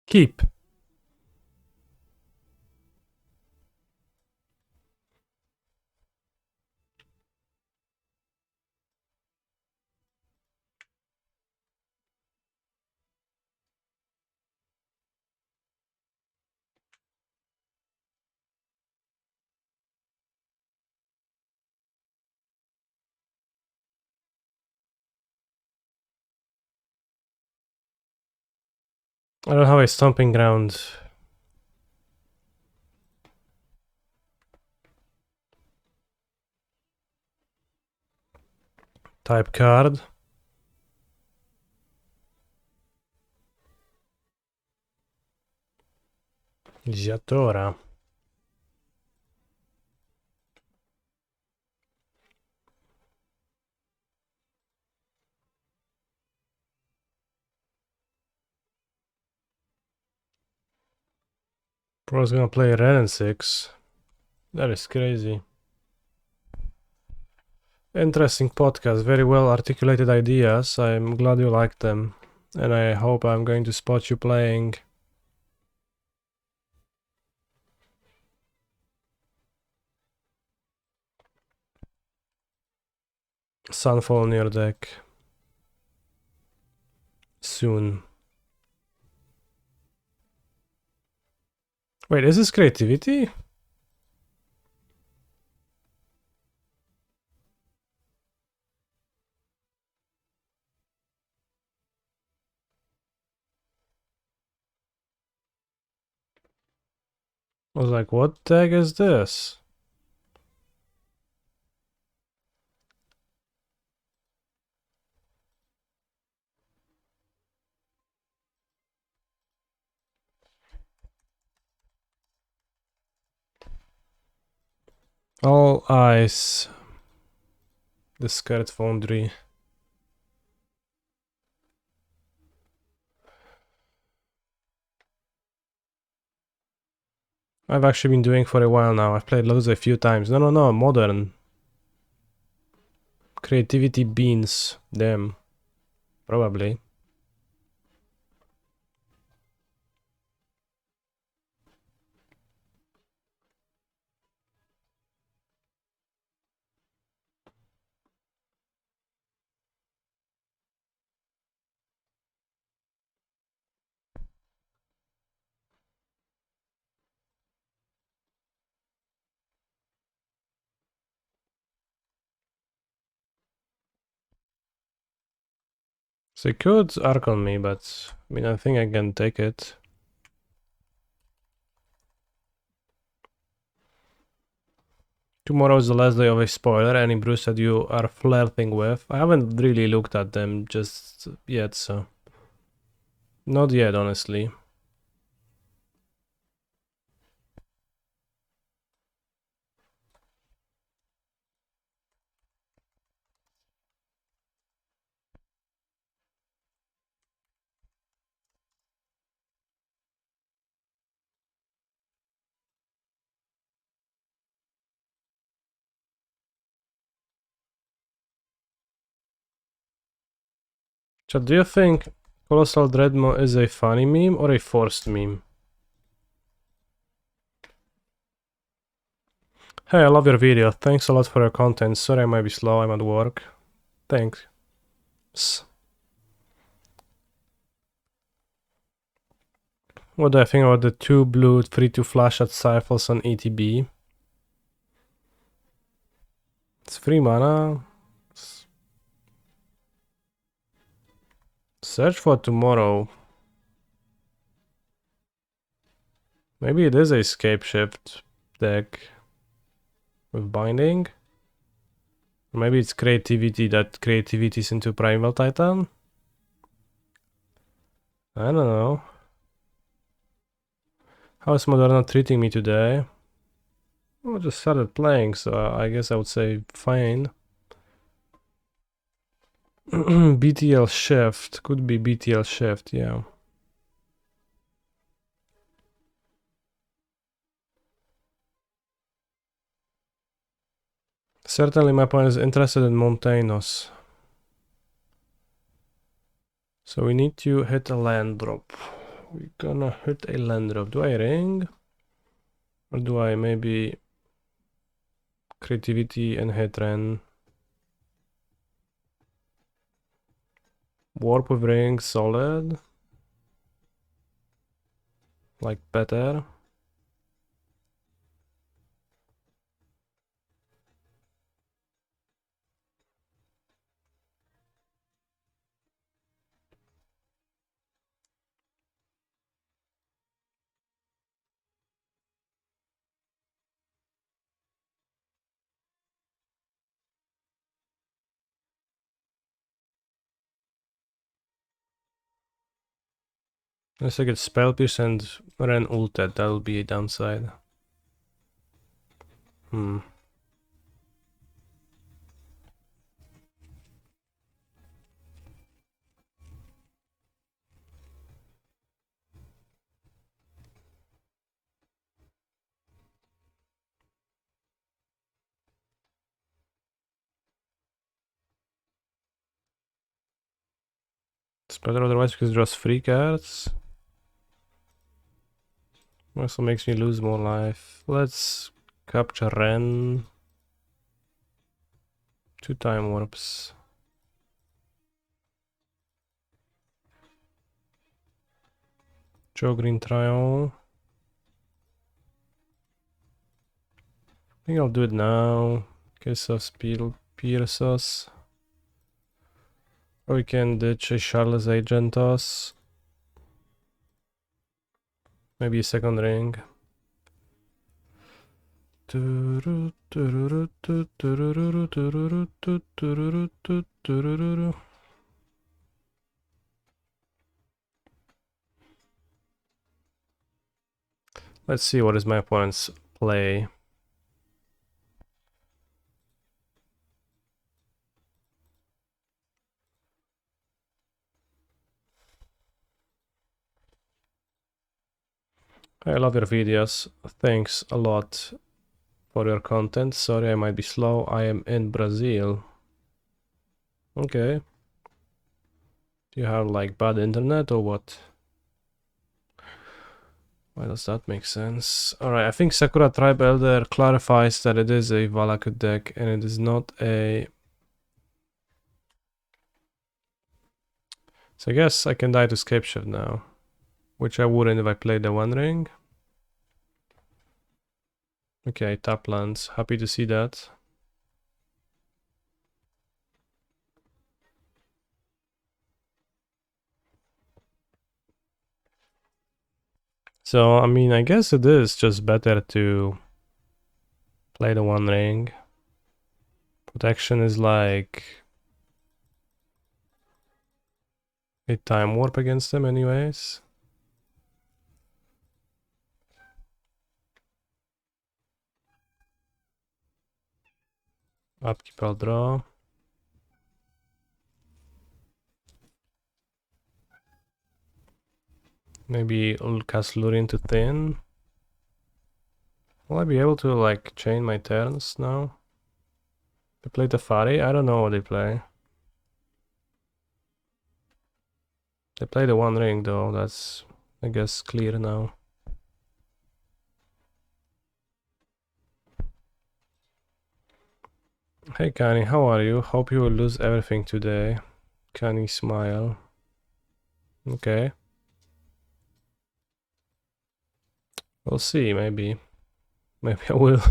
Keep. I don't have a stomping ground. Type card. Giatora. Pro's gonna play red and 6. That is crazy. Interesting podcast, very well articulated ideas. I'm glad you liked them. And I hope I'm going to spot you playing. Sunfall in your deck. Soon. Wait, is this creativity? I was like, what tag is this? All eyes. The Scared Foundry. I've actually been doing for a while now. I've played loads a few times. No, modern. Creativity beans. Them. Probably. They could arc on me, but I mean, I think I can take it. Tomorrow is the last day of a spoiler. Any brews that you are flirting with? I haven't really looked at them just yet, so. Not yet, honestly. So do you think Colossal Dreadmo is a funny meme or a forced meme? Hey, I love your video. Thanks a lot for your content. Sorry I might be slow, I'm at work. Thanks. What do I think about the 2 blue free to flash at Cyphers on ETB? It's free mana. Search for tomorrow. Maybe it is a Scape Shift deck with binding. Or maybe it's creativity that creativity's into Primal Titan. I don't know. How is Moderna treating me today? Well, I just started playing, so I guess I would say fine. BTL Shift. Could be BTL Shift, yeah. Certainly my opponent is interested in Montainos. So we need to hit a land drop. we're gonna hit a land drop. Do I ring? Or do I maybe creativity and hit ren? Warp with ring, solid. Like better. Unless I get spell pierce and ren ulted, that'll be a downside. It's better otherwise because it draws 3 cards. Also makes me lose more life. Let's capture Ren. 2 time warps. Joe Green Trial. I think I'll do it now. In case of Spiel Pierces. Or we can ditch a Charles Agentos. Maybe a second ring. Let's see what is my opponent's play. I love your videos. Thanks a lot for your content. Sorry, I might be slow. I am in Brazil. Okay. Do you have like bad internet or what? Why does that make sense? Alright, I think Sakura Tribe Elder clarifies that it is a Valakut deck and it is not a... So I guess I can die to Scapeshift now. Which I wouldn't if I played the One Ring. Okay, tap lands. Happy to see that. So, I mean, I guess it is just better to play the One Ring. Protection is like a time warp against them anyways. Upkeep, I'll draw. Maybe I'll cast Lurien to Thin. Will I be able to like chain my turns now? They play Teferi? I don't know what they play. They play the One Ring though, that's I guess clear now. Hey Kani, how are you? Hope you will lose everything today. Kani smile. Okay. We'll see, maybe. Maybe I will.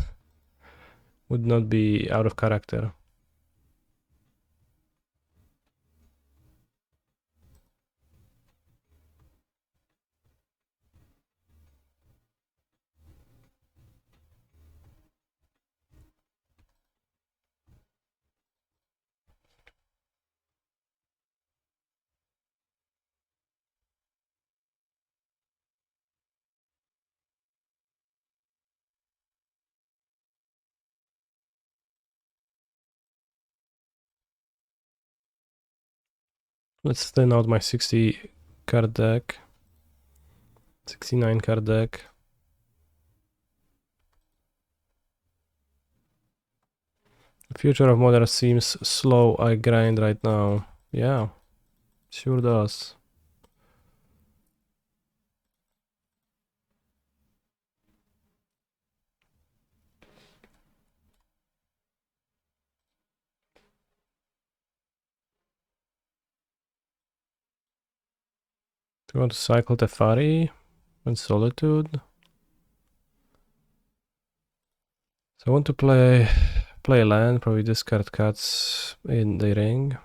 Would not be out of character. Let's thin out my 60 card deck. 69 card deck. The future of Modern seems slow. I grind right now. Yeah, sure does. Do you want to cycle Tefari and Solitude? So I want to play land, probably discard cards in the ring.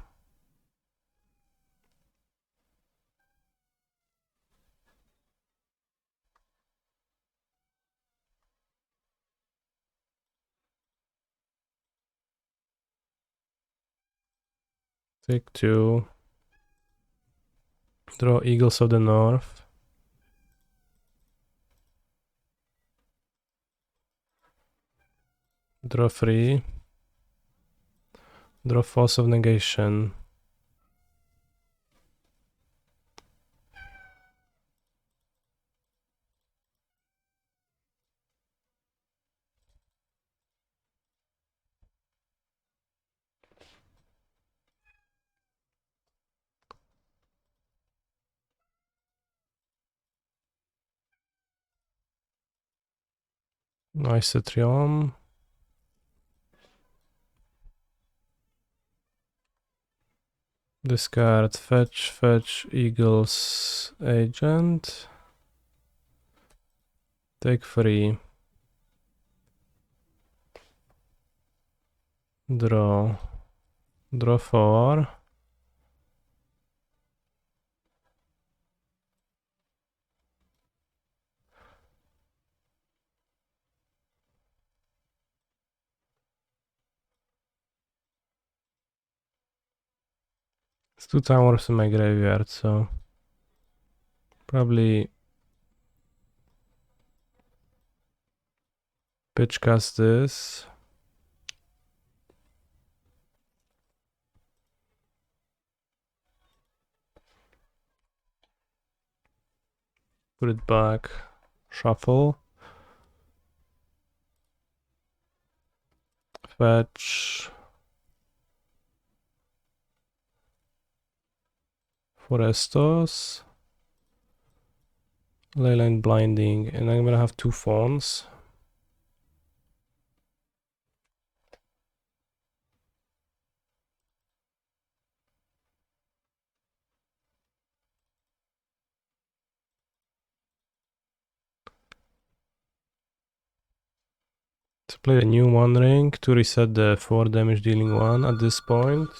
Take 2. Draw Eagles of the North. Draw 3. Draw Force of Negation. Nice Triumph. Discard fetch Eagles Agent. Take 3. Draw 4. It's 2 towers in my graveyard, so probably pitch cast this. Put it back. Shuffle. Fetch. Forestos. Leyline Blinding. And I'm gonna have 2 phones. To play a new 1 ring to reset the 4 damage dealing 1 at this point.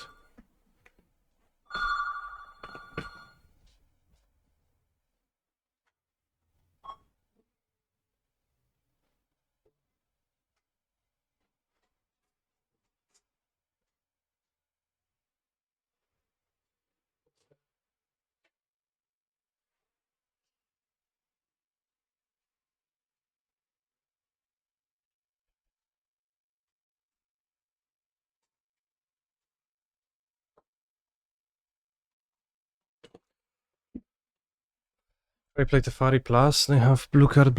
I play Tefari Plus, they have blue card.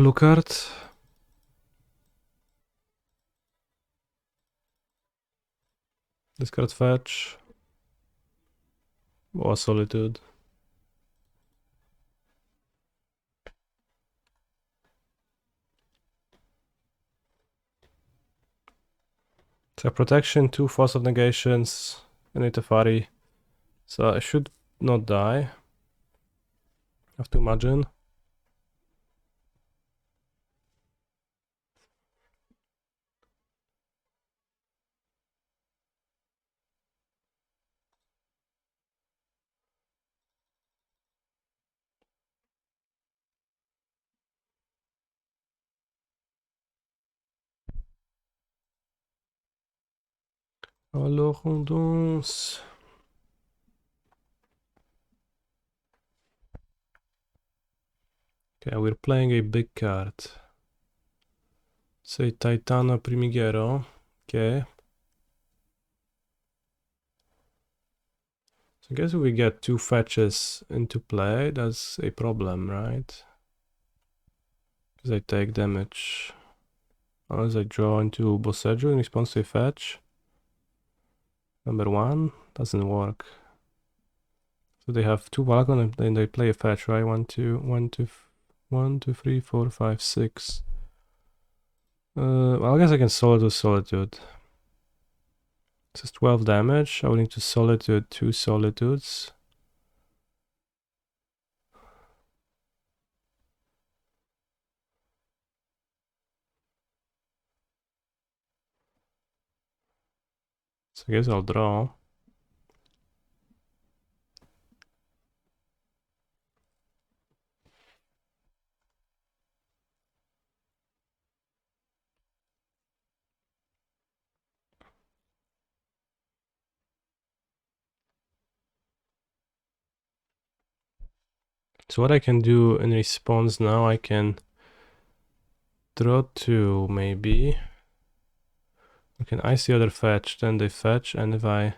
Discard fetch. Or Solitude. So protection, 2 Force of Negations, and a Tefari. So I should not die. Have to imagine. Alors on danse. Okay, we're playing a big card. Say Titano Primigero. Okay. So I guess if we get 2 fetches into play, that's a problem, right? Because I take damage. Unless I draw into Boseju in response to a fetch. Number 1 doesn't work. So they have 2 Valakon and then they play a fetch, right? 1, 2, 3, 4, 5, 6. Well, I guess I can Solitude. This is 12 damage. I will need to Solitude 2 Solitudes. So I guess I'll draw. So what I can do in response now, I can draw 2 maybe. I can ice the other fetch, then they fetch, and if I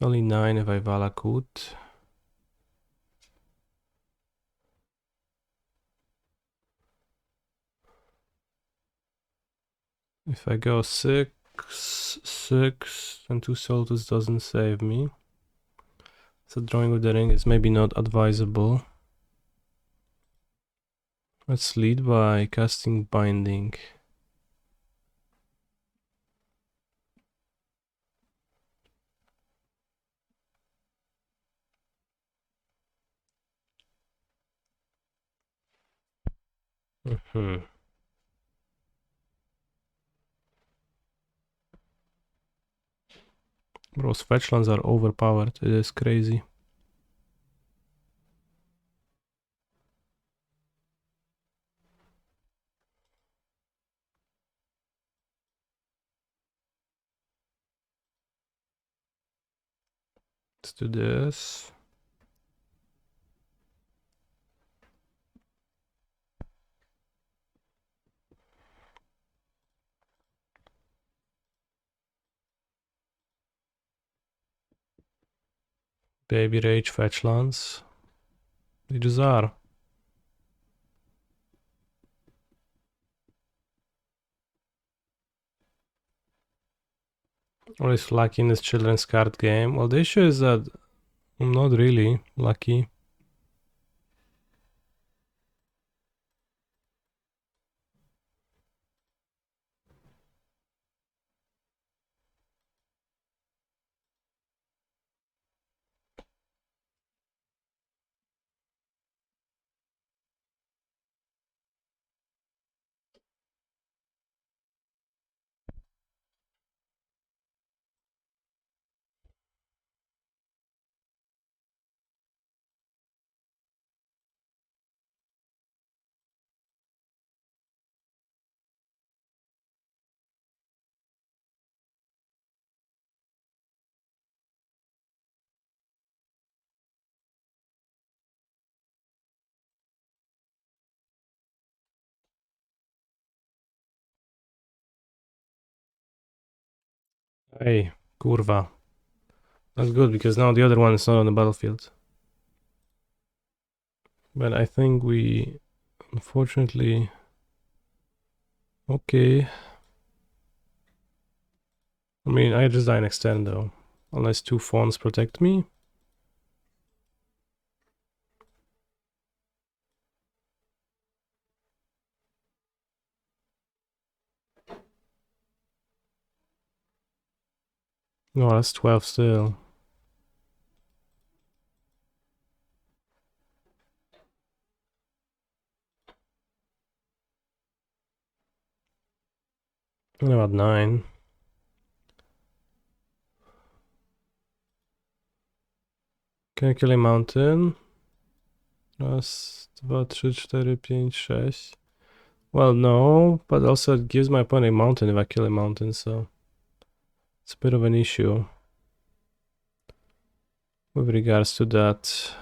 only 9 if I Valakut. If I go 6, 6, and 2 Soltus doesn't save me. So drawing with the ring is maybe not advisable. Let's lead by casting Binding. Bros, fetchlands are overpowered, it is crazy. Let's do this. Baby Rage fetchlands. They just are. Always lucky in this children's card game. Well, the issue is that I'm not really lucky. Hey, kurwa. That's good because now the other one is not on the battlefield. But I think we, unfortunately, okay. I mean, I just die and extend though. Unless 2 fawns protect me. No, that's 12 still. What about 9? Can I kill a mountain? Raz, 2, 3, 4, 5, 6. Well, no, but also it gives my opponent a mountain if I kill a mountain, so it's a bit of an issue with regards to that.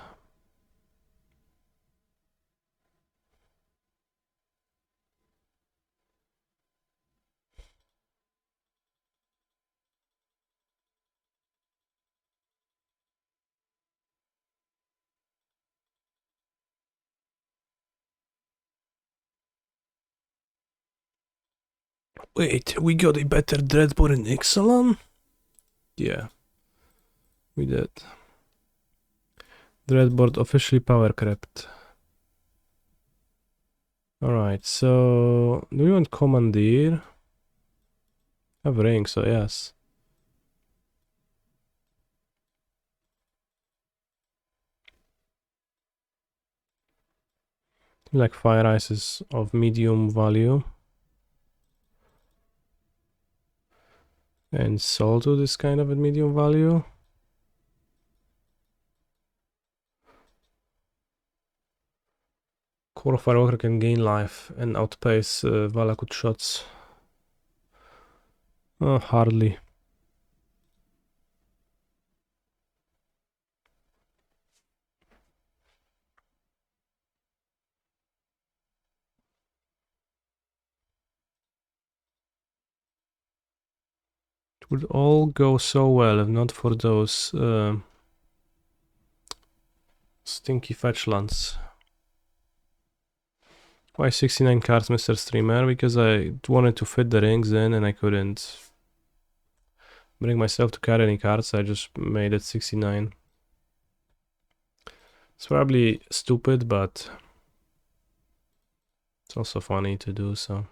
Wait, we got a better Dreadboard in Ixalan? Yeah, we did. Dreadboard officially power crept. Alright, so do we want Commandeer? I have ring, so yes. Like Fire Ice is of medium value. And Soltude is kind of at medium value. Core Firewalker can gain life and outpace Valakut shots. Hardly. It would all go so well if not for those stinky fetch lands. Why 69 cards, Mr. Streamer? Because I wanted to fit the rings in and I couldn't bring myself to carry any cards, I just made it 69. It's probably stupid, but it's also funny to do so.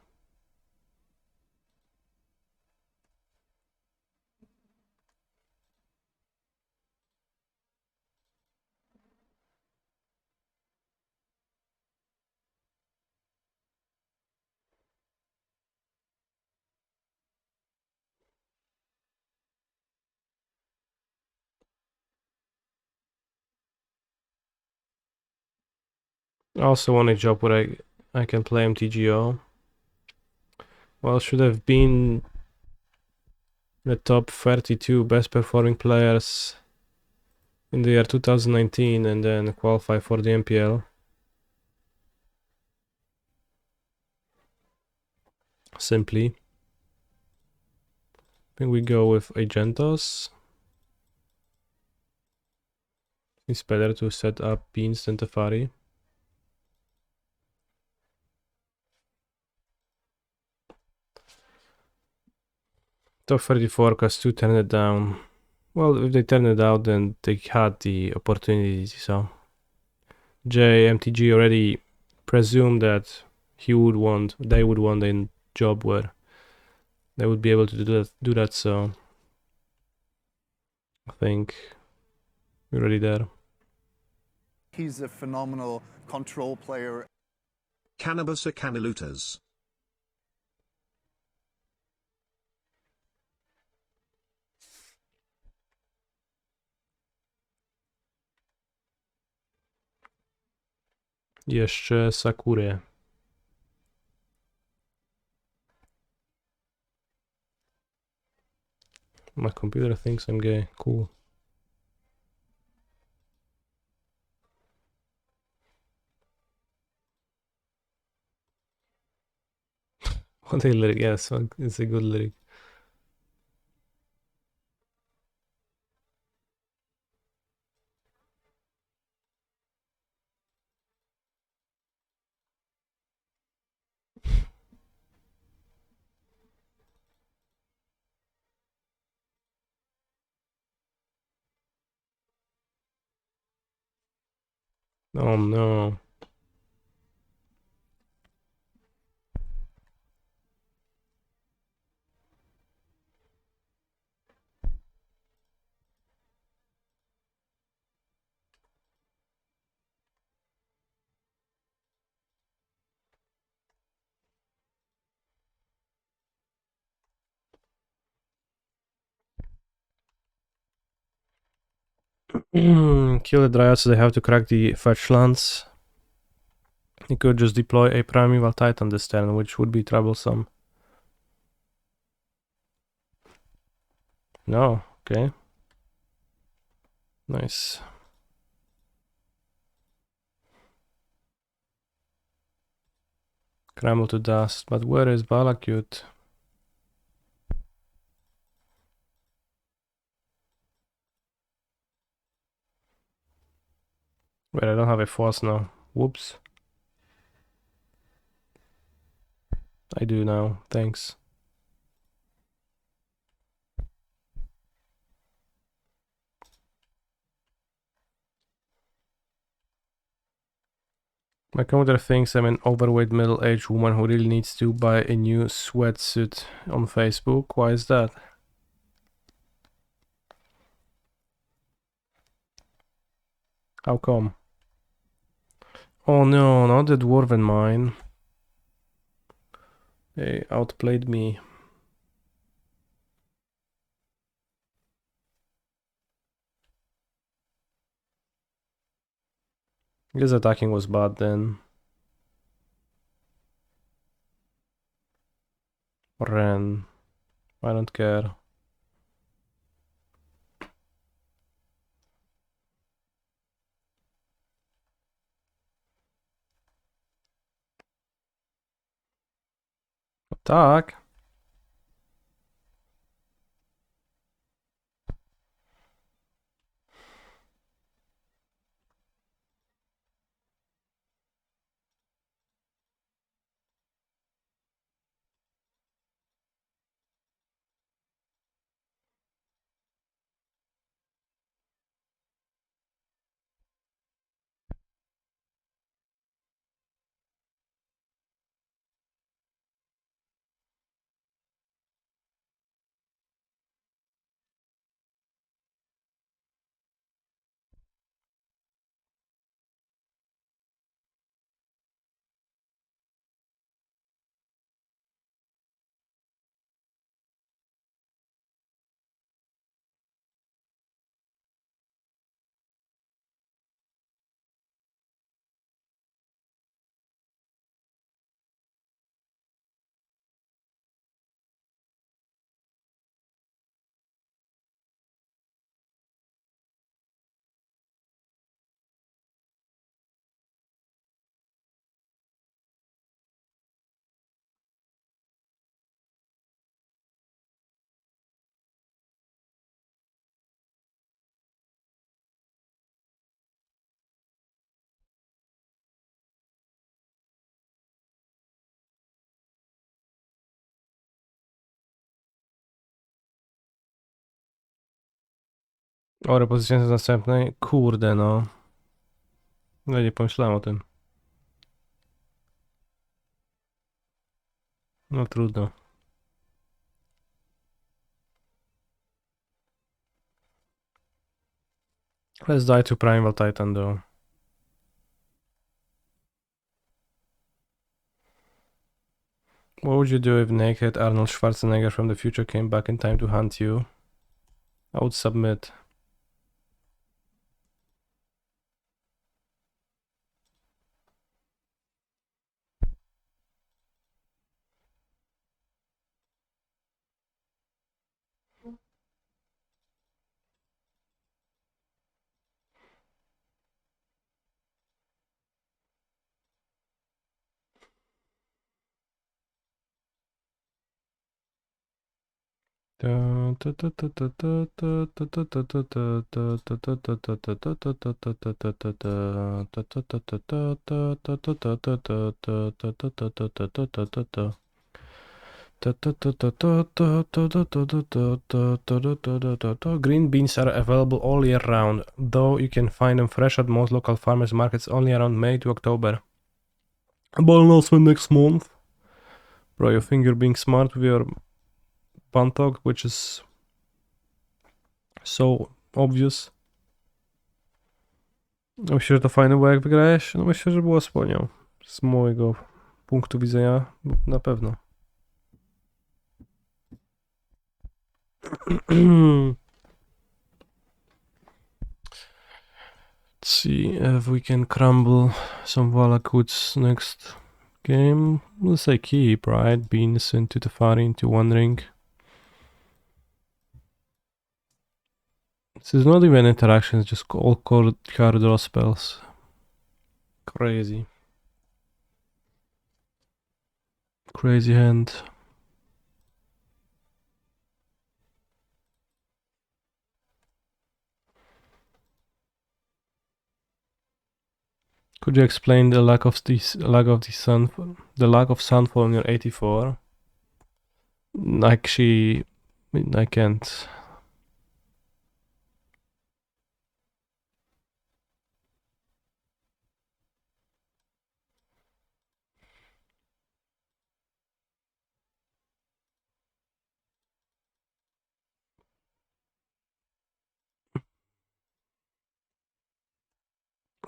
I also want a job where I can play MTGO. Well, should have been the top 32 best performing players in the year 2019 and then qualify for the MPL. Simply. I think we go with Agentos. It's better to set up Beans than Teferi. Top 34 cause 2 turn it down. Well, if they turn it out, then they had the opportunity, so. JMTG already presumed that they would want a job where they would be able to do that, so I think we're already there. He's a phenomenal control player. Cannabis Canalutas. Jeszcze Sakury. My computer thinks I'm gay. Cool. What a lyric, yes, it's a good lyric. Oh no. Kill the Dryad, so they have to crack the fetch lands. You could just deploy a Primeval Titan this turn, which would be troublesome. No, okay. Nice. Crumble to dust, but where is Balakut? Wait, I don't have a force now. Whoops. I do now, thanks. My computer thinks I'm an overweight middle-aged woman who really needs to buy a new sweatsuit on Facebook. Why is that? How come? Oh no, not the Dwarven mine. They outplayed me. Guess attacking was bad then. Ren. I don't care. Attack. O, repozycja z następnej? Kurde no. No nie pomyślałem o tym. No trudno. Let's die to Primal Titan though. What would you do if naked Arnold Schwarzenegger from the future came back in time to hunt you? I would submit. Green beans are available all year round, though you can find them fresh at most local farmers markets only around May to October. Ball announcement next month. Bro, you think you're being smart with your Bantok, which is so obvious. Myślę, że to fajne było jak wygrałeś? No myślę, że było spłonią. Z mojego punktu widzenia na pewno. Let's see if we can crumble some Valakuts next game. Let's say keep, right? Beans into Tefari into One Ring. This is not even interactions, just all card draw spells. Crazy. Crazy hand. Could you explain the lack of sunfall in your 84? Actually, I can't.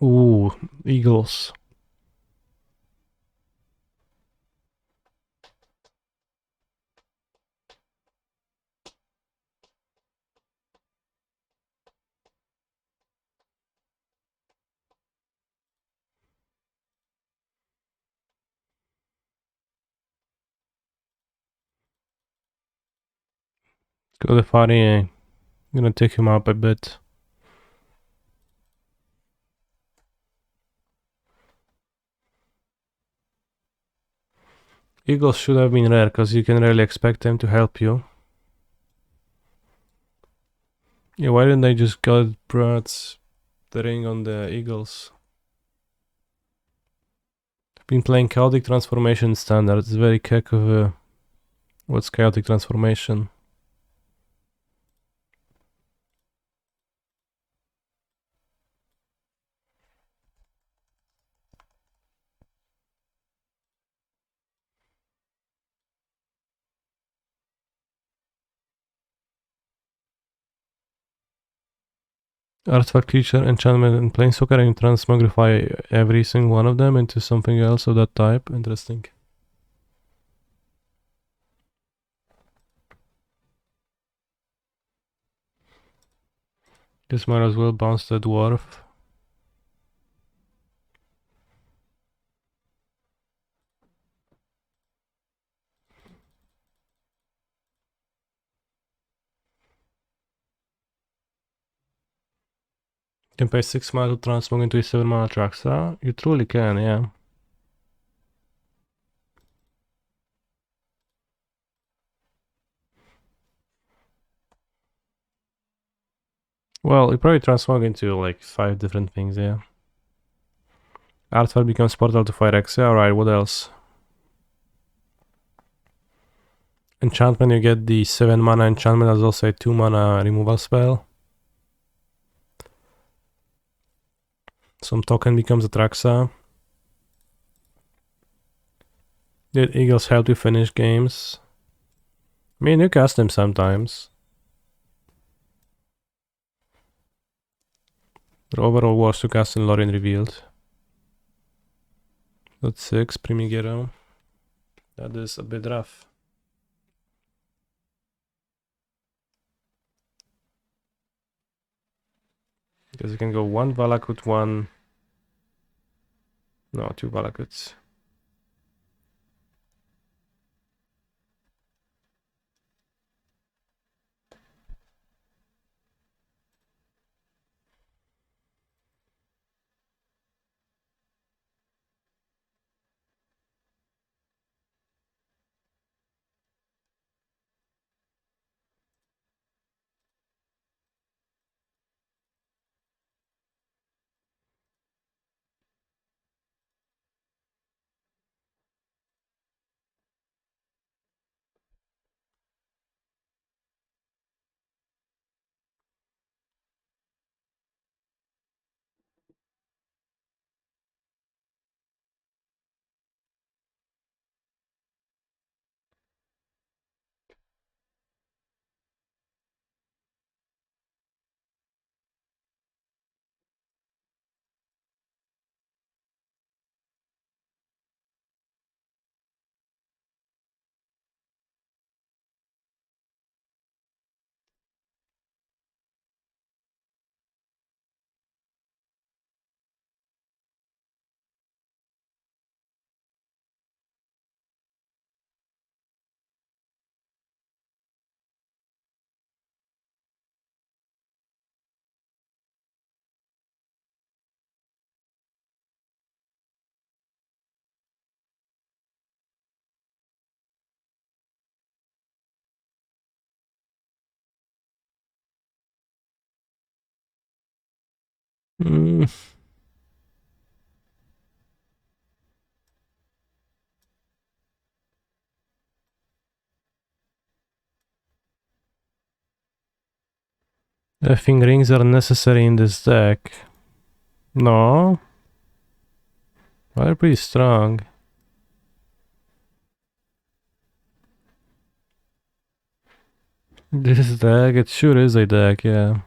Ooh, Eagles. Go to Fari. I'm gonna take him up a bit. Eagles should have been rare, because you can really expect them to help you. Yeah, why didn't they just got Brats the ring on the Eagles? I've been playing Chaotic Transformation Standard. It's very kick of a... What's Chaotic Transformation? Artifact, creature, enchantment, and planeswalker, and transmogrify every single one of them into something else of that type. Interesting. This might as well bounce the dwarf. You can pay 6 mana to transmog into a 7 mana Traxa. You truly can, yeah. Well, you probably transmog into like 5 different things, yeah. Artifact becomes portal to Phyrexia. Alright, what else? Enchantment, you get the 7 mana enchantment as also a 2 mana removal spell. Some token becomes a Traxa. Did Eagles help you finish games? I mean, you cast them sometimes. The overall was to cast and Lorien revealed. That's 6, Primigero. That is a bit rough. Because you can go 1 Valakut, 1... No, 2 Valakuts. Mm. I think rings are necessary in this deck. No. Well, they're pretty strong. This deck, it sure is a deck, yeah.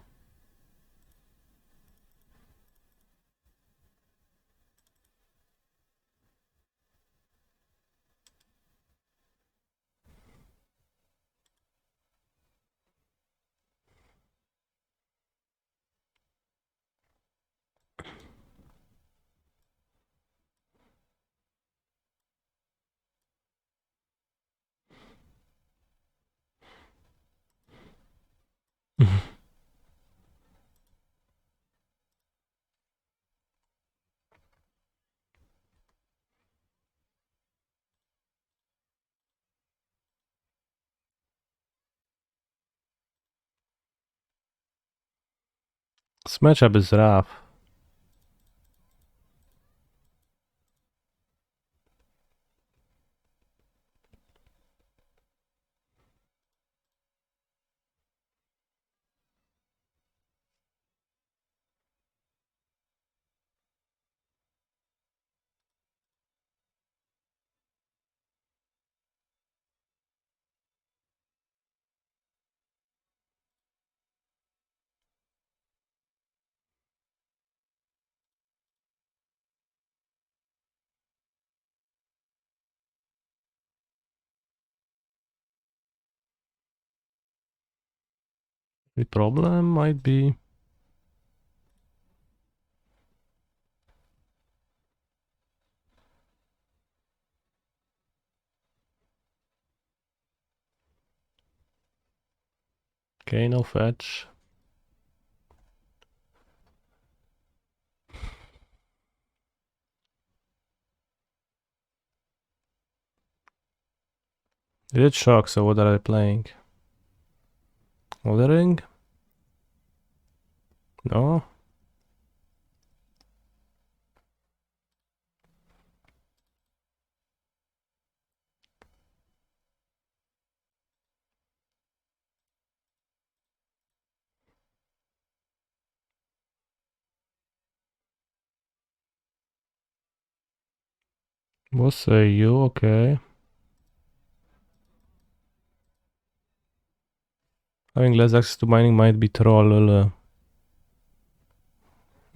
This matchup is rough. The problem might be okay, no fetch. It did shock, so what are they playing? Ordering? No? What say you? Okay. Having less access to mining might be troll.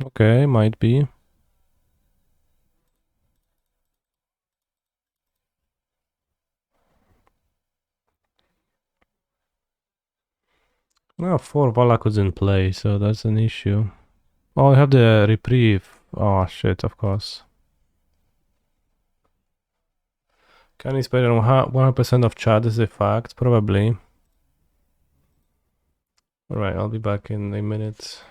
Okay, might be. No, 4 Valakuds in play, so that's an issue. Oh, I have the reprieve. Oh shit, of course. Can he spend 100% of chat is a fact? Probably. Alright, I'll be back in a minute.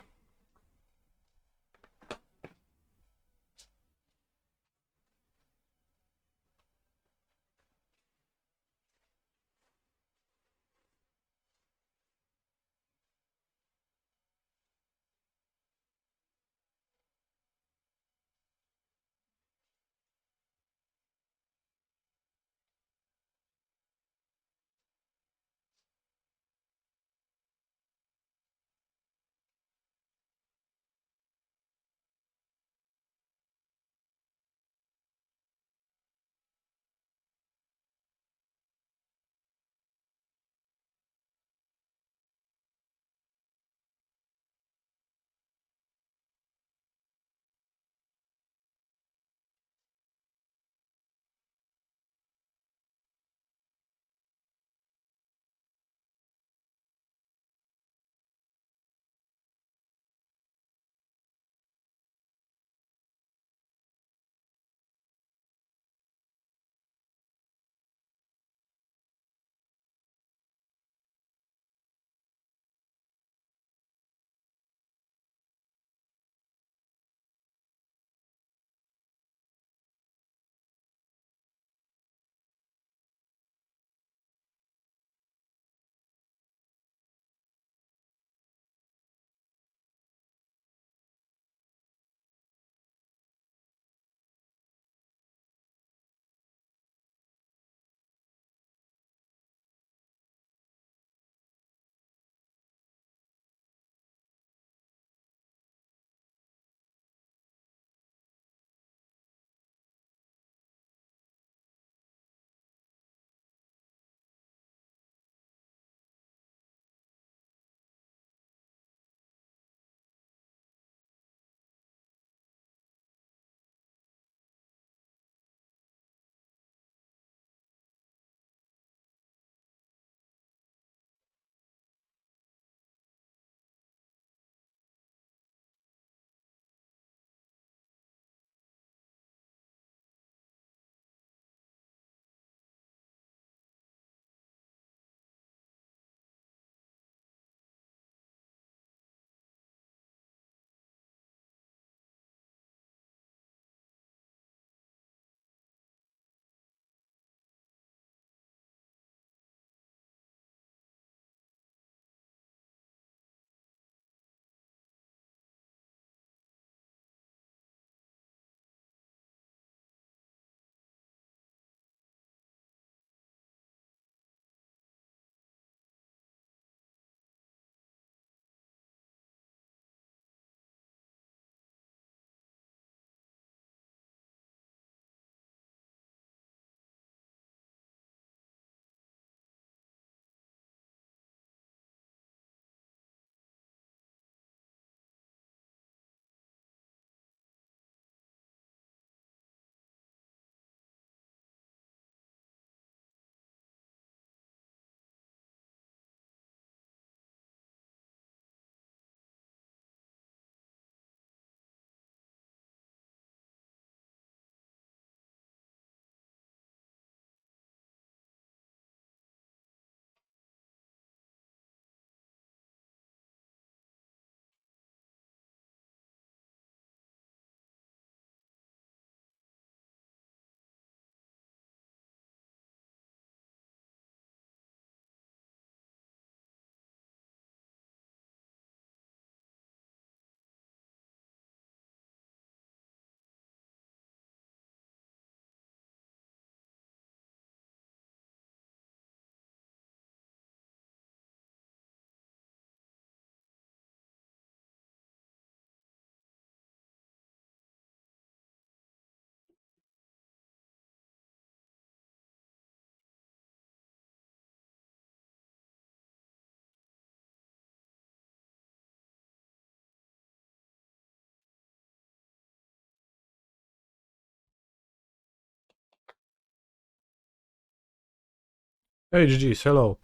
HGs, hello.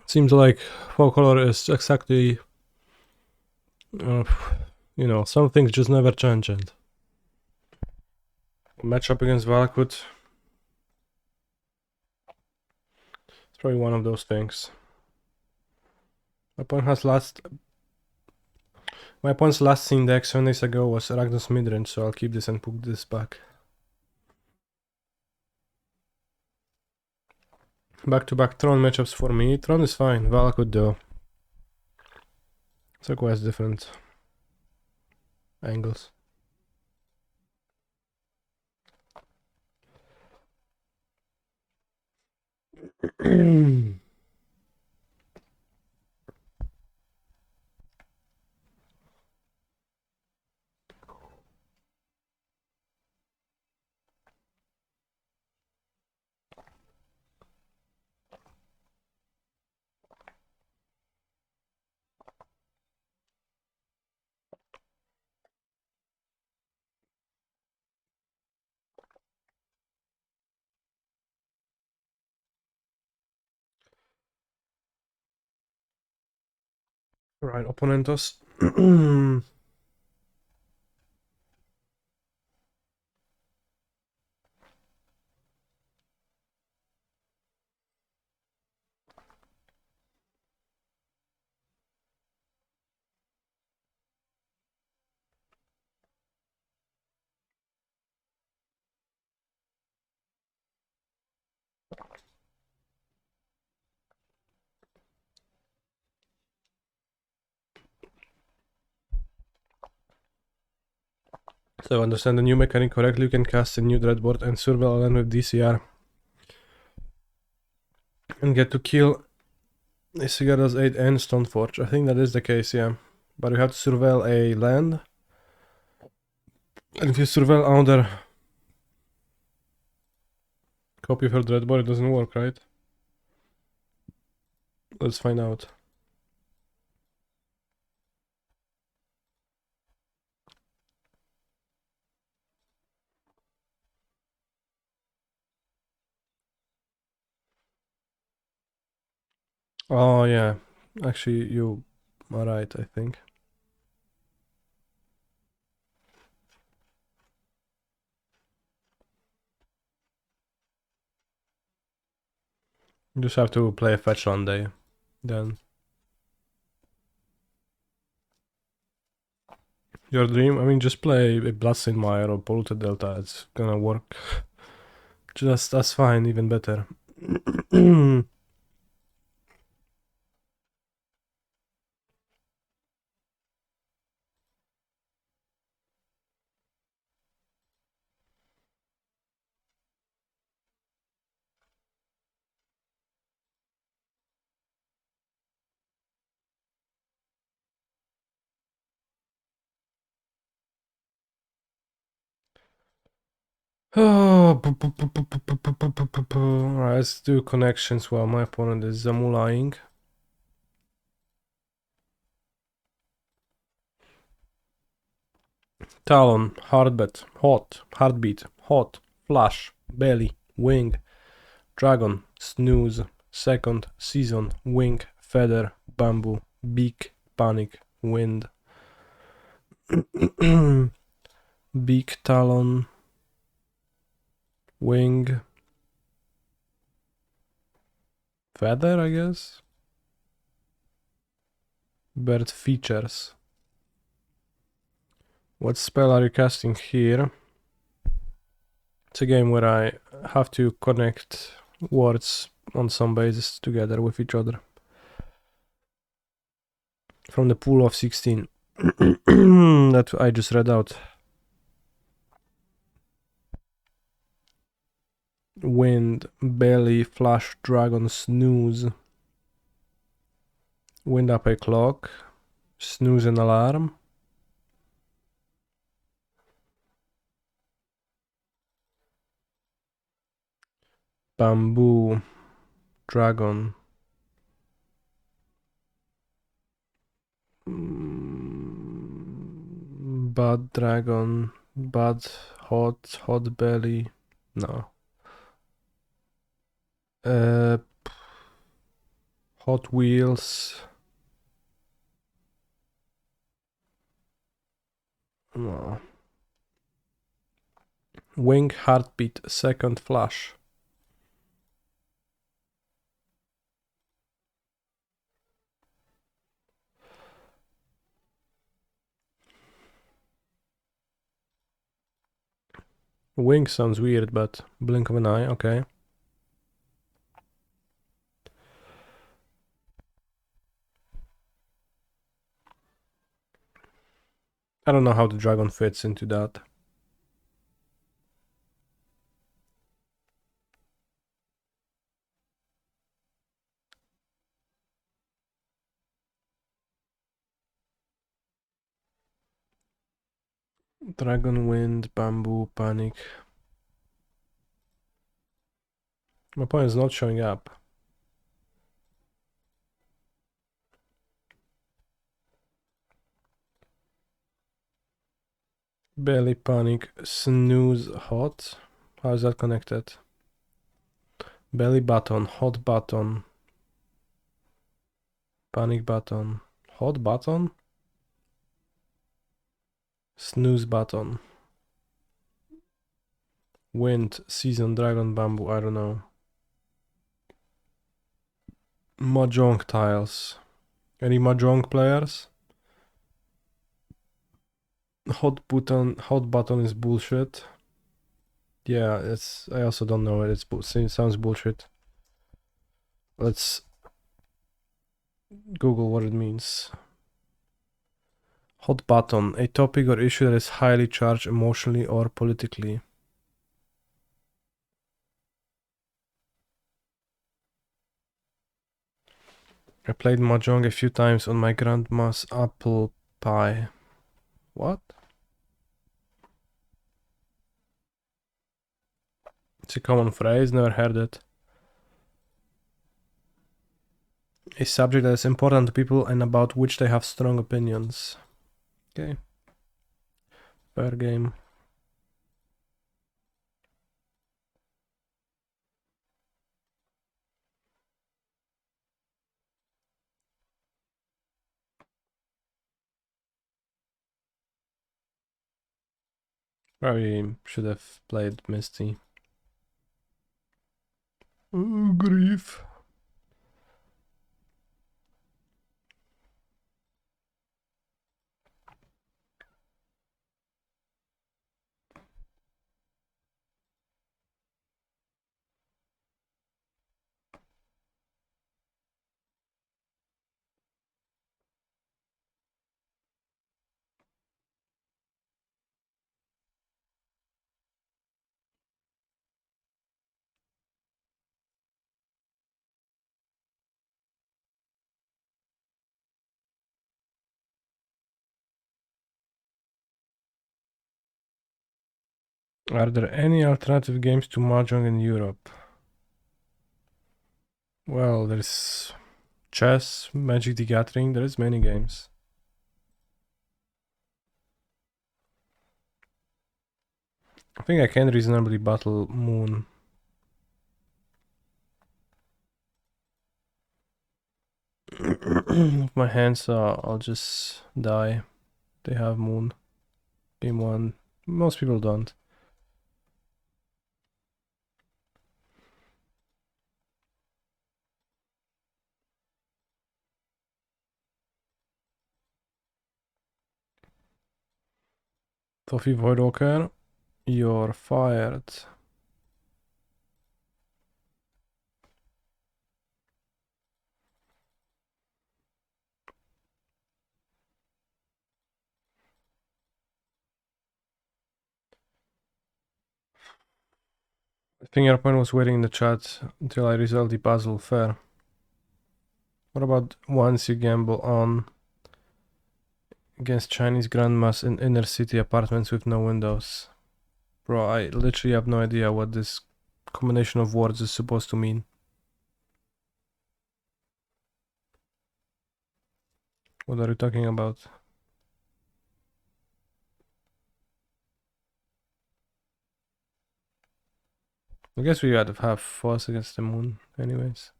Seems like fall color is exactly, you know, some things just never change. And matchup against Valakut, it's probably one of those things. My opponent's last seen deck 7 days ago was Ragnos midrange, so I'll keep this and put this back. Back-to-back Tron matchups for me. Tron is fine, Valakut though. It's quite different angles. Right, opponentos. So understand the new mechanic correctly, you can cast a new dreadboard and survival land with DCR. And get to kill Isigarda's 8 and Stoneforge. I think that is the case, yeah. But you have to surveil a land. And if you surveil another copy of her dreadboard, it doesn't work, right? Let's find out. Oh yeah, actually you are right, I think. You just have to play a fetch one day, then. Your dream? I mean, just play a Bloodstained Mire or Polluted Delta, it's gonna work just as fine, even better. Oh, alright, let's do connections while my opponent is Zamulaing. Talon, Heartbeat, Hot, Heartbeat, Hot, Flash, Belly, Wing, Dragon, Snooze, Second, Season, Wing, Feather, Bamboo, Beak, Panic, Wind. Beak, Talon, Wing, Feather, I guess? Bird features. What spell are you casting here? It's a game where I have to connect words on some basis together with each other. From the pool of 16 that I just read out. Wind, Belly, Flash, Dragon, Snooze. Wind up a clock. Snooze an alarm. Bamboo, Dragon. Bad Dragon, Bad Hot, Hot Belly. No. Uh, Hot Wheels. No. Wing Heartbeat Second Flash. Wing sounds weird, but blink of an eye, okay. I don't know how the dragon fits into that. Dragon, wind, bamboo, panic. My point is not showing up. Belly, panic, snooze, hot. How is that connected? Belly button, hot button. Panic button, hot button. Snooze button. Wind, season, dragon, bamboo, I don't know. Mahjong tiles. Any Mahjong players? Hot button is bullshit. Yeah, I also don't know it. It sounds bullshit. Let's Google what it means. Hot button, a topic or issue that is highly charged emotionally or politically. I played Mahjong a few times on my grandma's apple pie. What? It's a common phrase, never heard it. A subject that is important to people and about which they have strong opinions. Okay. Fair game. Probably should have played Misty. Oh, grief. Are there any alternative games to Mahjong in Europe? Well, there's chess, Magic the Gathering, there's many games. I think I can reasonably battle Moon. If my hands are, I'll just die. They have Moon. Game 1. Most people don't. Toffee Voidwalker, you're fired. I think your point was waiting in the chat until I resolve the puzzle. Fair. What about once you gamble on against Chinese grandmas in inner city apartments with no windows? Bro, I literally have no idea what this combination of words is supposed to mean. What are you talking about? I guess we gotta have force against the moon, anyways.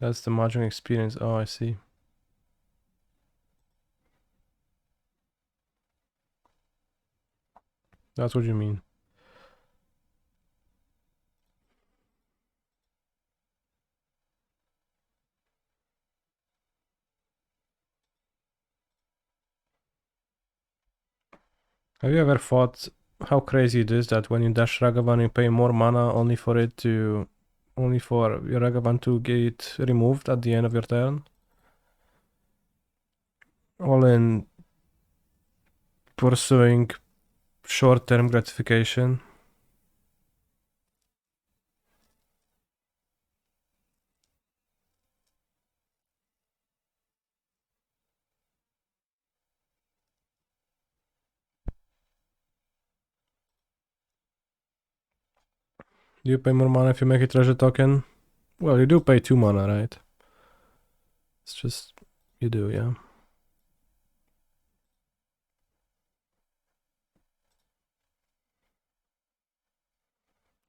That's the margin experience. Oh, I see. That's what you mean. Have you ever thought how crazy it is that when you dash Ragavan you pay more mana only for your Ragavan to get removed at the end of your turn? All in pursuing short-term gratification. Do you pay more mana if you make a treasure token? Well, you do pay 2 mana, right? It's just, you do, yeah.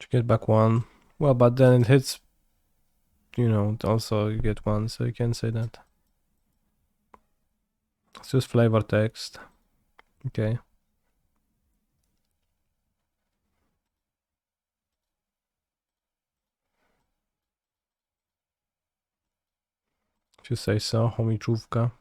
You get back 1. Well, but then it hits, you know, also you get 1, so you can't say that. It's just flavor text. Okay. If you say so, homiczówka.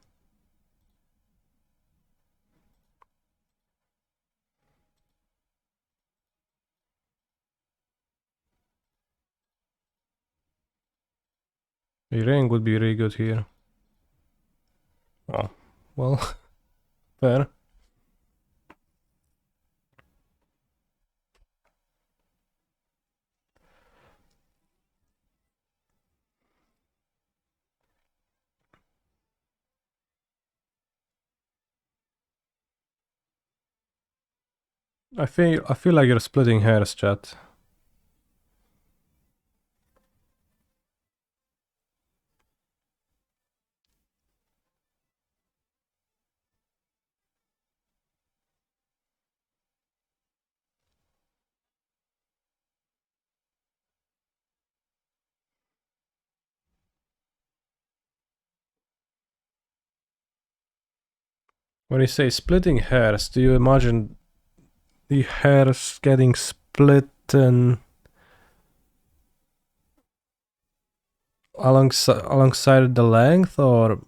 A ring would be really good here. Oh, well, fair. I feel like you're splitting hairs, chat. When you say splitting hairs, do you imagine the hairs getting split and alongside the length, or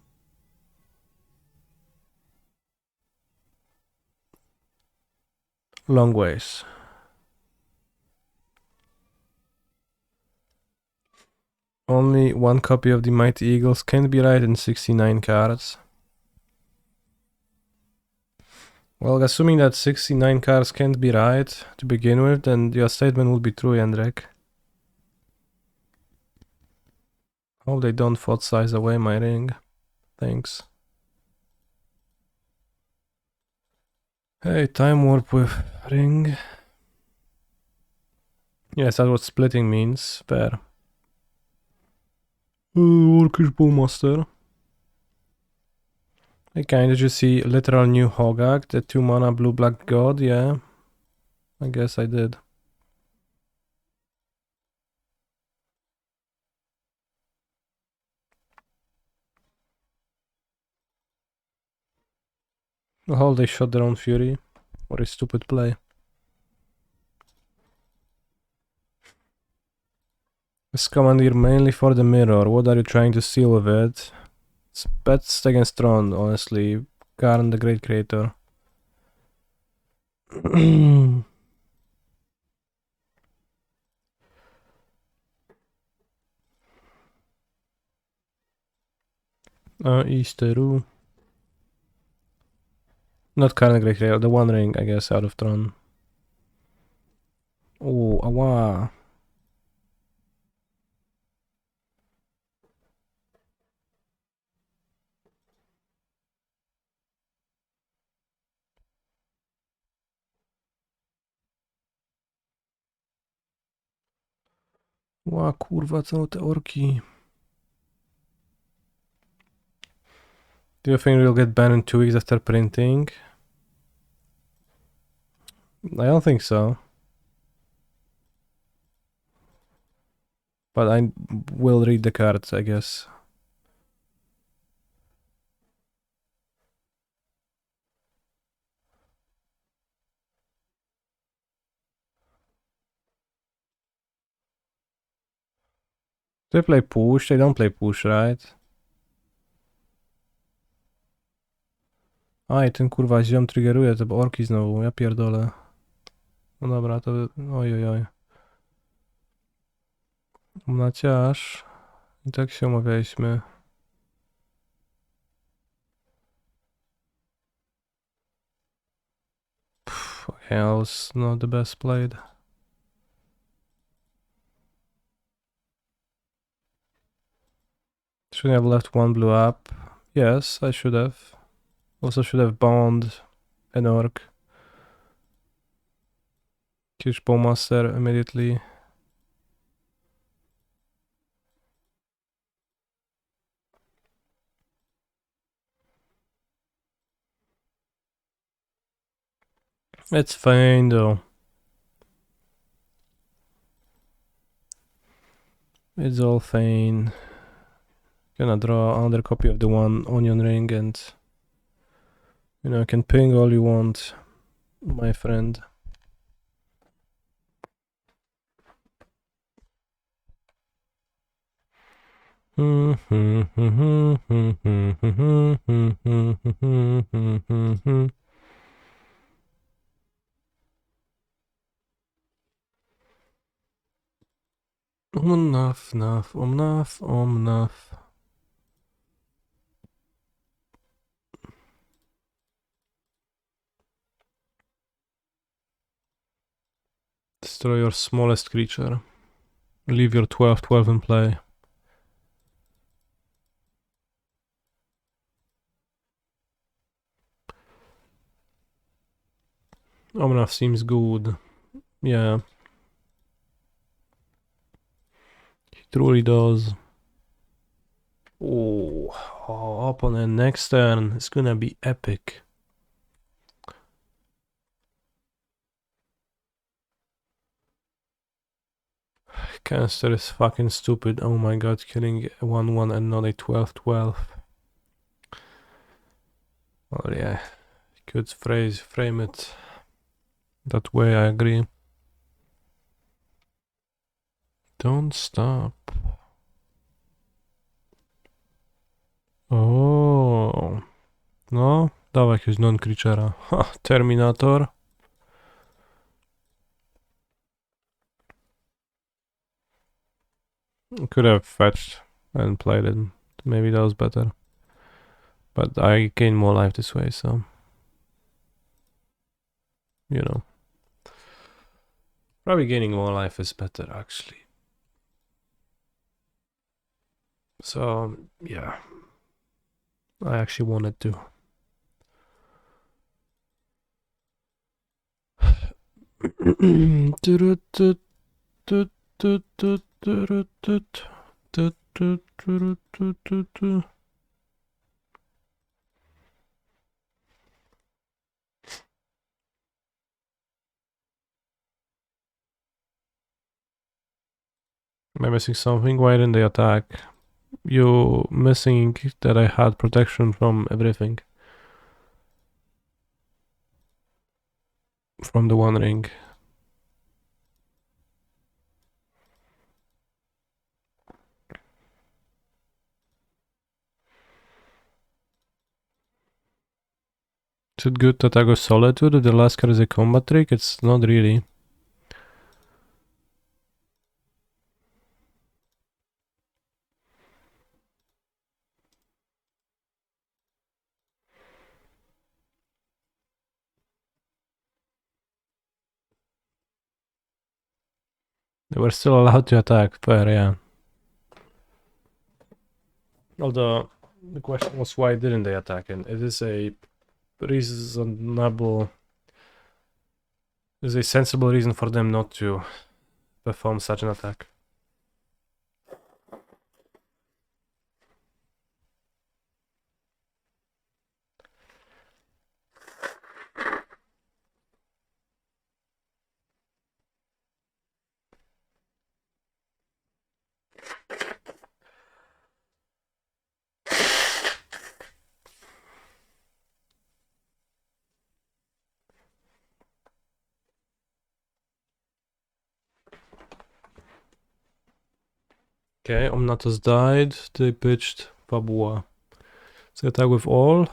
long ways? Only one copy of the Mighty Eagles can be right in 69 cards. Well, assuming that 69 cards can't be right to begin with, then your statement would be true, Jendrik. Oh, they don't font size away my ring. Thanks. Hey, time warp with ring. Yes, that's what splitting means. Fair. Orcish Bowmaster. Okay, did you see literal new Hogak, the 2 mana blue black god? Yeah, I guess I did. Oh, they shot their own fury. What a stupid play. This commandeer mainly for the mirror. What are you trying to steal with it? It's best against Tron, honestly. Karn the Great Creator. Easteru. Not Karn the Great Creator, the One Ring, I guess, out of Tron. Oh, awa. Ła, kurwa, co te orki? Do you think we'll get banned in 2 weeks after printing? I don't think so. But I will read the cards, I guess. They play push, they don't play push, right? Aj, ten kurwa ziom triggeruje te orki znowu, ja pierdolę. No dobra, to... Ojojoj. Naciarz. I tak się umawialiśmy. Okay, that was not the best played. Shouldn't have left one blue up. Yes, I should have. Also should have bound an orc. Huge bowmaster immediately. It's fine though. It's all fine. Gonna draw another copy of the one onion ring and you know, you can ping all you want, my friend. Enough. Destroy your smallest creature. Leave your 12/12 in play. Enough seems good. Yeah. He truly does. Oh, opponent next turn. It's gonna be epic. Cancer is fucking stupid. Oh my god, killing 1/1 and not a 12/12. Oh yeah, could frame it that way, I agree. Don't stop. Oh. No, dawaj jakiegoś non-creature'a. Ha, Terminator. Could have fetched and played it. Maybe that was better. But I gain more life this way, so... You know. Probably gaining more life is better, actually. So, yeah. I actually wanted to. Am I missing something? Why didn't they attack? You missing that I had protection from everything. From the one ring. Is it good that I go Solitude? The last card is a combat trick? It's not really. They were still allowed to attack, fair, yeah. Although, the question was why didn't they attack? And it is a reasonable... There's a sensible reason for them not to perform such an attack. Okay, Omnatos died. They pitched Fabua. Let's attack with all.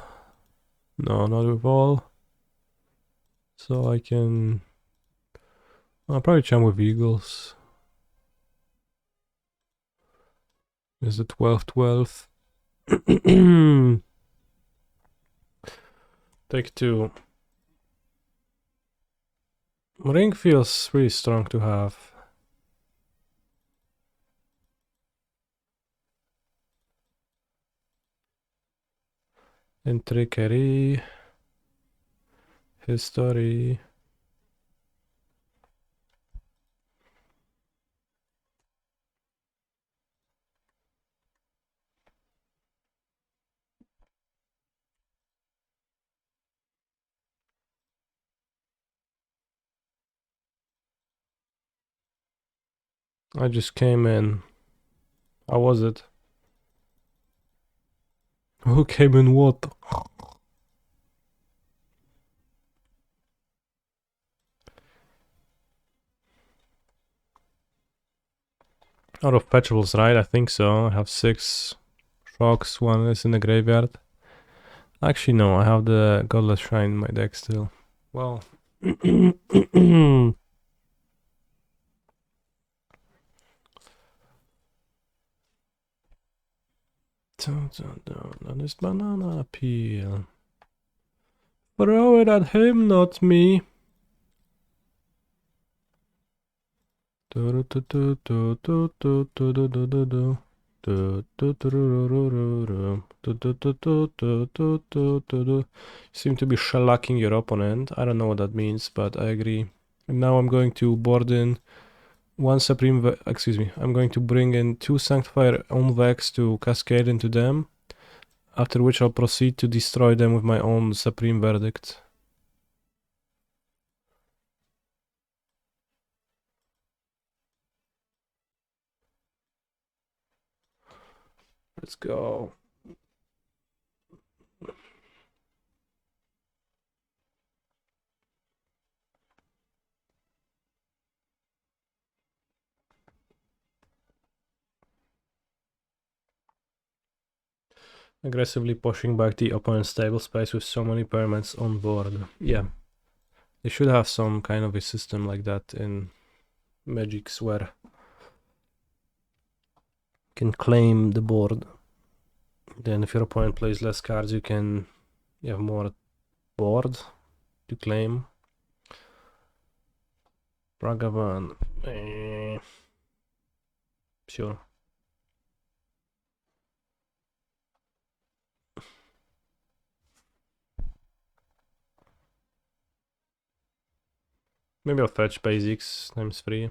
No, not with all. So I can... I'll probably jump with Eagles. Is it 12-12? Take 2. Ring feels really strong to have. Intricacy. History. I just came in. How was it? Who came in what? Out of fetchables, right? I think so. I have 6 rocks, 1 is in the graveyard. Actually, no, I have the Godless Shrine in my deck still. Well. On this banana peel. Throw it at him, not me. Seem to be shellacking your opponent. I don't know what that means, but I agree. And now I'm going to board in one Supreme... excuse me. I'm going to bring in 2 Sanctifier on Vex to cascade into them. After which I'll proceed to destroy them with my own Supreme Verdict. Let's go. Aggressively pushing back the opponent's table space with so many permanents on board. Yeah. They should have some kind of a system like that in Magic's where you can claim the board. Then if your opponent plays less cards, you have more board to claim. Ragavan. Sure. Maybe I'll fetch basics times 3.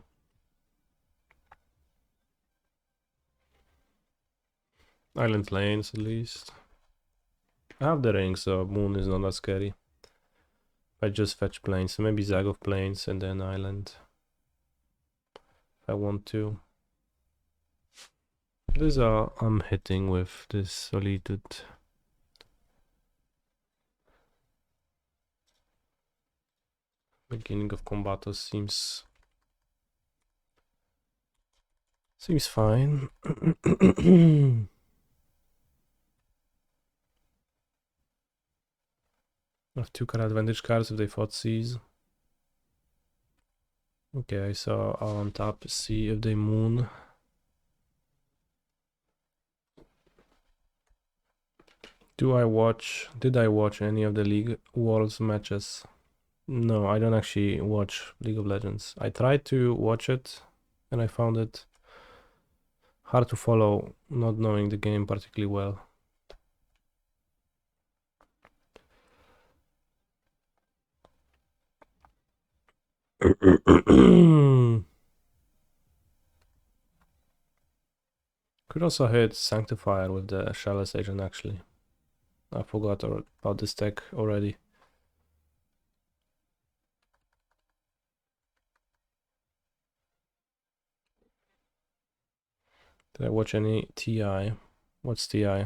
Island lanes at least. I have the ring, so moon is not that scary. I just fetch planes, so maybe Zag of planes and then island. If I want to. These are I'm hitting with this Solitude. Beginning of Combatos seems fine. I have 2 card advantage cards if they fought seas. Okay, so I'll on top see if they moon. Did I watch any of the League Worlds matches? No, I don't actually watch League of Legends. I tried to watch it and I found it hard to follow, not knowing the game particularly well. Could also hit Sanctifier with the Shallow's Agent actually. I forgot about this deck already. Did I watch any TI? What's TI?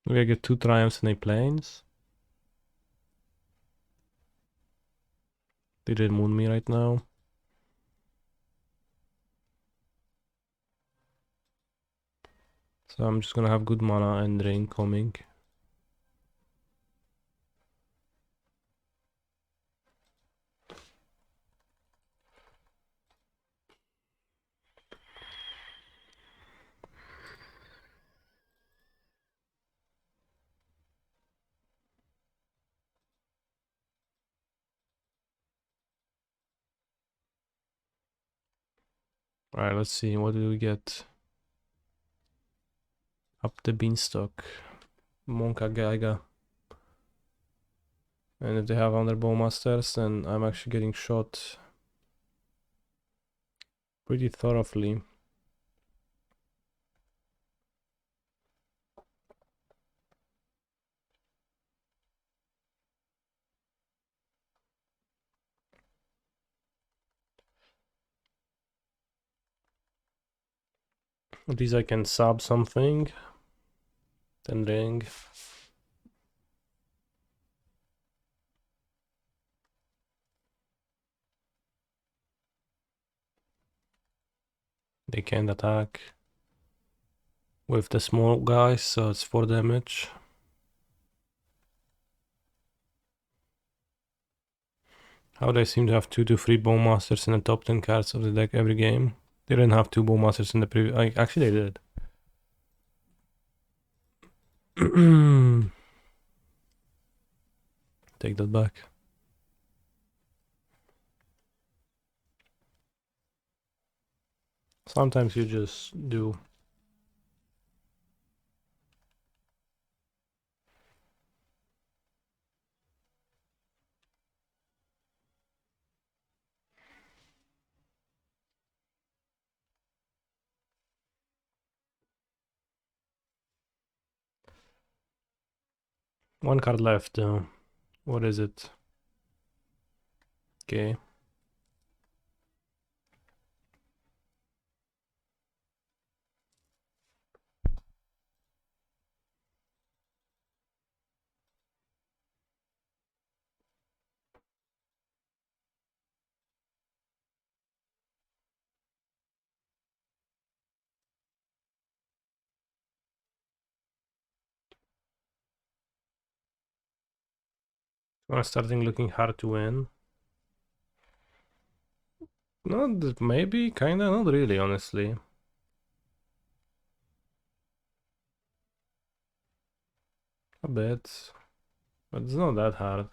We get 2 triumphs and 8 planes. They did moon me right now. So I'm just gonna have good mana and rain coming. Alright, let's see, what do we get? Up the beanstalk. Monka Gaga. And if they have other bowmasters, then I'm actually getting shot pretty thoroughly. At least I can sub something. Then ring. They can't attack with the small guys, so it's 4 damage. How they seem to have 2 to 3 bowmasters in the top 10 cards of the deck every game. They didn't have 2 bowmasters in the previous. Actually, they did. Take that back. Sometimes you just do. One card left. What is it? Okay. Starting looking hard to win. Not maybe, kinda, not really, honestly. A bit, but it's not that hard.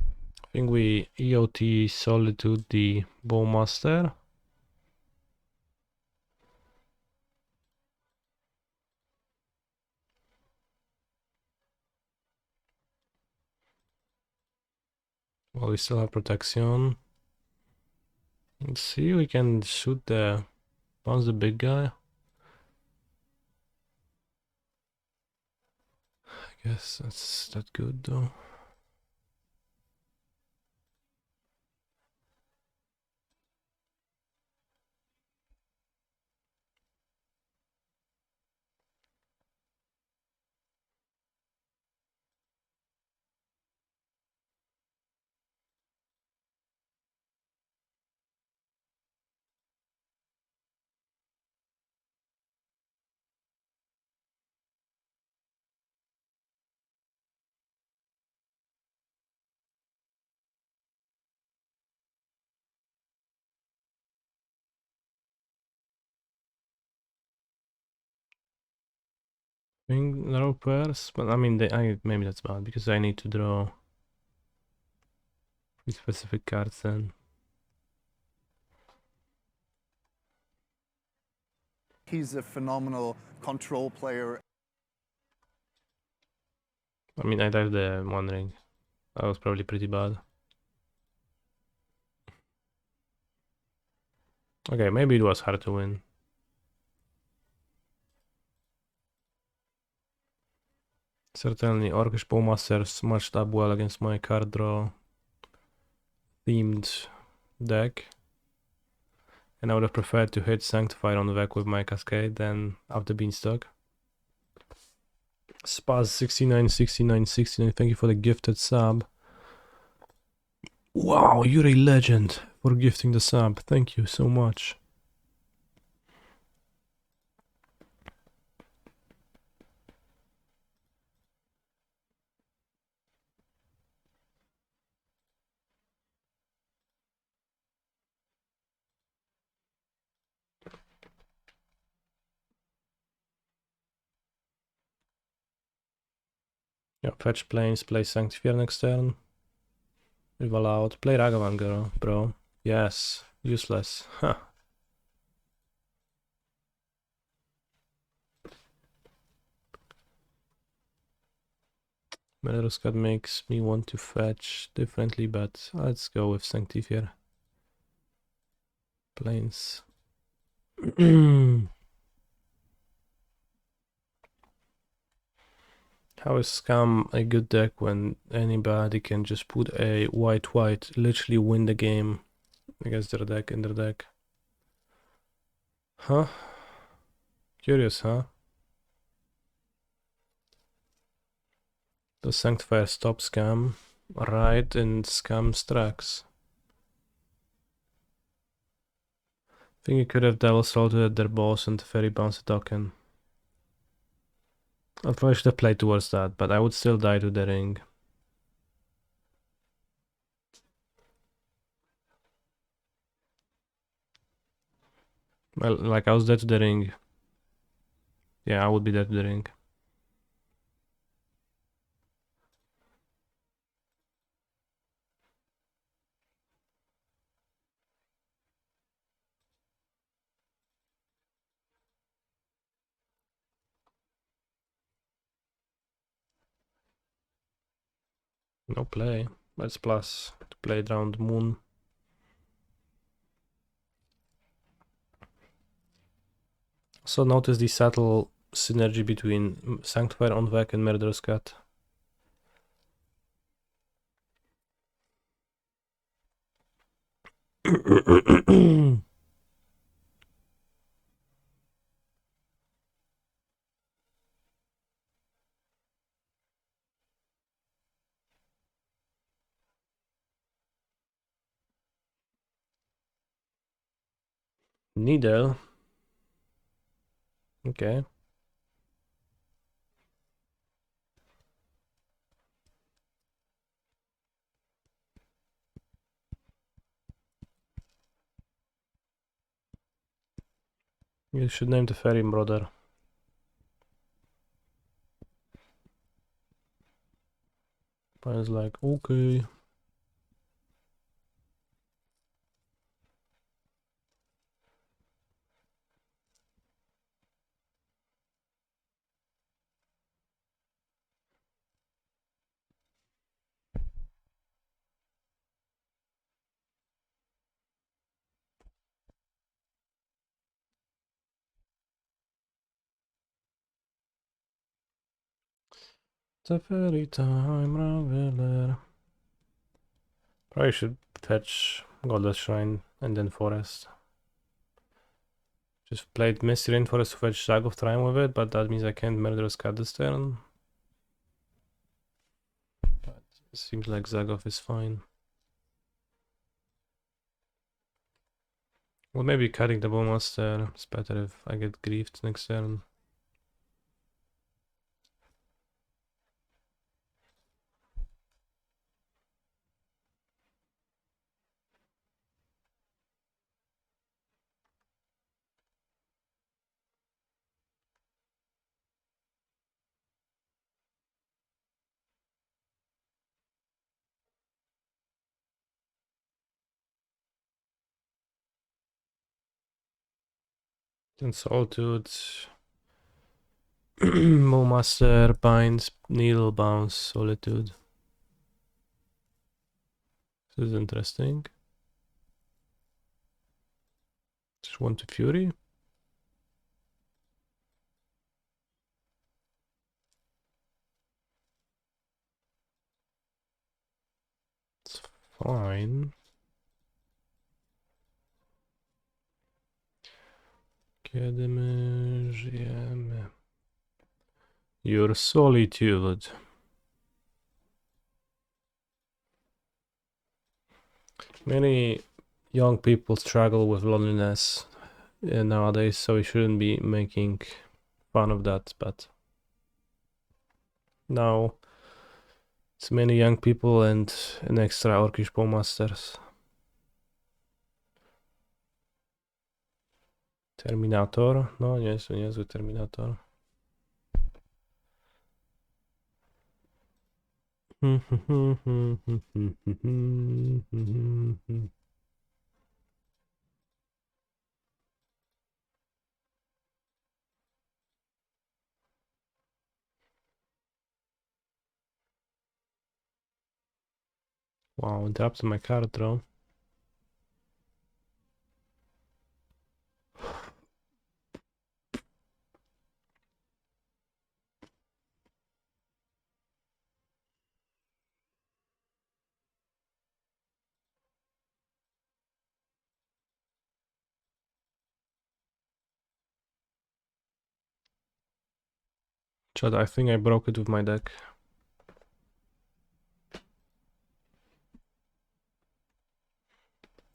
I think we EOT Solitude the Bowmaster. Well, we still have protection. Let's see, we can shoot the bounce the big guy. I guess that's that good though. Draw pairs, but I mean, maybe that's bad because I need to draw 3 specific cards then. He's a phenomenal control player. I mean, I dived the 1 ring. That was probably pretty bad. Okay, maybe it was hard to win. Certainly, Orcish Bowmasters matched up well against my card draw themed deck. And I would have preferred to hit Sanctified on the deck with my Cascade than up the Beanstalk. Spaz 69, 69, 69. Thank you for the gifted sub. Wow, you're a legend for gifting the sub. Thank you so much. Yeah, fetch planes, play Sanctifier next turn. We've allowed. Play Ragavan, girl, bro. Yes, useless. Huh. Murderous Cut makes me want to fetch differently, but let's go with Sanctifier. Planes. How is Scam a good deck when anybody can just put a white, literally win the game against their deck in their deck? Huh? Curious, huh? Does Sanctifier stop Scam? Right in Scam's tracks. Think you could have Devil Salted at their boss and Fairy Bounce a token. I probably should have played towards that, but I would still die to the ring. Well, like I was dead to the ring. Yeah, I would be dead to the ring. No play. Let's plus to play it around Moon. So notice the subtle synergy between Sanctifier on Vec and Murderous Cat. Needle. Okay. You should name the fairy brother. Brian's like, okay. It's a fairy time, Raveler. Probably should fetch Godless Shrine and then Forest. Just played Misty Rainforest to fetch Zag of Time with it, but that means I can't Murderous Cat this turn. But it seems like Zagov is fine. Well, maybe cutting the Bowmaster. It's better if I get griefed next turn. And Solitude. Bowmaster, Binds, Needle Bounce, Solitude. This is interesting. Just want to Fury. It's fine. Kiedy my żyjemy? Your solitude. Many young people struggle with loneliness nowadays, so we shouldn't be making fun of that, but now it's many young people and an extra orcish bowmasters. Terminator? No, niezły Terminator. Wow, interrupted my card draw. Chad, I think I broke it with my deck.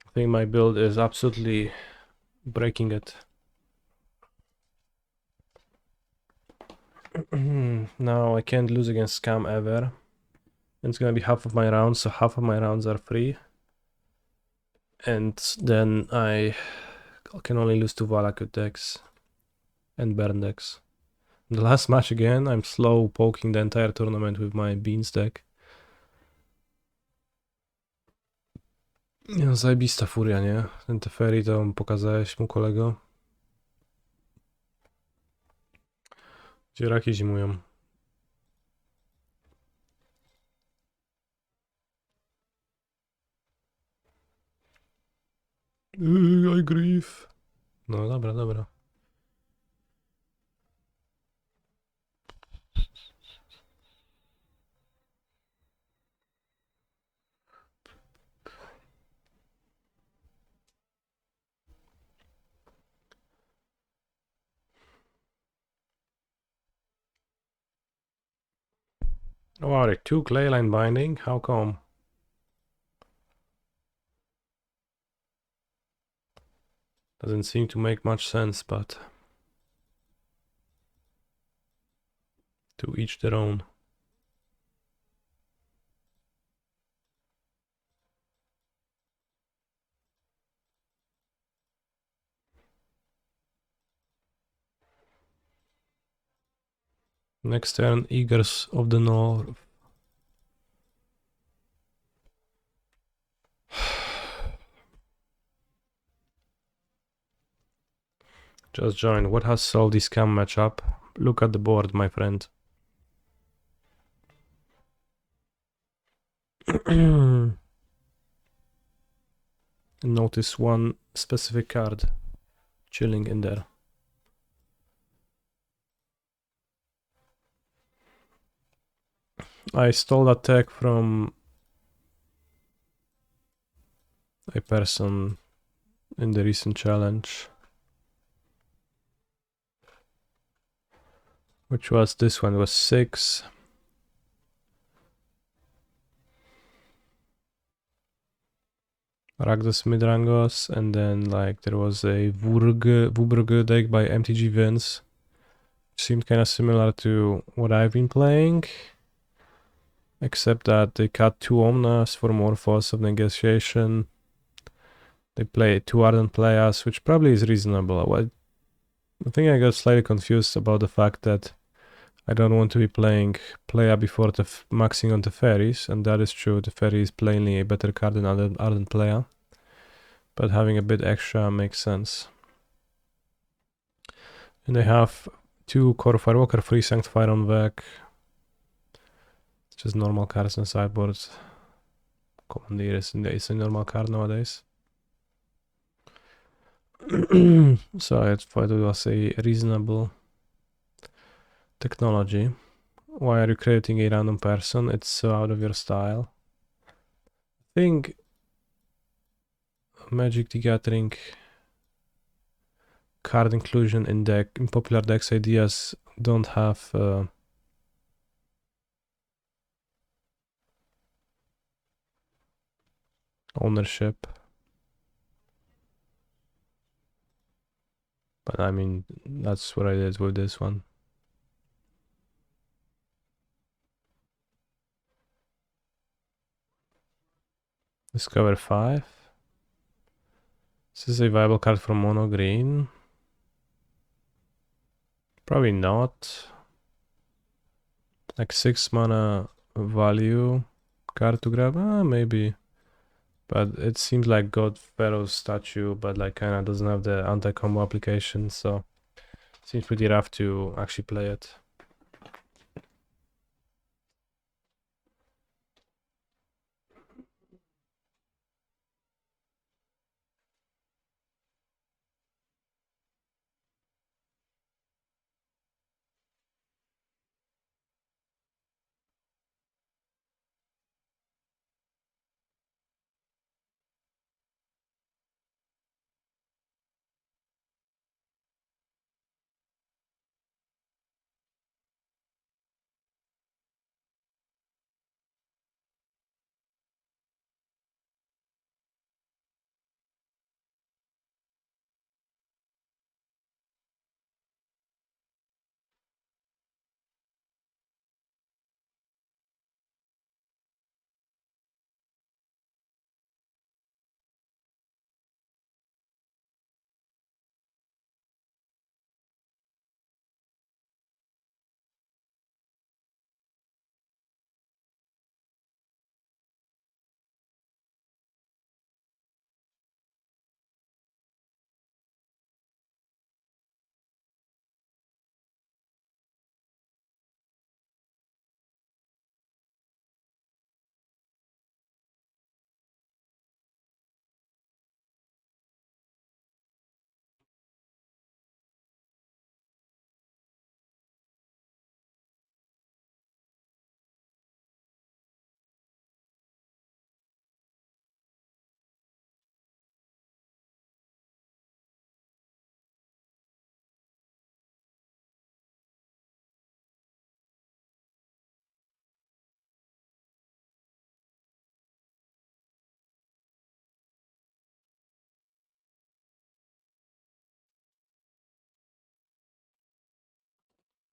I think my build is absolutely breaking it. Now I can't lose against Scam ever. And it's gonna be half of my rounds, so half of my rounds are free. And then I can only lose to Valakut decks and Burn decks. In the last match again, I'm slow poking the entire tournament with my Beans deck. No, zajebista furia, nie? Ten Teferi to pokazałeś mu, kolego. Gdzie raki zimują. I grief. No dobra, dobra. Oh, are they 2 Clayline binding? How come? Doesn't seem to make much sense, but to each their own. Next turn, Eagers of the North. Just join. What has solved this scam matchup? Look at the board, my friend. Notice one specific card chilling in there. I stole that tech from a person in the recent challenge, which was this one, was 6. Ragdos Midrangos, and then like there was a Vuburg deck by MTG Vince. Seemed kind of similar to what I've been playing, except that they cut 2 Omnas for more force of negotiation. They play 2 Ardent Players, which probably is reasonable. I think I got slightly confused about the fact that I don't want to be playing Playa before the maxing on the fairies, and that is true. The fairy is plainly a better card than Ardent Playa, but having a bit extra makes sense. And they have 2 Core Firewalker, 3 Sanctifier on deck. Just normal cards in the sideboard. Commandeer is a normal card nowadays. So I thought it was a reasonable technology. Why are you creating a random person? It's so out of your style. I think Magic the Gathering card inclusion in popular decks ideas don't have ownership. But I mean, that's what I did with this one. Discover 5. This is a viable card from mono green. Probably not. Like 6 mana value card to grab. Maybe. But it seems like God Pharaoh's statue, but like kinda doesn't have the anti-combo application, so seems pretty rough to actually play it.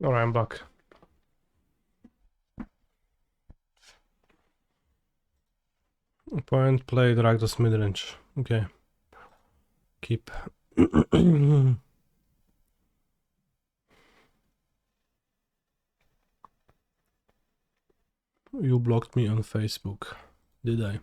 Alright, I'm back. Opponent played Rakdos midrange. Okay. Keep. You blocked me on Facebook. Did I?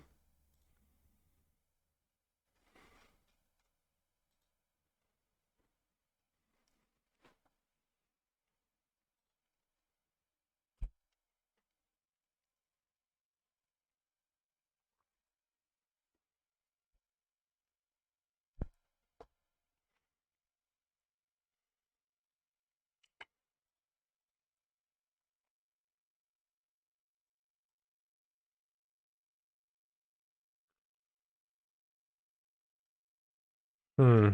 Hmm.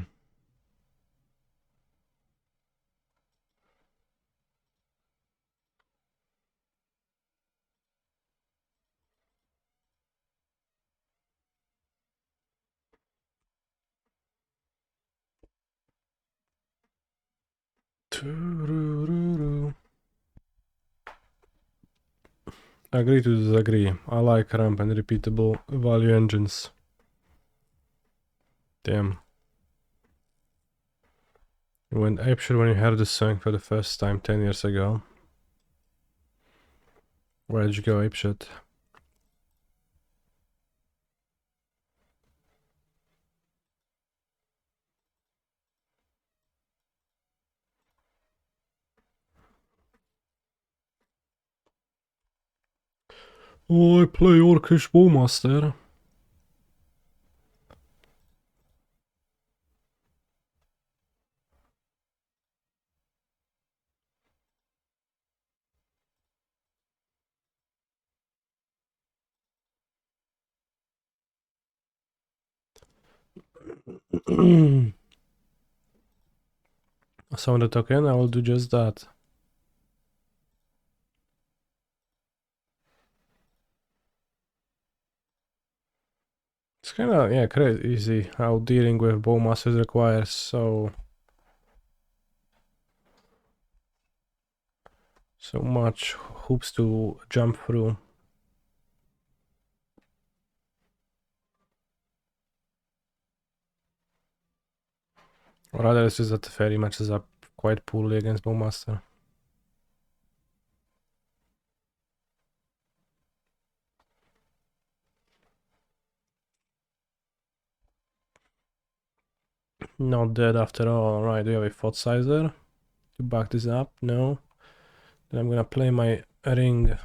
Agree to disagree. I like ramp and repeatable value engines. Damn. You went apeshit when you heard this song for the first time 10 years ago. Where did you go apeshit? Oh, I play Orcish Bowmaster. So on the token, I will do just that. It's kind of, yeah, crazy how dealing with bowmasters requires so much hoops to jump through. Or rather, it's just that the fairy matches up quite poorly against bowmaster. Not dead after all. Right, do we have a thought sizer to back this up? No. Then I'm gonna play my ring.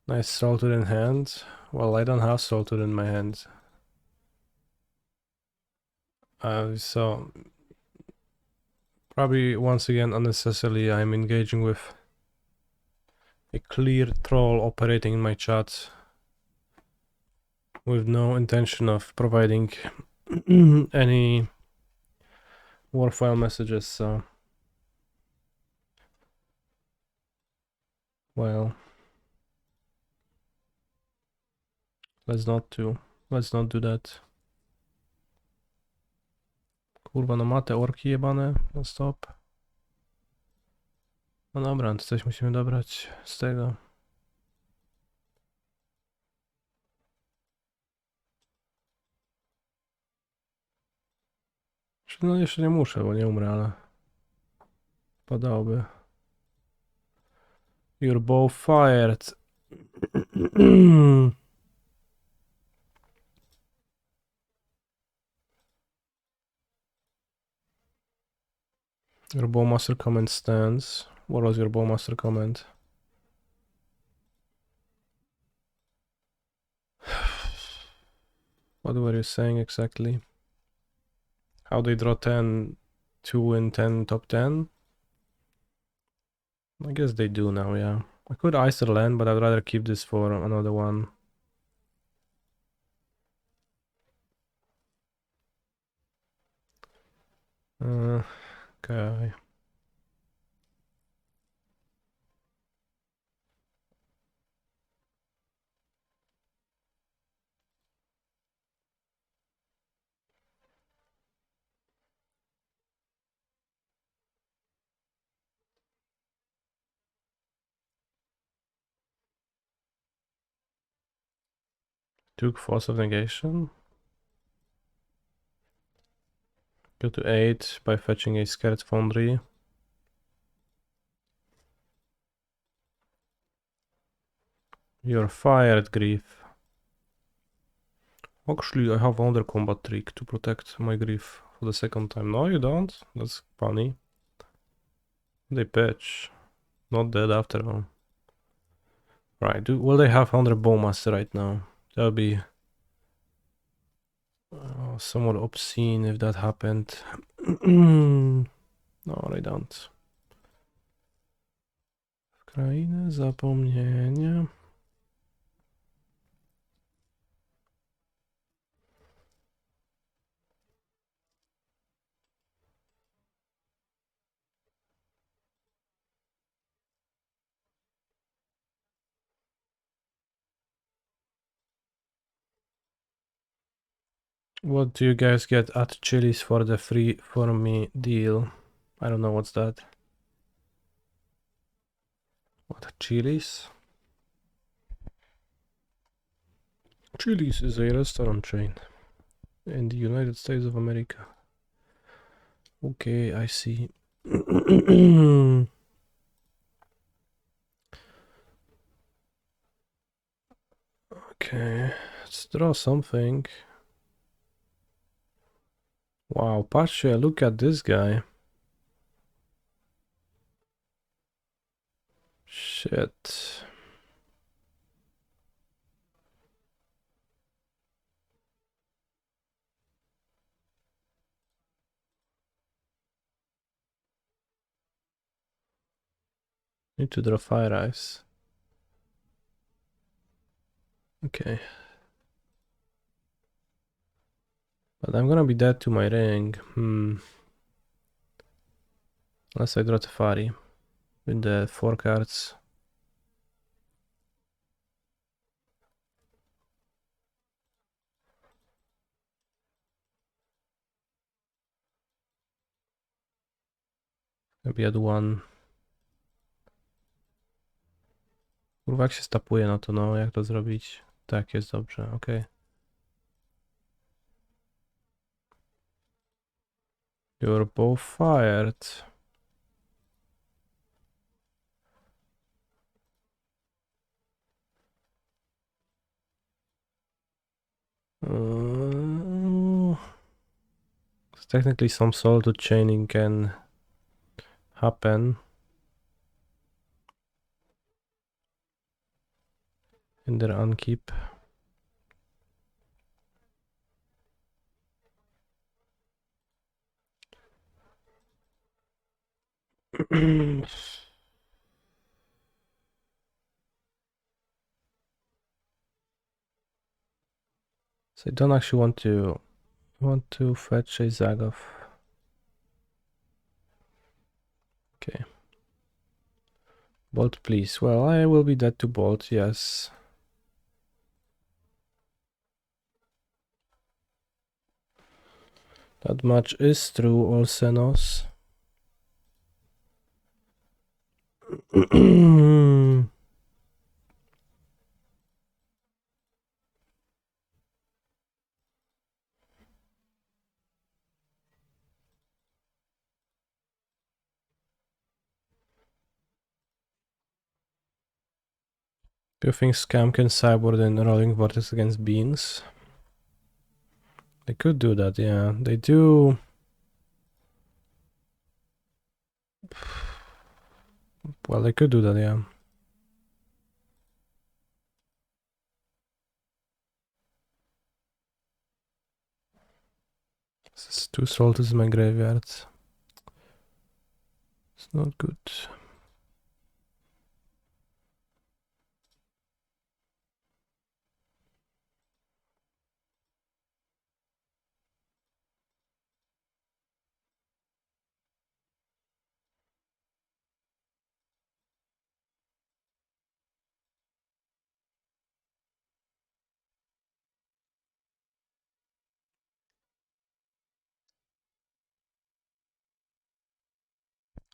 Nice salted in hand. Well, I don't have salted in my hand. So probably once again unnecessarily I'm engaging with a clear troll operating in my chat with no intention of providing any worthwhile messages, so well, let's not do that. Kurwa, no ma te orki jebane, no stop. No dobra, to coś musimy dobrać z tego. No jeszcze nie muszę, bo nie umrę, ale padałoby. You're both fired. Your bowmaster comment stands. What was your bowmaster comment? What were you saying exactly? How they draw 10, 2 and 10 top 10? I guess they do now, yeah. I could ice the land, but I'd rather keep this for another one. Okay. Took force of negation. Go to 8 by fetching a scared foundry. You're fired, Grief. Actually, I have another combat trick to protect my Grief for the second time. No, you don't? That's funny. They pitch. Not dead after all. Right, will they have 100 Bowmaster right now? That would be somewhat obscene if that happened. No, they don't. W krainę zapomnienia. What do you guys get at Chili's for the free for me deal? I don't know what's that. What, Chili's? Chili's is a restaurant chain in the United States of America. Okay, I see. Okay, let's draw something. Wow, Pacha, look at this guy. Shit. Need to draw fire ice. Okay. But I'm gonna be dead to my ring. Unless I draw Tefari with the 4 cards. Maybe at 1. Kurwa, jak się stapuje na to, no, jak to zrobić? Tak, jest dobrze, okej. You're both fired. Technically some sort of chaining can happen in their unkeep. So I don't actually want to fetch a Zagov. Okay. Bolt, please. Well, I will be dead to bolt, yes. That much is true, Olsenos. Do you think Scam can sideboard in Rolling Vortex against Beans? They could do that, yeah. They do. Well, they could do that, yeah. This is 2 soldiers in my graveyard. It's not good.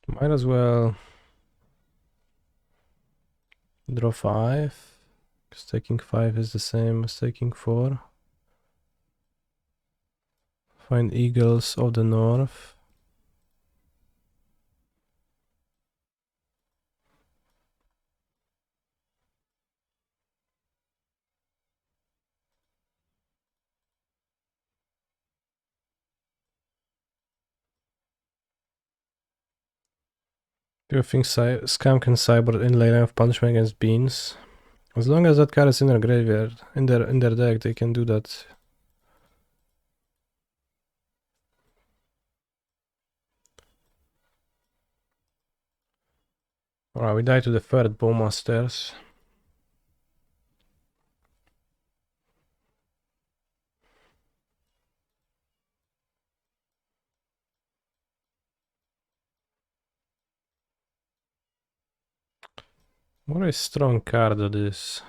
Might as well draw 5. Because taking 5 is the same as taking 4. Find Eagles of the North. Do you think Scam can cyber in late of punishment against Beans? As long as that card is in their graveyard, in their deck, they can do that. Alright, we die to the third Bowmasters. What a strong card that is.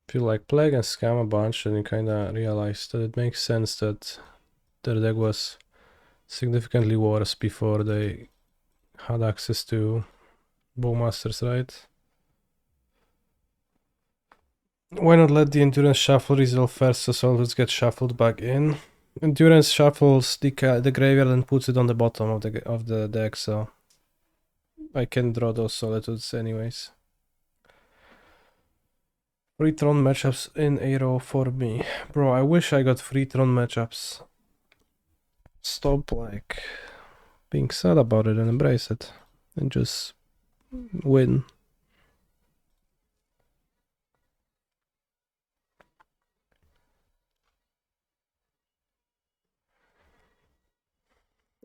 Feel like Plague and Scam a bunch, and you kinda realize that it makes sense that their deck was significantly worse before they had access to Bowmasters, right? Why not let the Endurance shuffle resolve first so soldiers get shuffled back in? Endurance shuffles the graveyard and puts it on the bottom of the deck, so I can draw those solitudes anyways. Free Tron matchups in Aero for me. Bro, I wish I got free Tron matchups. Stop like being sad about it and embrace it. And just win.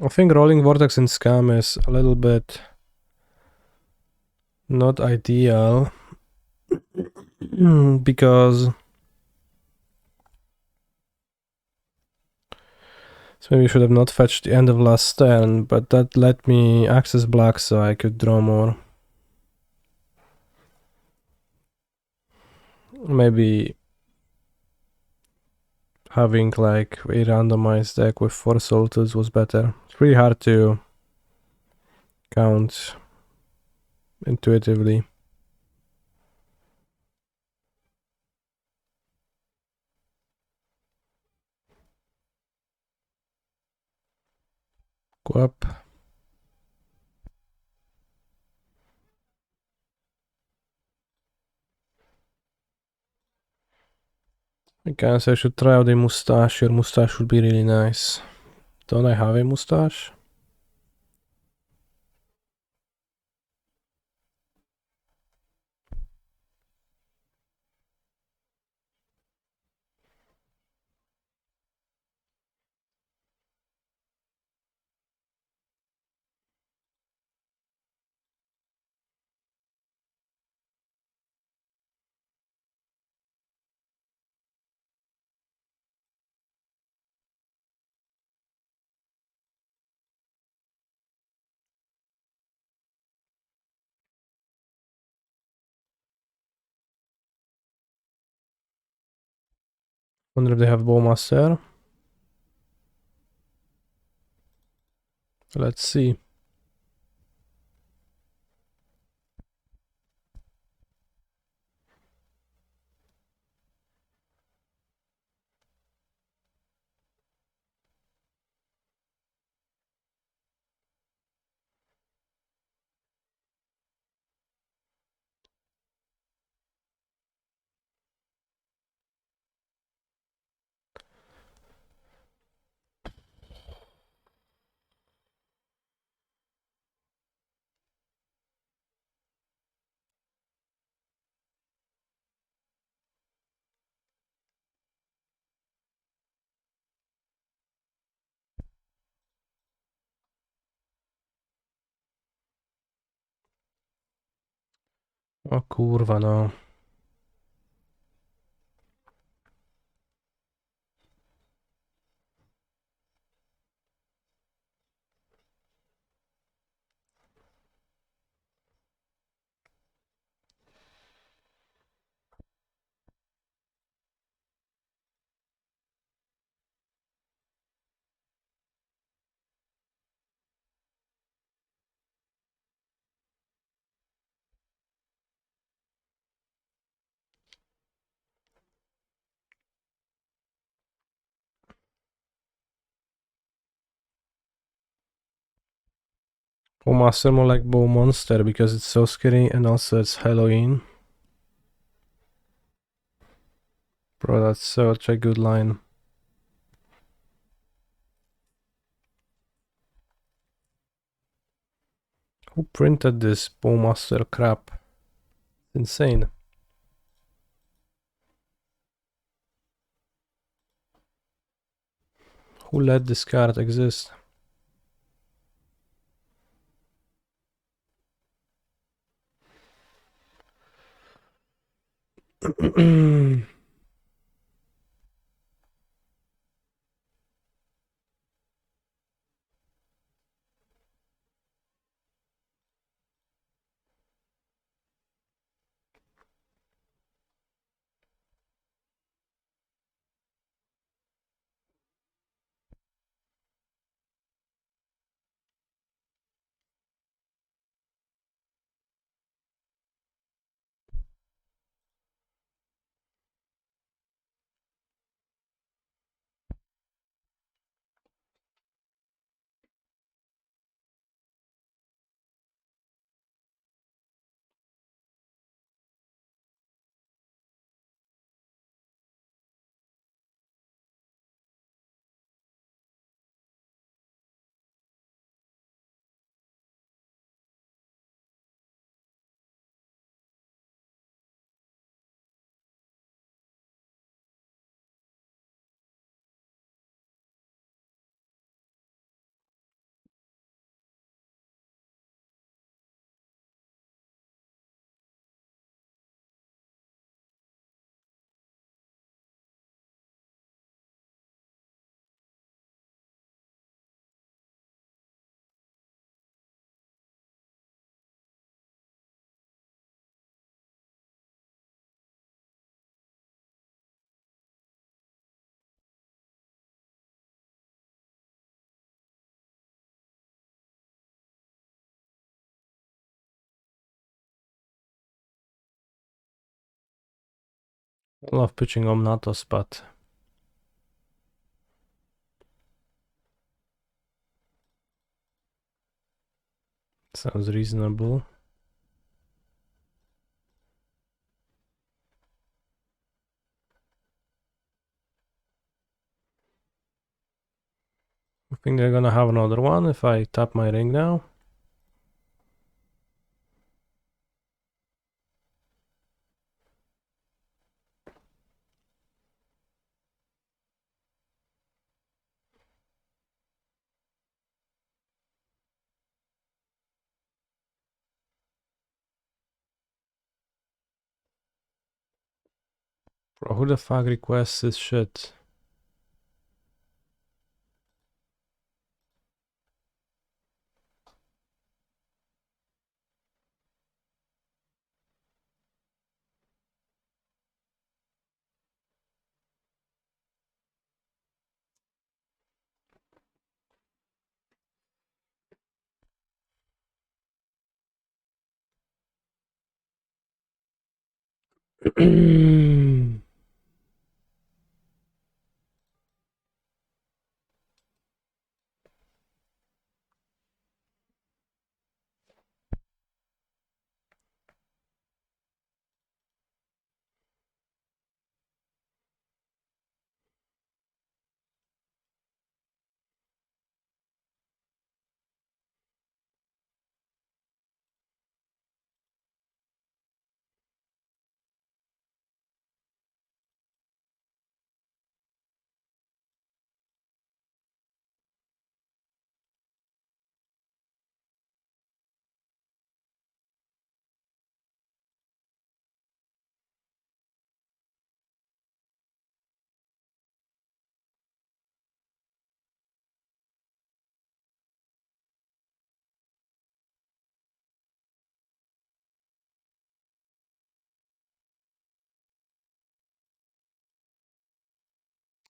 I think Rolling Vortex and Scam is a little bit not ideal. Because so maybe I should have not fetched the end of last turn, but that let me access black so I could draw more. Maybe having like a randomized deck with 4 Soltus was better. It's pretty hard to count intuitively. Go up. I guess I should try out a mustache. Your mustache would be really nice. Don't I have a mustache? Wonder if they have Bowmaster. Let's see. O kurwa no. Bowmaster more like Bowmonster because it's so scary and also it's Halloween. Bro, that's such a good line. Who printed this Bowmaster crap? Insane. Who let this card exist? I love pitching Omnatos, but sounds reasonable. I think they're gonna have another one if I tap my ring now. Bro, who the fuck requests this shit?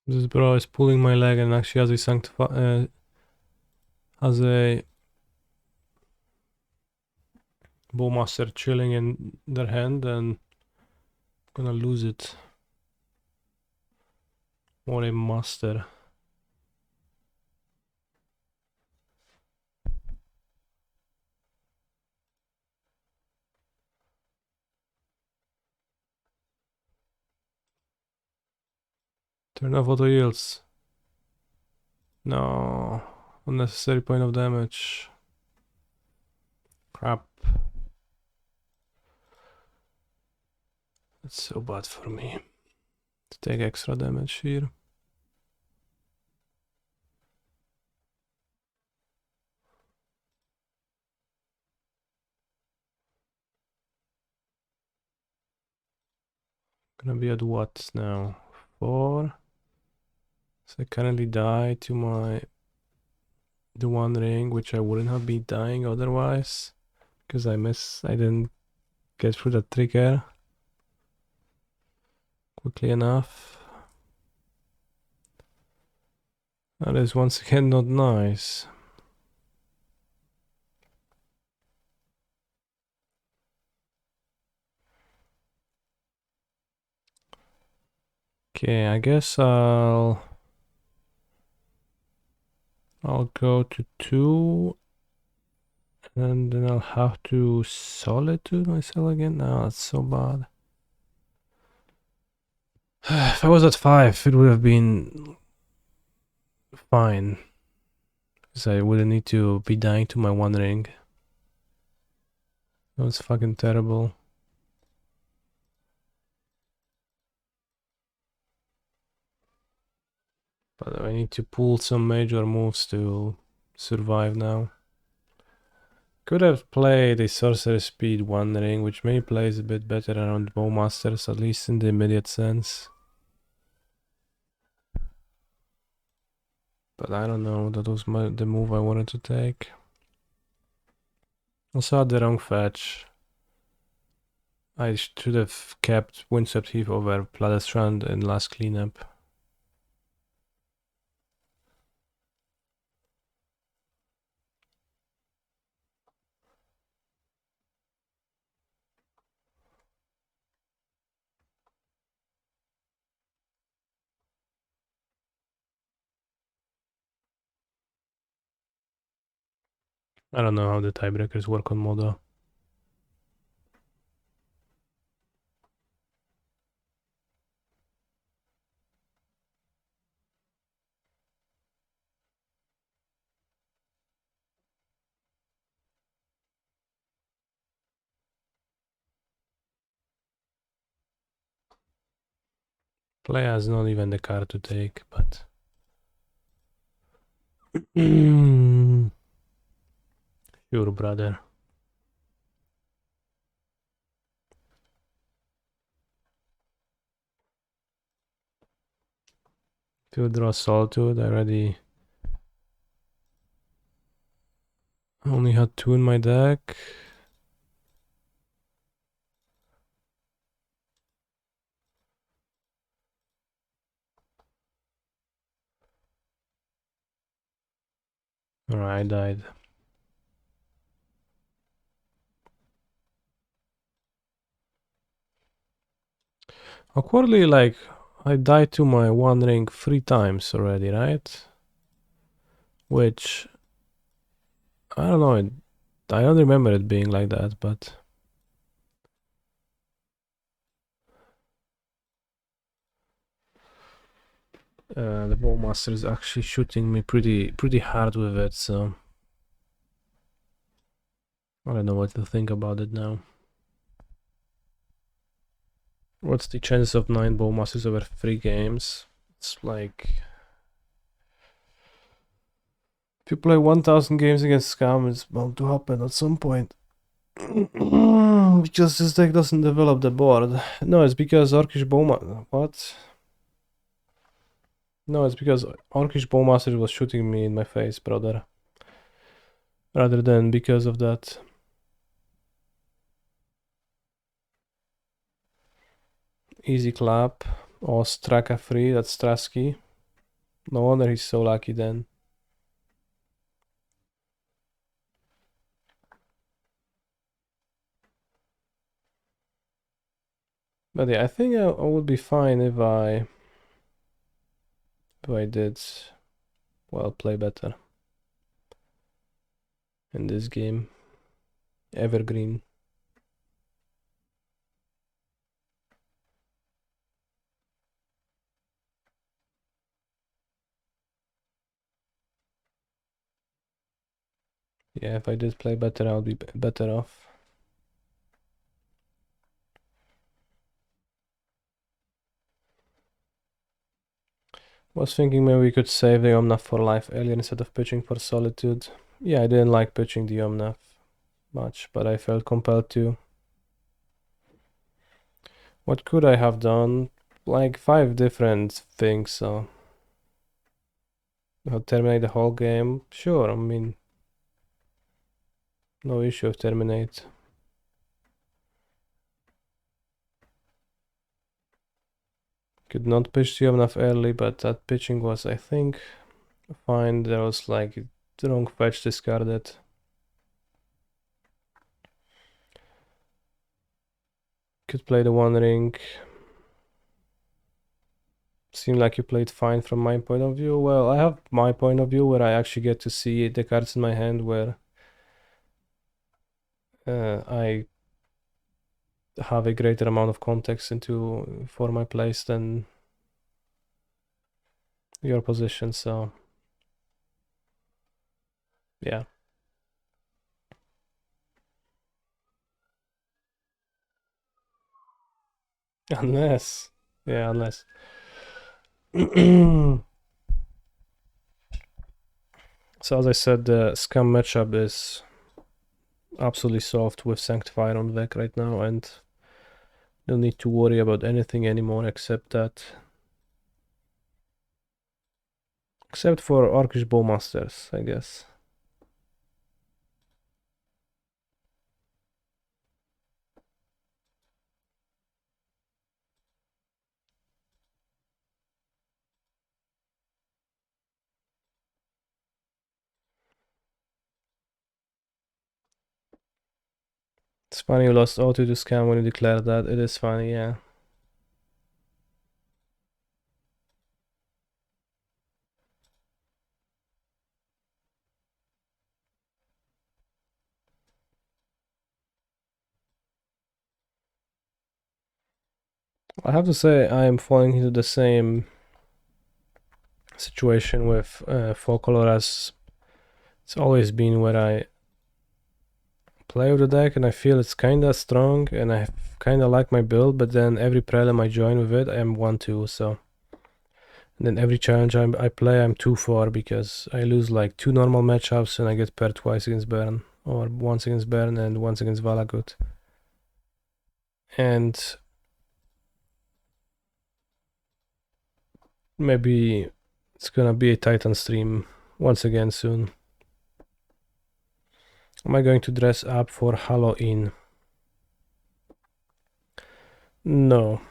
This bro is pulling my leg and actually has a has a Bowmaster chilling in their hand and gonna lose it. What a master. Turn off auto yields. No. Unnecessary point of damage. Crap. That's so bad for me. To take extra damage here. Gonna be at what now? 4. So I currently die to the one ring, which I wouldn't have been dying otherwise. Because I didn't get through the trigger quickly enough. That is once again not nice. Okay, I guess I'll go to 2 and then I'll have to solitude myself again. No, that's so bad. If I was at 5, it would have been fine. Because I wouldn't need to be dying to my one ring. That was fucking terrible. But I need to pull some major moves to survive now. Could have played a sorcerer speed one ring, which may plays a bit better around bowmasters, at least in the immediate sense. But I don't know, that was the move I wanted to take. Also had the wrong fetch. I should have kept Windswept Heath over Pladestrand in last cleanup. I don't know how the tiebreakers work on Modo. Play has not even the card to take, but sure, brother. To draw Solitude, I already only had 2 in my deck. Alright, I died. Awkwardly, like, I died to my One Ring 3 times already, right? Which, I don't know, I don't remember it being like that, but... the Bowmaster is actually shooting me pretty hard with it, so... I don't know what to think about it now. What's the chances of 9 Bowmasters over 3 games? It's like... If you play 1000 games against Scam, it's bound to happen at some point. Because this deck doesn't develop the board. No, it's because Orcish Bowmaster... What? No, it's because Orcish Bowmaster was shooting me in my face, brother. Rather than because of that. Easy clap. Or Straka free, that's Strasky. No wonder he's so lucky then. But yeah, I think I would be fine if I did, well, play better in this game. Evergreen. Yeah, if I did play better, I'll be better off. Was thinking maybe we could save the Omnath for life earlier instead of pitching for Solitude. Yeah, I didn't like pitching the Omnath much, but I felt compelled to. What could I have done? Like 5 different things, so... I'll terminate the whole game? Sure, I mean... No issue of terminate. Could not pitch the Omnath early, but that pitching was, I think, fine. There was like the wrong fetch discarded. Could play the One Ring. Seemed like you played fine from my point of view. Well, I have my point of view where I actually get to see the cards in my hand where I have a greater amount of context into for my plays than your position, so yeah. Unless, yeah, unless. So as I said, the Scam matchup is absolutely soft with Sanctifier on deck right now, and don't need to worry about anything anymore except that. Except for Orcish Bowmasters, I guess. It's funny you lost auto to Scam when you declared that. It is funny, yeah. I have to say I am falling into the same situation with Folklore as it's always been, where I play with the deck and I feel it's kinda strong and I kinda like my build, but then every prelim I join with it, I'm 1-2, so. And then every challenge I play, I'm 2-4 because I lose like 2 normal matchups and I get paired twice against Baron, or once against Baron and once against Valagut. And maybe it's gonna be a Titan stream once again soon. Am I going to dress up for Halloween? No.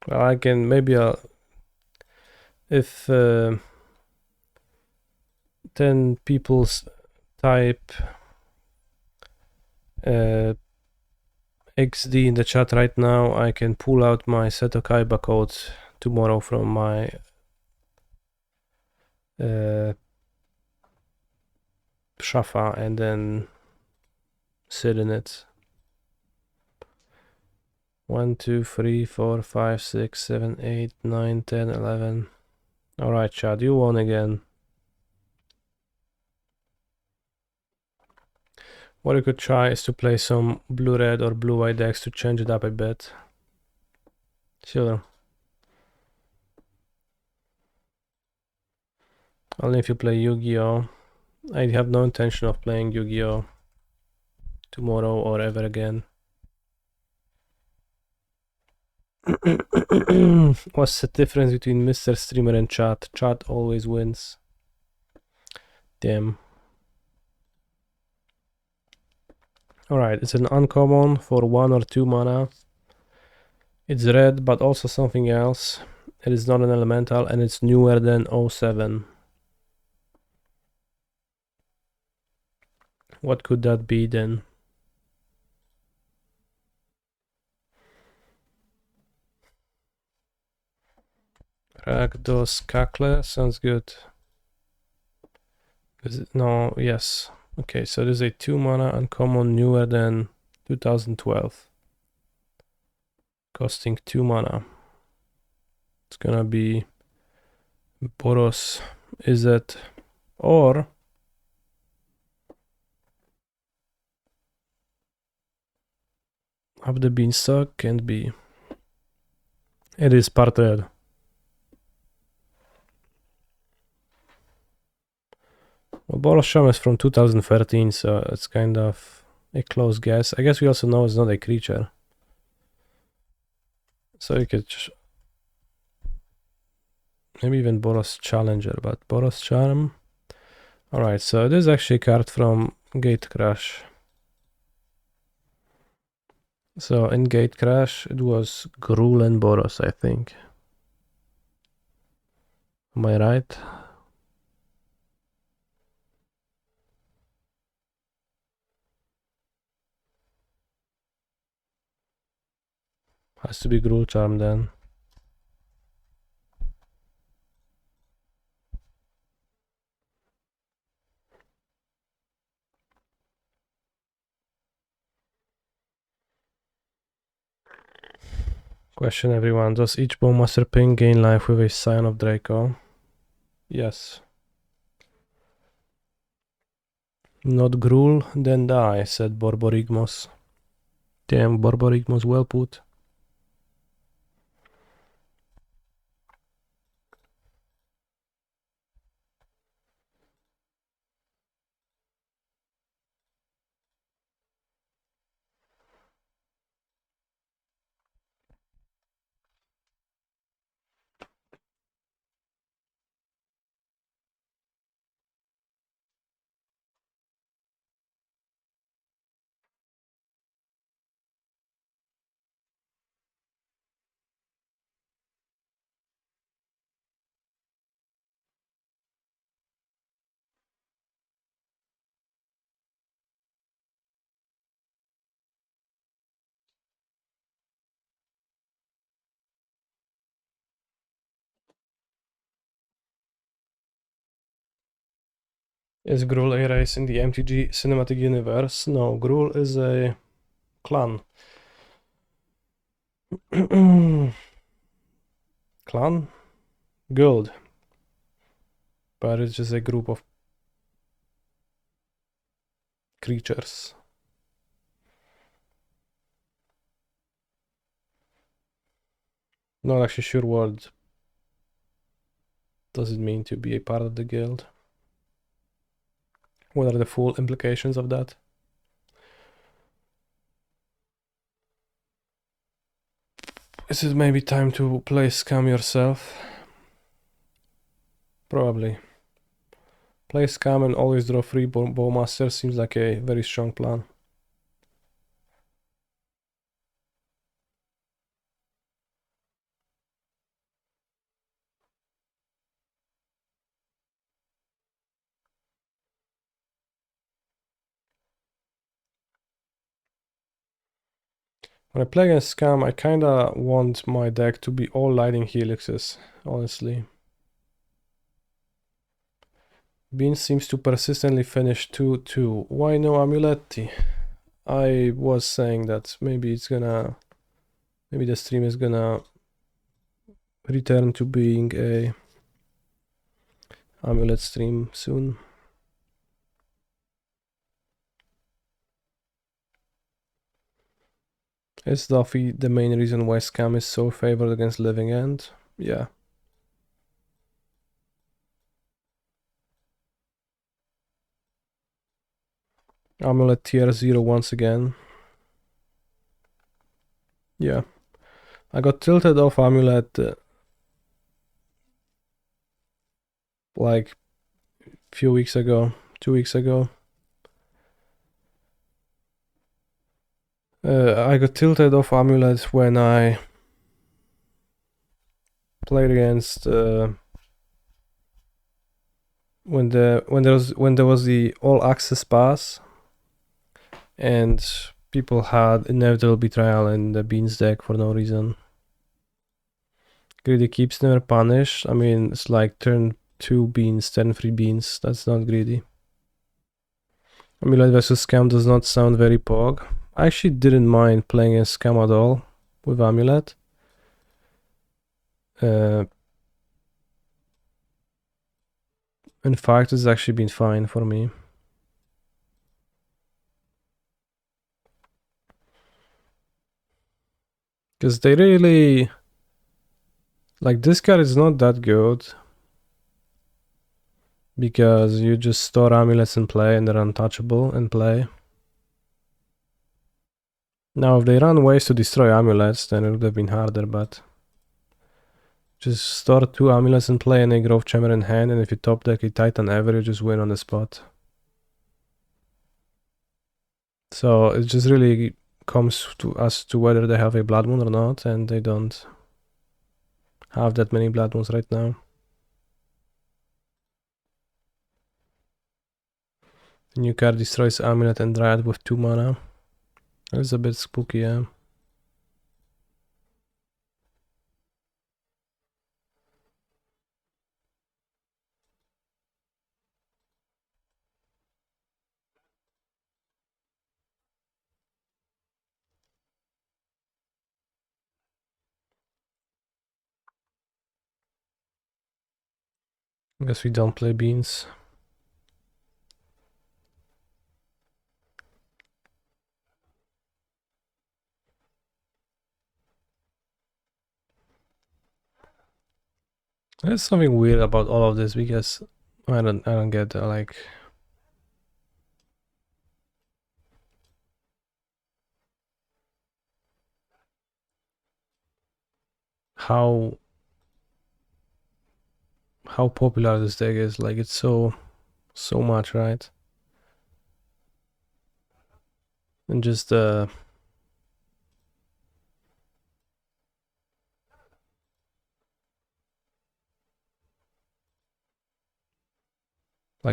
Well, I can maybe if 10 people type XD in the chat right now, I can pull out my Seto Kaiba code tomorrow from my Shafa and then sit in it. 1, 2, 3, 4, 5, 6, 7, 8, 9, 10, 11. Alright, Chad, you won again. What you could try is to play some blue-red or blue-white decks to change it up a bit. Sure. Only if you play Yu-Gi-Oh! I have no intention of playing Yu-Gi-Oh! Tomorrow or ever again. What's the difference between Mr. Streamer and Chat? Chat always wins. Damn. Alright, it's an uncommon for 1 or 2 mana. It's red, but also something else. It is not an elemental and it's newer than 07. What could that be then? Rakdos Kakle sounds good. Is it? No, yes. Okay, so there's a 2 mana uncommon newer than 2012. Costing 2 mana. It's gonna be Boros. Is it? Or Up the Beanstalk can't be. It is part red. Well, Boros Sham is from 2013, so it's kind of a close guess. I guess we also know it's not a creature. So you could maybe even Boros Challenger, but Boros Charm. Alright, so this is actually a card from Gate Crash. So in Gate Crash, it was Gruul and Boros, I think. Am I right? Has to be Gruul Charm then. Question everyone, does each Bowmaster ping gain life with a Sign of Draco? Yes. Not Gruul, then die, said Borborigmos. Damn, Borborigmos, well put. Is Gruul a race in the MTG cinematic universe? No, Gruul is a clan. Clan? Guild. But it's just a group of creatures. Not actually sure what does it mean to be a part of the guild. What are the full implications of that? Is it maybe time to play Scam yourself? Probably. Play Scam and always draw free Bowmaster seems like a very strong plan. When I play against Scam, I kinda want my deck to be all Lightning Helixes, honestly. Bean seems to persistently finish 2-2. Why no Amuletti? I was saying that maybe the stream is gonna return to being a Amulet stream soon. Is Duffy the main reason why Scam is so favored against Living End? Yeah. Amulet tier 0 once again. Yeah. I got tilted off Amulet like few weeks ago, 2 weeks ago. I got tilted off Amulet when I played against when there was the all access pass and people had inevitable betrayal in the Beans deck for no reason. Greedy keeps never punished. I mean, it's like turn 2 Beans, turn 3 Beans. That's not greedy. Amulet versus Scam does not sound very pog. I actually didn't mind playing a Scam at all with Amulet. In fact, it's actually been fine for me. Because they really... Like, this card is not that good. Because you just store amulets in play and they're untouchable in play. Now, if they run ways to destroy amulets, then it would have been harder, but... Just store 2 amulets in play and a Growth Chamber in hand, and if you top deck a Titan Ever, you just win on the spot. So it just really comes to us to whether they have a Blood Moon or not, and they don't have that many Blood Moons right now. The new card destroys Amulet and Dryad with 2 mana. That's a bit spooky, yeah. I guess we don't play Beans. There's something weird about all of this because I don't get like how popular this deck is. Like it's so much, right? And just like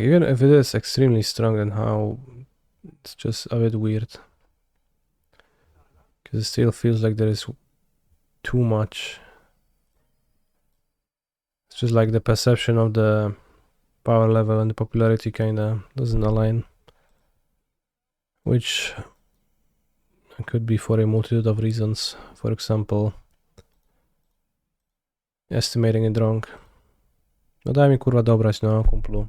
even if it is extremely strong, then how it's just a bit weird. Because it still feels like there is too much. It's just like the perception of the power level and the popularity kinda doesn't align, which could be for a multitude of reasons. For example, estimating it wrong. No daj mi kurwa dobrać, no kumplu.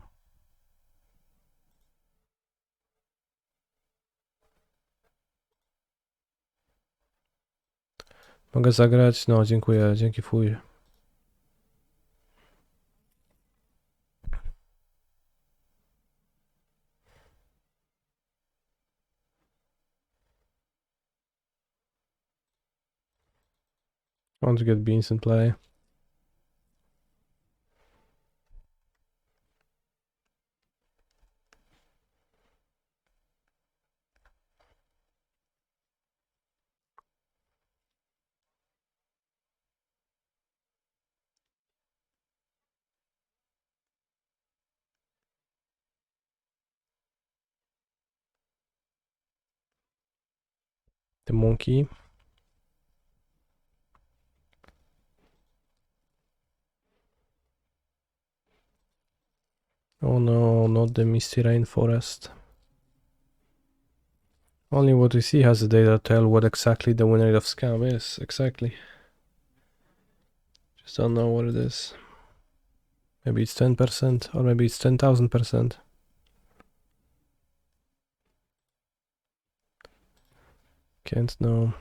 Mogę zagrać? No dziękuję, dzięki fuj. I want to get beans in play. The monkey. Oh no, not the misty rainforest. Only what we see has the data to tell what exactly the win rate of scam is. Exactly. Just don't know what it is. Maybe it's 10%, or maybe it's 10,000%. Can't know.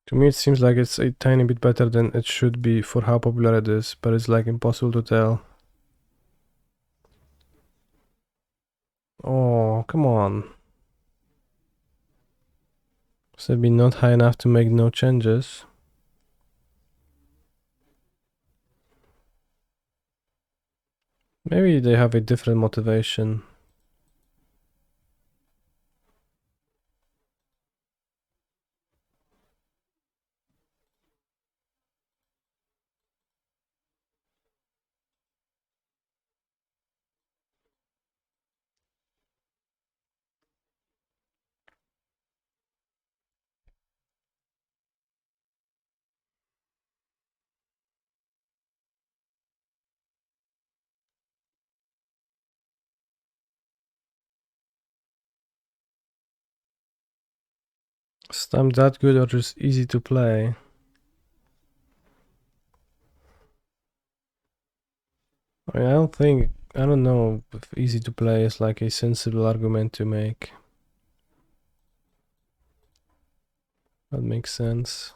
To me, it seems like it's a tiny bit better than it should be for how popular it is, but it's like impossible to tell. Oh, come on. Should it be not high enough to make no changes? Maybe they have a different motivation. I'm that good or just easy to play? I mean, I don't know if easy to play is like a sensible argument to make. That makes sense.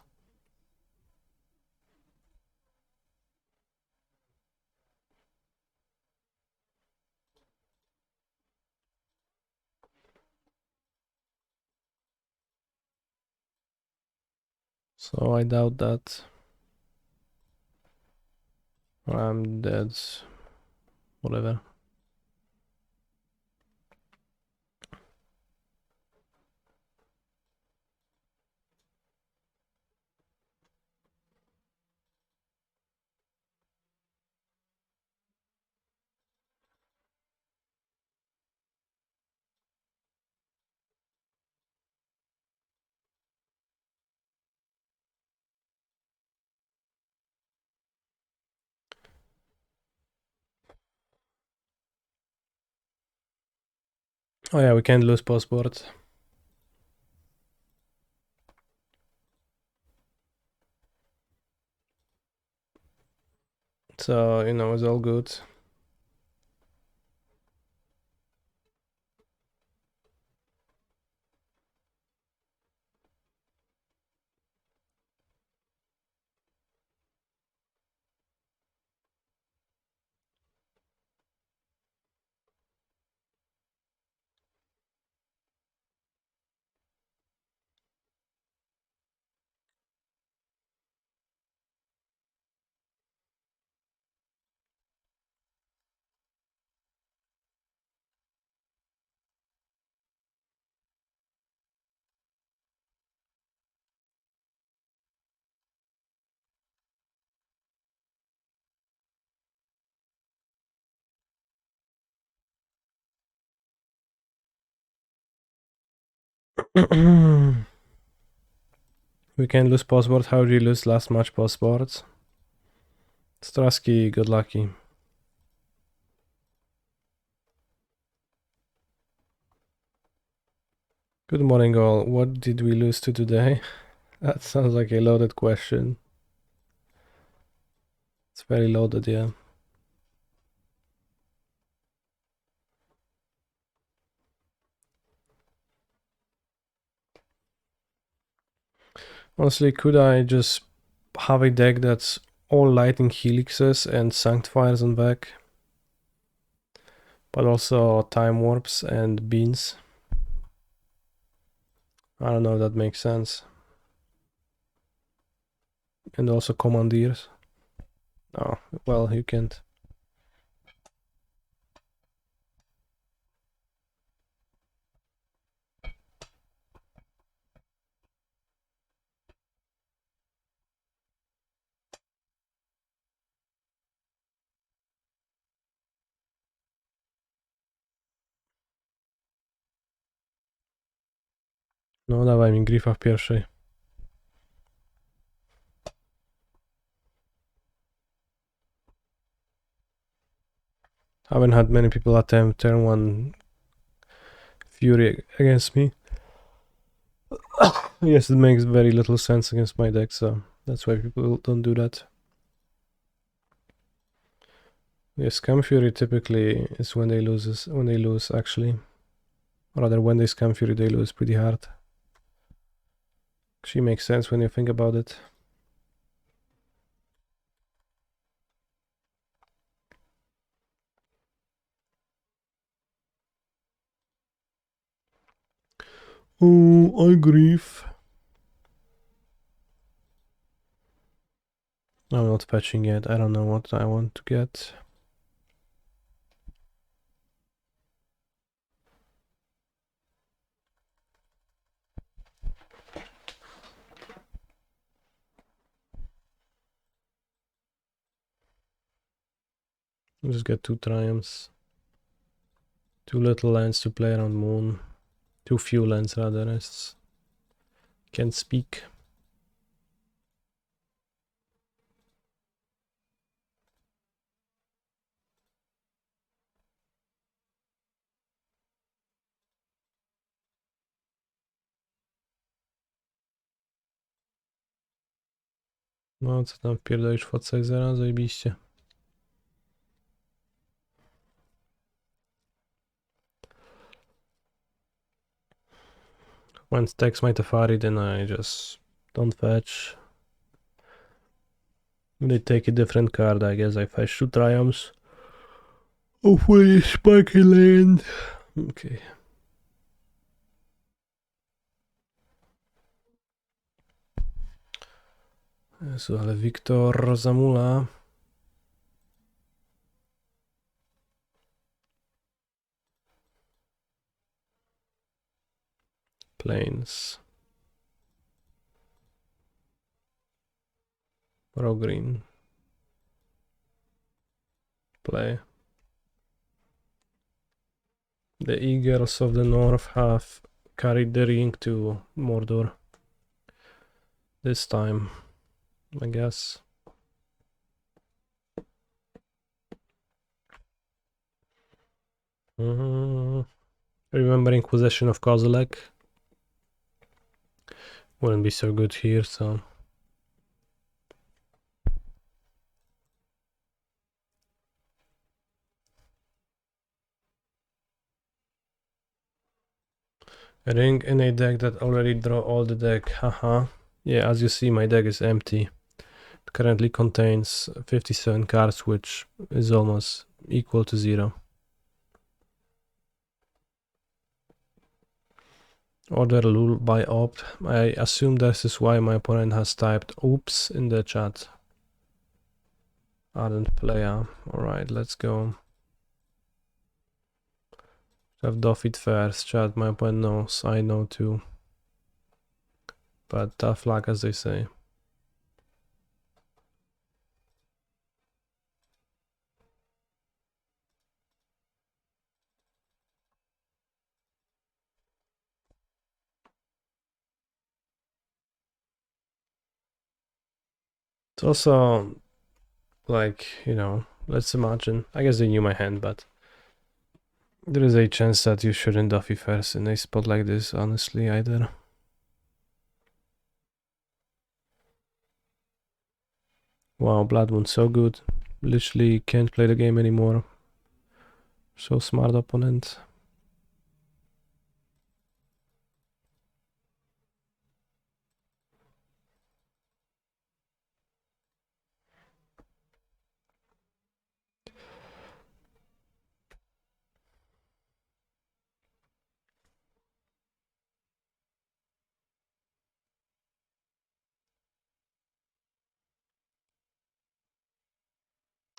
So I doubt that. I'm dead. Whatever. Oh yeah, we can't lose passport. So, you know, it's all good. We can lose passport. How do you lose last match passport? Strasky, good lucky. Good morning all. What did we lose to today? That sounds like a loaded question. It's very loaded, yeah. Honestly, could I just have a deck that's all lightning helixes and sanctifiers on back? But also time warps and beans? I don't know if that makes sense. And also commandeers. Oh, well, you can't. No, dawaj mi grifa w pierwszej. Haven't had many people attempt turn 1 Fury against me. Yes, it makes very little sense against my deck, so that's why people don't do that. Yes, Scam Fury typically is when they lose actually. Rather, when they Scam Fury, they lose pretty hard. Actually makes sense when you think about it. Oh, I grief. I'm not fetching yet. I don't know what I want to get. I'll just get 2 triumphs. 2 little lands to play around Moon. 2 few lands rather. I can't speak. No, co tam wpierdolisz w Size'a? Zajebiście. When stacks my Teferi, then I just don't fetch. When they take a different card, I guess I fetch 2 triumphs. Hopefully spiky land. Okay. Jezu, ale Wiktor zamula. Plains. Raw green. Play. The Eagles of the North have carried the ring to Mordor. This time, I guess. Remembering possession of Kozilek. Wouldn't be so good here, so. A ring in a deck that already draw all the deck, haha. Yeah, as you see, my deck is empty. It currently contains 57 cards, which is almost equal to 0. Order Lul by opt. I assume this is why my opponent has typed oops in the chat. Ardent player. Alright, let's go. Have Doffit first. Chat, my opponent knows. I know too. But tough luck, as they say. It's also like, you know, let's imagine, I guess they knew my hand, but there is a chance that you shouldn't Duffy first in a spot like this, honestly, either. Wow, Blood Moon's so good. Literally can't play the game anymore. So smart opponent.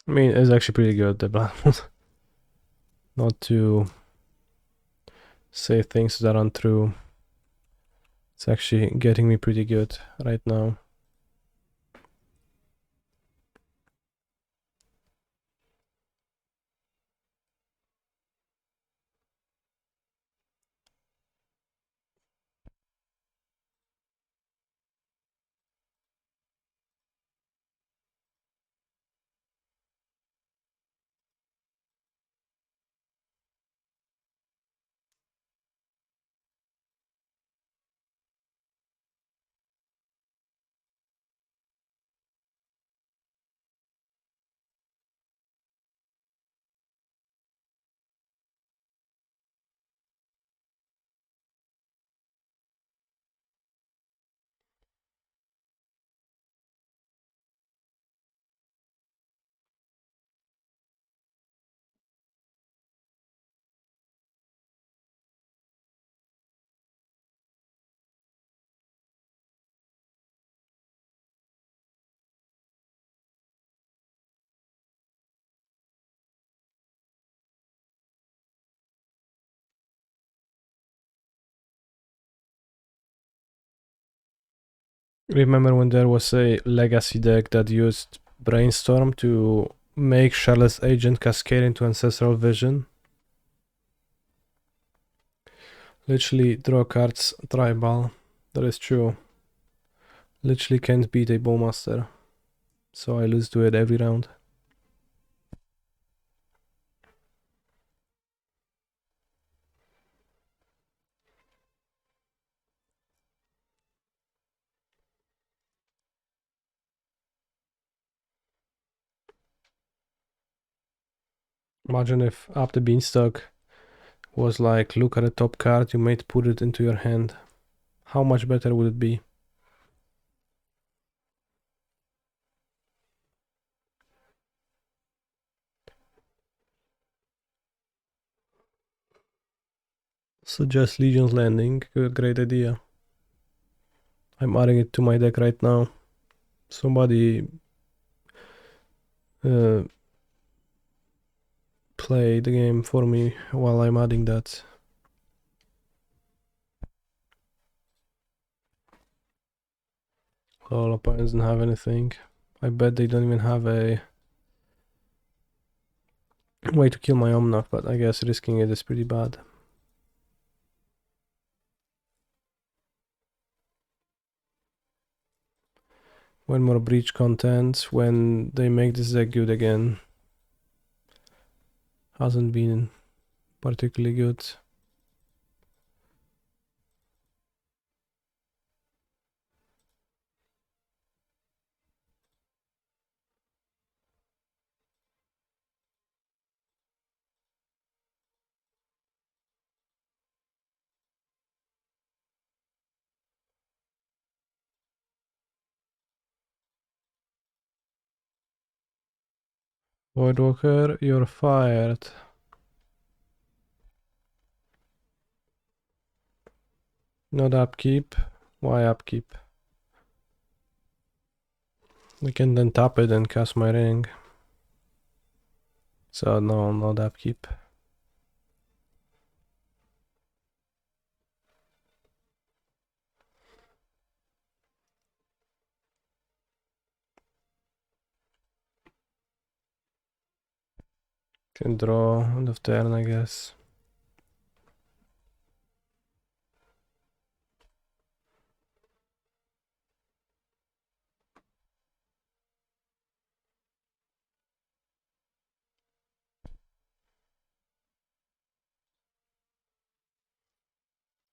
I mean, it's actually pretty good, the Blood Moon. Not to say things that aren't true. It's actually getting me pretty good right now. Remember when there was a legacy deck that used Brainstorm to make Charlotte's Agent cascade into Ancestral Vision? Literally draw cards tribal. That is true. Literally can't beat a Bowmaster. So I lose to it every round. Imagine if Up the Beanstalk was like, look at the top card you made, put it into your hand. How much better would it be? Suggest Legion's Landing. Great idea. I'm adding it to my deck right now. Somebody play the game for me while I'm adding that. All opponents don't have anything. I bet they don't even have a way to kill my Omnath, but I guess risking it is pretty bad. One more breach content when they make this deck good again. Hasn't been particularly good. Voidwalker, you're fired. Not upkeep. Why upkeep? We can then tap it and cast my ring. So no, not upkeep. Can draw end of turn, I guess.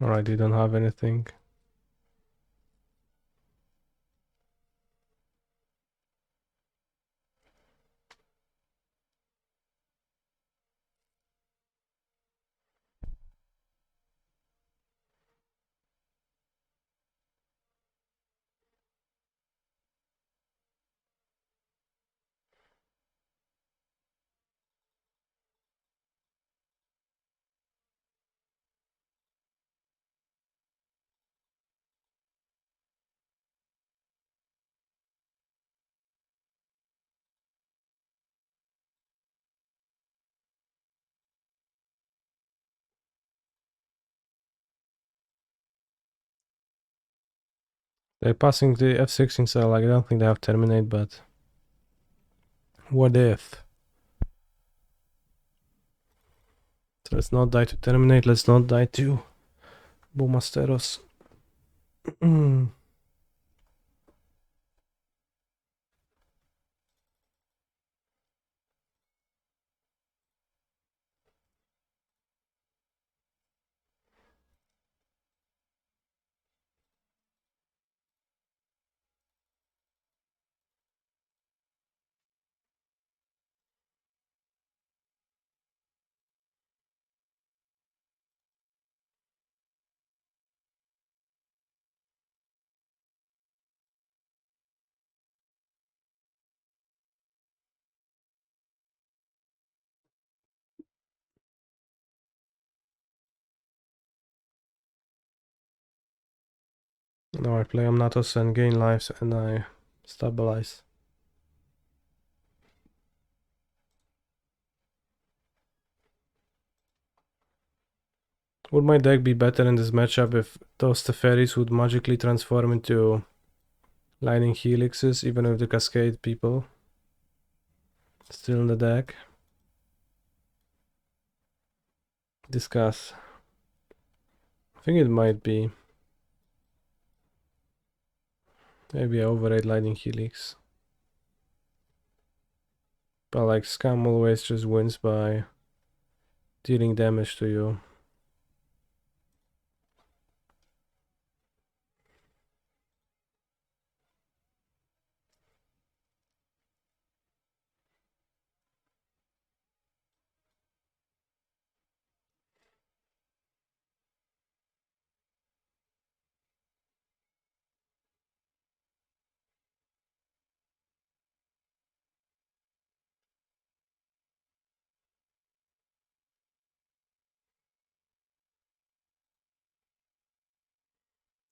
Alright, you don't have anything. They're passing the f6 so like I don't think they have terminate, but what if? So let's not die to terminate, let's not die to Bomasteros. Now I play Amnatos and gain lives and I stabilize. Would my deck be better in this matchup if those Teferis would magically transform into Lightning Helixes even with the Cascade people still in the deck? Discuss. I think it might be. Maybe I overrate Lightning Helix. But like Scam always just wins by dealing damage to you.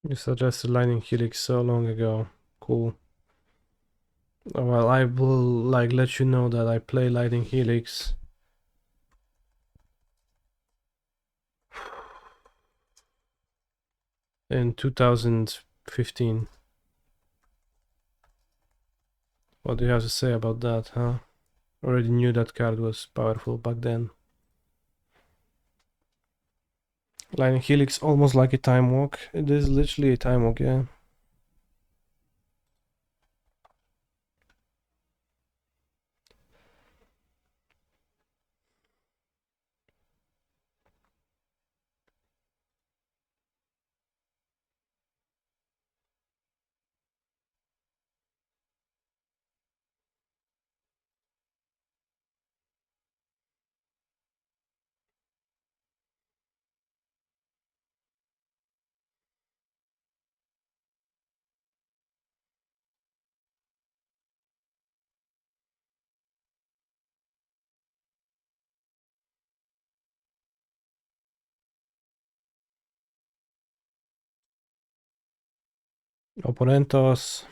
You suggested Lightning Helix so long ago. Cool. Well, I will like let you know that I play Lightning Helix. In 2015. What do you have to say about that, huh? Already knew that card was powerful back then. Lightning Helix almost like a time walk. It is literally a time walk, yeah. Oponentos.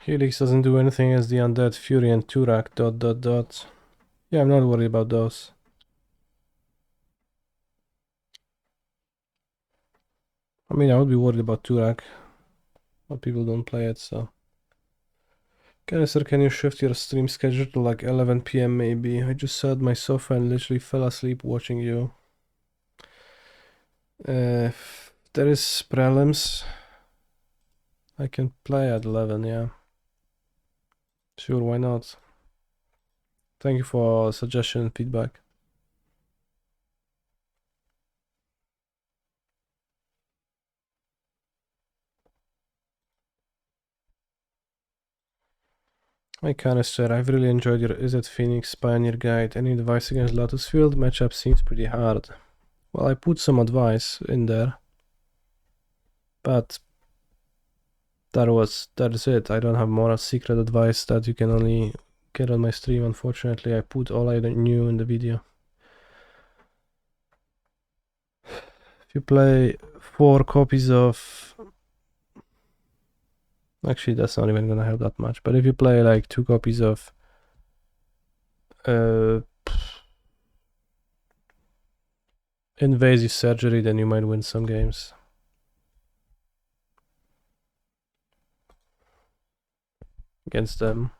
Helix doesn't do anything as the Undead Fury and Turak ... Yeah, I'm not worried about those. I mean, I would be worried about Turak, but people don't play it, so. Canister, can you shift your stream schedule to like 11 PM maybe? I just sat on my sofa and literally fell asleep watching you. If there is prelims, I can play at 11, yeah. Sure, why not? Thank you for suggestion and feedback. My canister, I've really enjoyed your Is It Phoenix Pioneer Guide. Any advice against Lotus Field? Matchup seems pretty hard. Well, I put some advice in there, but that's it. I don't have more secret advice that you can only get on my stream. Unfortunately, I put all I knew in the video. If you play 4 copies of... Actually, that's not even gonna help that much. But if you play like 2 copies of Invasive Surgery, then you might win some games. Against them.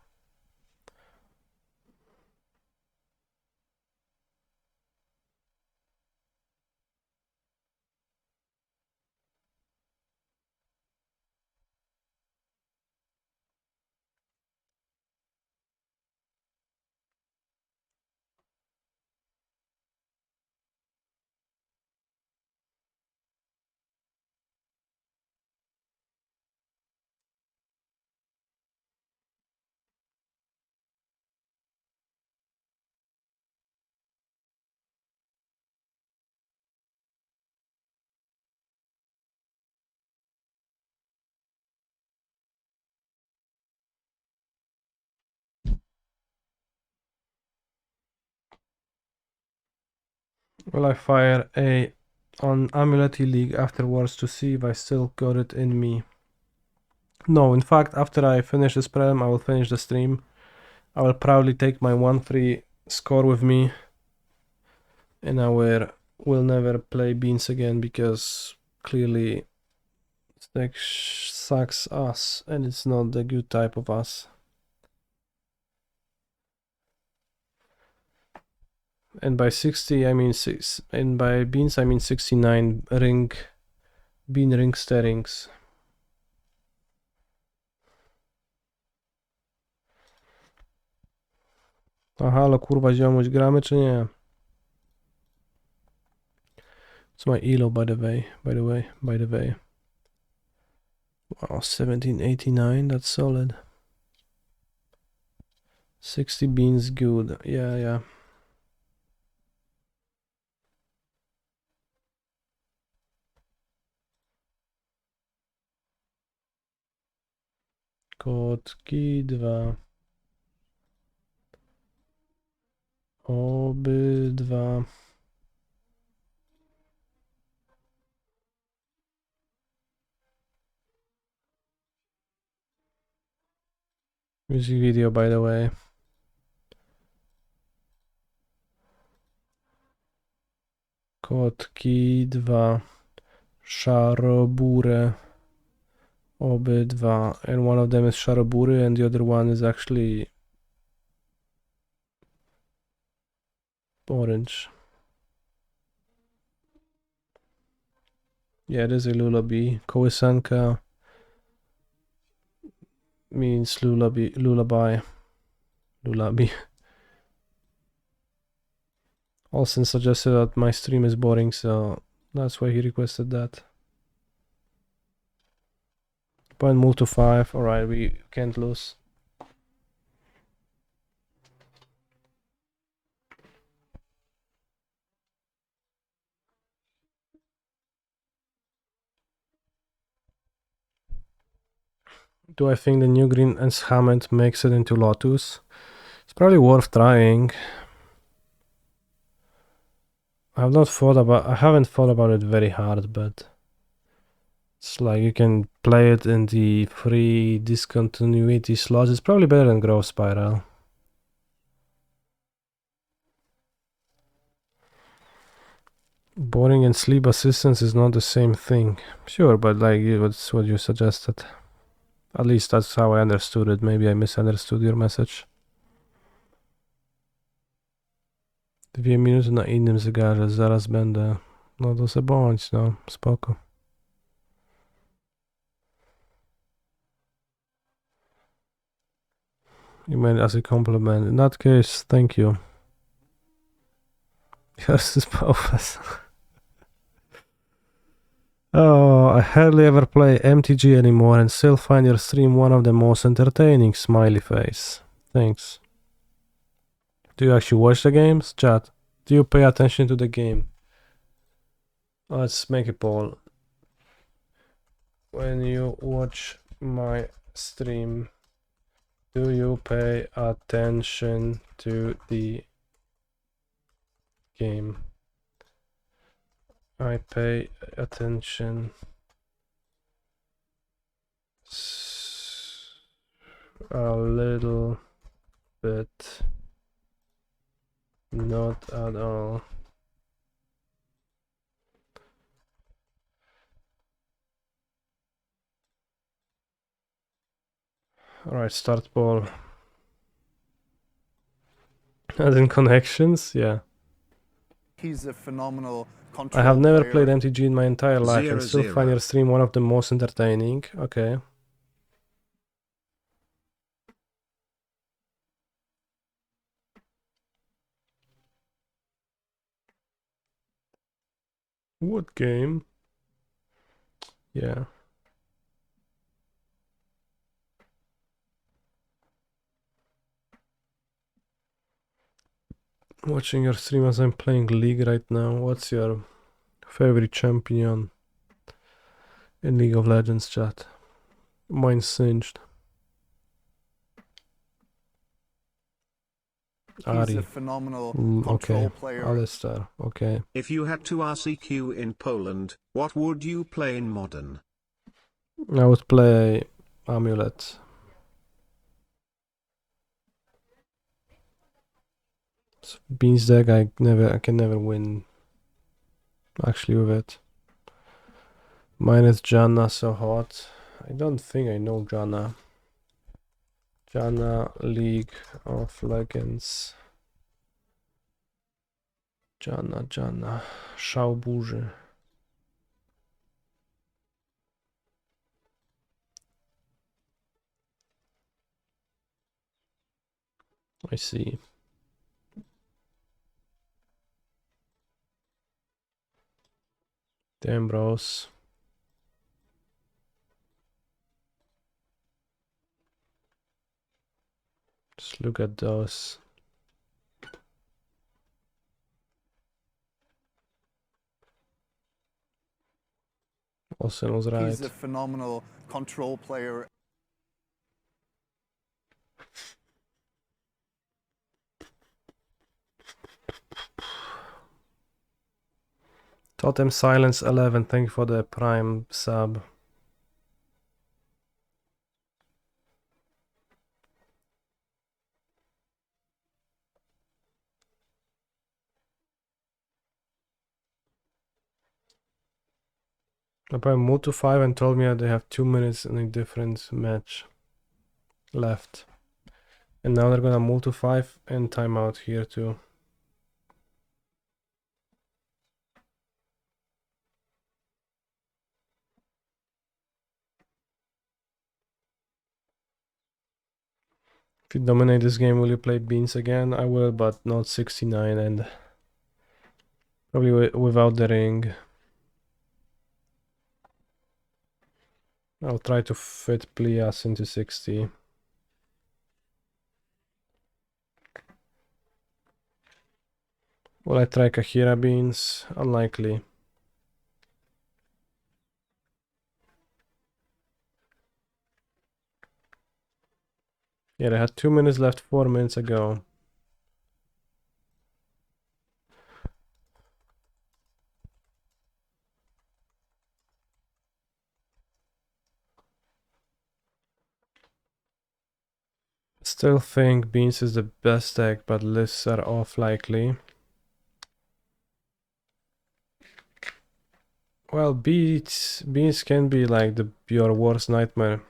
Will I fire a on Amuleti League afterwards to see if I still got it in me? No, in fact, after I finish this Prelim, I will finish the stream. I will proudly take my 1-3 score with me, and I will never play Beans again because clearly this deck sucks ass, and it's not the good type of ass. And by 60, I mean 6, and by Beans, I mean 69 Bean ring sterings. A halo, kurwa ziomuś, gramy czy nie? It's my elo, by the way. Wow, 1789, that's solid. 60 beans, good. Yeah. Kotki 2. Obydwa. Music video, by the way. Kotki 2. Szarobure. Obydwa. And one of them is Szarobure and the other one is actually orange. Yeah, it is a lullaby. Kołysanka means lullaby. Olsen suggested that my stream is boring, so that's why he requested that. Point move to 5. Alright, we can't lose. Do I think the new green enchantment makes it into Lotus? It's probably worth trying. I haven't thought about it very hard, but it's like you can play it in the free discontinuity slots. It's probably better than Growth Spiral. Boring and sleep assistance is not the same thing. Sure, but like that's what you suggested. At least that's how I understood it. Maybe I misunderstood your message. 2 minuty na innym zegarze, zaraz będę. No to se bądź, no, spoko. You meant as a compliment. In that case, thank you. Yours is both. Oh, I hardly ever play MTG anymore and still find your stream one of the most entertaining. Smiley face. Thanks. Do you actually watch the games, chat? Do you pay attention to the game? Let's make a poll. When you watch my stream, do you pay attention to the game? I pay attention a little bit, not at all. Alright, start ball. As in connections, yeah. He's a phenomenal control I have never player. played MTG in my entire life and still find your stream one of the most entertaining. Okay. What game? Yeah. Watching your stream as I'm playing League right now. What's your favorite champion in League of Legends, chat? Mine's Singed. He's Ari. a phenomenal control player. Alistair. Okay. If you had to RCQ in Poland, what would you play in Modern? I would play Amulet. Beans deck, I can never win actually with it. Mine is Janna so hot. I don't think I know Janna. Janna League of Legends. Janna. Szał burzy. I see. Damn, bros. Just look at those. Olsen was right. He's a phenomenal control player. Totem Silence 11, thank you for the Prime sub. Opponent moved to 5 and told me that they have 2 minutes in a different match left. And now they're gonna move to 5 and timeout here too. If you dominate this game, will you play Beans again? I will, but not 69 and probably without the ring. I'll try to fit Plias into 60. Will I try Kahira Beans? Unlikely. Yeah, they had 2 minutes left 4 minutes ago. Still think Beans is the best deck, but lists are off likely. Well, Beans can be like your worst nightmare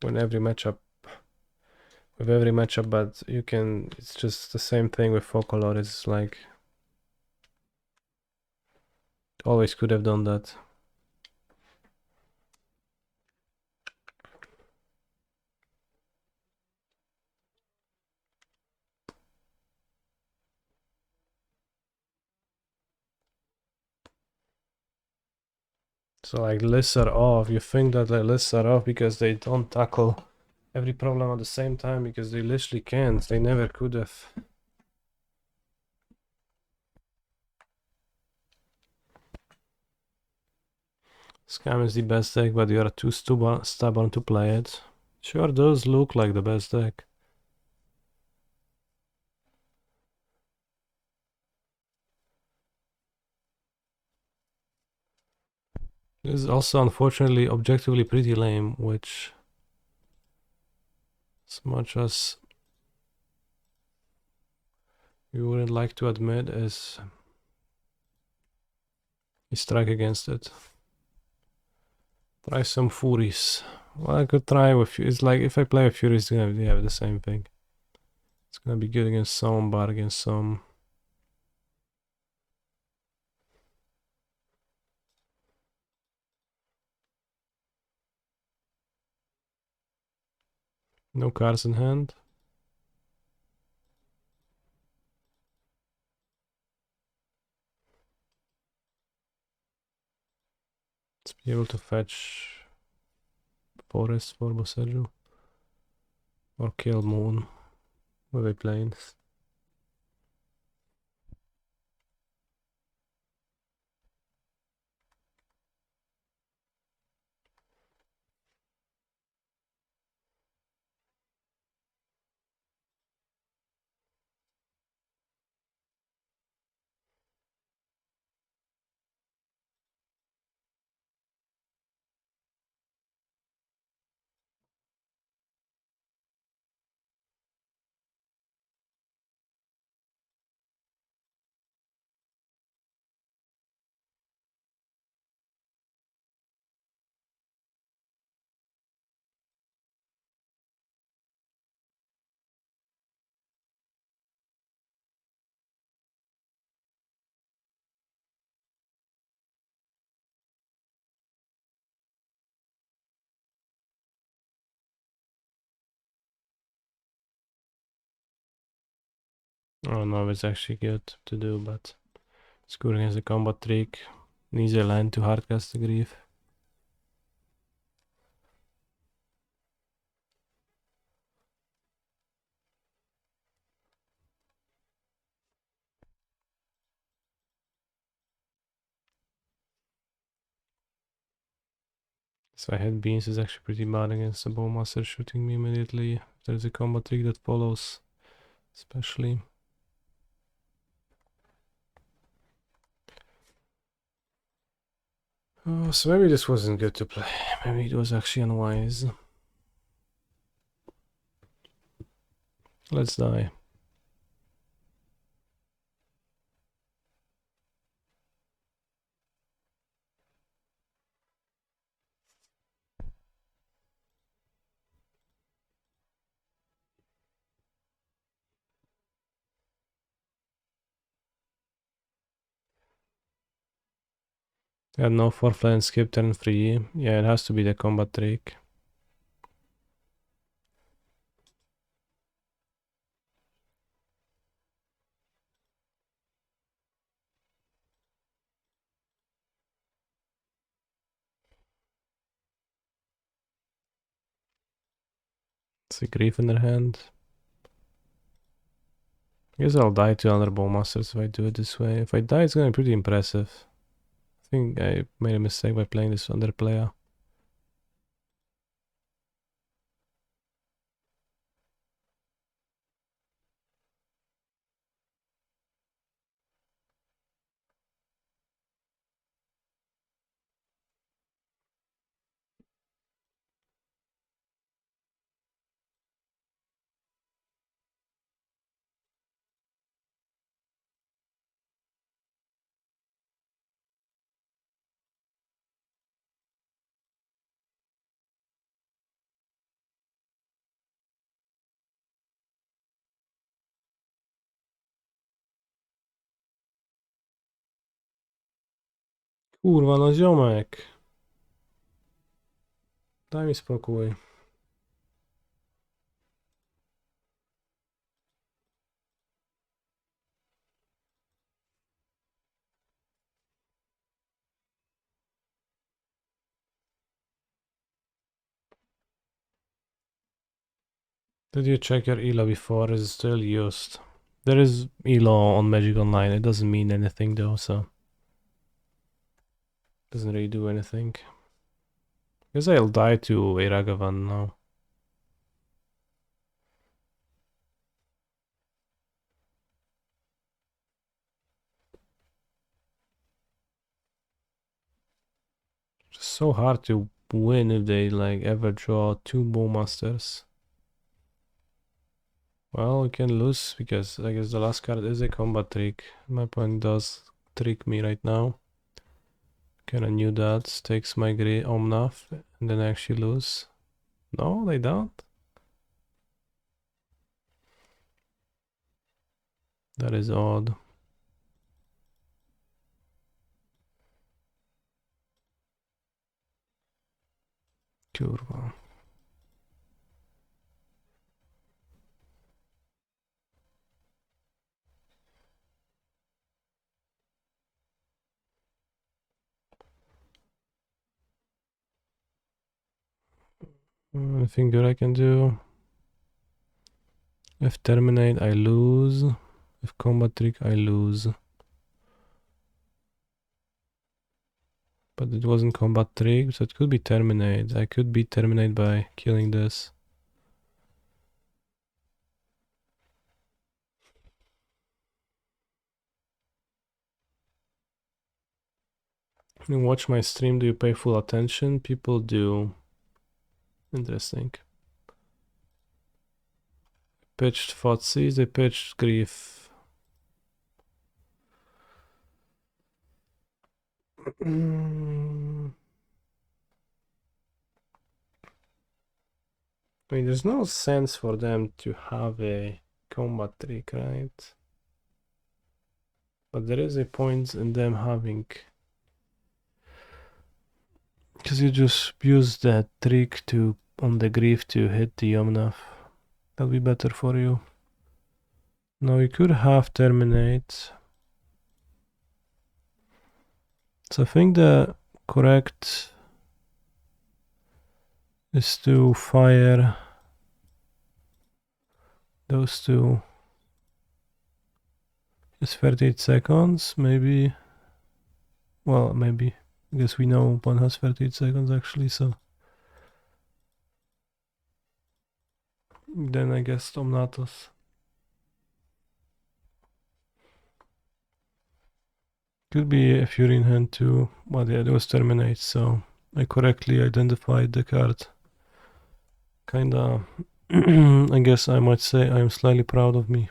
with every matchup, but you can, it's just the same thing with Focolor. It's like always could have done that. So like lists are off. You think that the lists are off because they don't tackle every problem at the same time, because they literally can't. They never could have. Scam is the best deck, but you are too stubborn to play it. Sure does look like the best deck. This is also unfortunately objectively pretty lame, which, as much as you wouldn't like to admit, is a strike against it. Try some Furies. Well, I could try with, it's like if I play a Fury, it's gonna be the same thing. It's gonna be good against some, bad against some. No cards in hand. Let's be able to fetch Forest for Boseju. Or kill Moon with a planes. I don't know if it's actually good to do, but it's good against the combat trick. Needs a land to hardcast the Grief. So I had Beans is actually pretty bad against the Bowmaster shooting me immediately. There's a combat trick that follows, especially. Oh, so maybe this wasn't good to play. Maybe it was actually unwise. Let's die. I had no forfeit and skip turn 3. Yeah, it has to be the combat trick. It's a Grief in their hand. I guess I'll die to another Bowmasters if I do it this way. If I die, it's gonna be pretty impressive. I think I made a mistake by playing this under player. Kurwa, no ziomek. Daj mi spokój. Did you check your ELO before? Is it still used? There is ELO on Magic Online. It doesn't mean anything though, so doesn't really do anything. Guess I'll die to Iragavan now. It's so hard to win if they like ever draw 2 Bowmasters. Well, we can lose because I guess the last card is a combat trick. My opponent does trick me right now. Kinda knew that. Takes my Omnath and then I actually lose. No, they don't. That is odd. Kurwa. Anything good I can do? If terminate, I lose. If combat trick, I lose. But it wasn't combat trick, so it could be terminate. I could be terminate by killing this. You watch my stream, do you pay full attention? People do. Interesting. Pitched Fotsies, they pitched Grief. I mean, there's no sense for them to have a combat trick, right? But there is a point in them having... Because you just use that trick to on the Grief to hit the Omnath. That'll be better for you. Now you could have terminate. So I think the correct is to fire those two. It's 38 seconds, maybe. Well, maybe. I guess we know one has 38 seconds actually, so. Then I guess Omnatos. Could be a Fury in hand too, but yeah, it was terminate, so I correctly identified the card. Kinda, I guess I might say I'm slightly proud of me.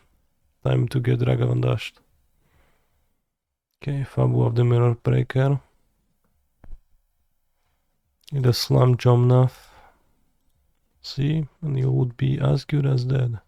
Time to get Ragavan dashed. Okay, Fabu of the Mirror Breaker. The Slam Jomnath. See, and you would be as good as dead.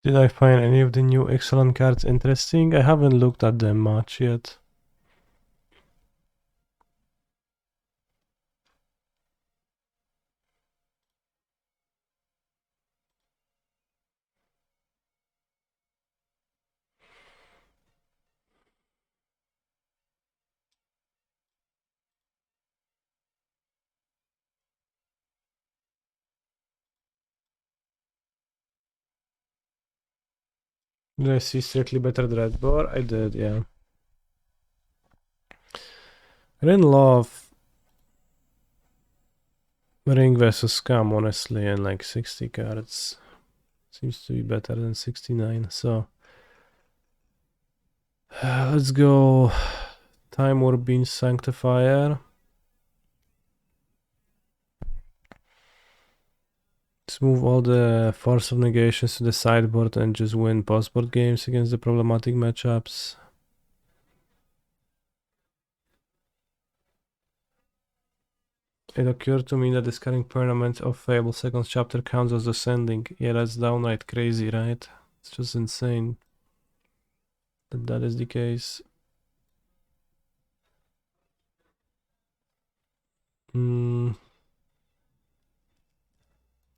Did I find any of the new excellent cards interesting? I haven't looked at them much yet. Did I see Strictly Better Dreadbore? I did, yeah. I didn't love Ring vs. Scum, honestly, and like 60 cards seems to be better than 69, so let's go Time War Bean Sanctifier. Just move all the Force of Negations to the sideboard and just win post-board games against the problematic matchups. It occurred to me that discarding Permanent of Fable second chapter counts as ascending. Yeah, that's downright crazy, right? It's just insane that that is the case.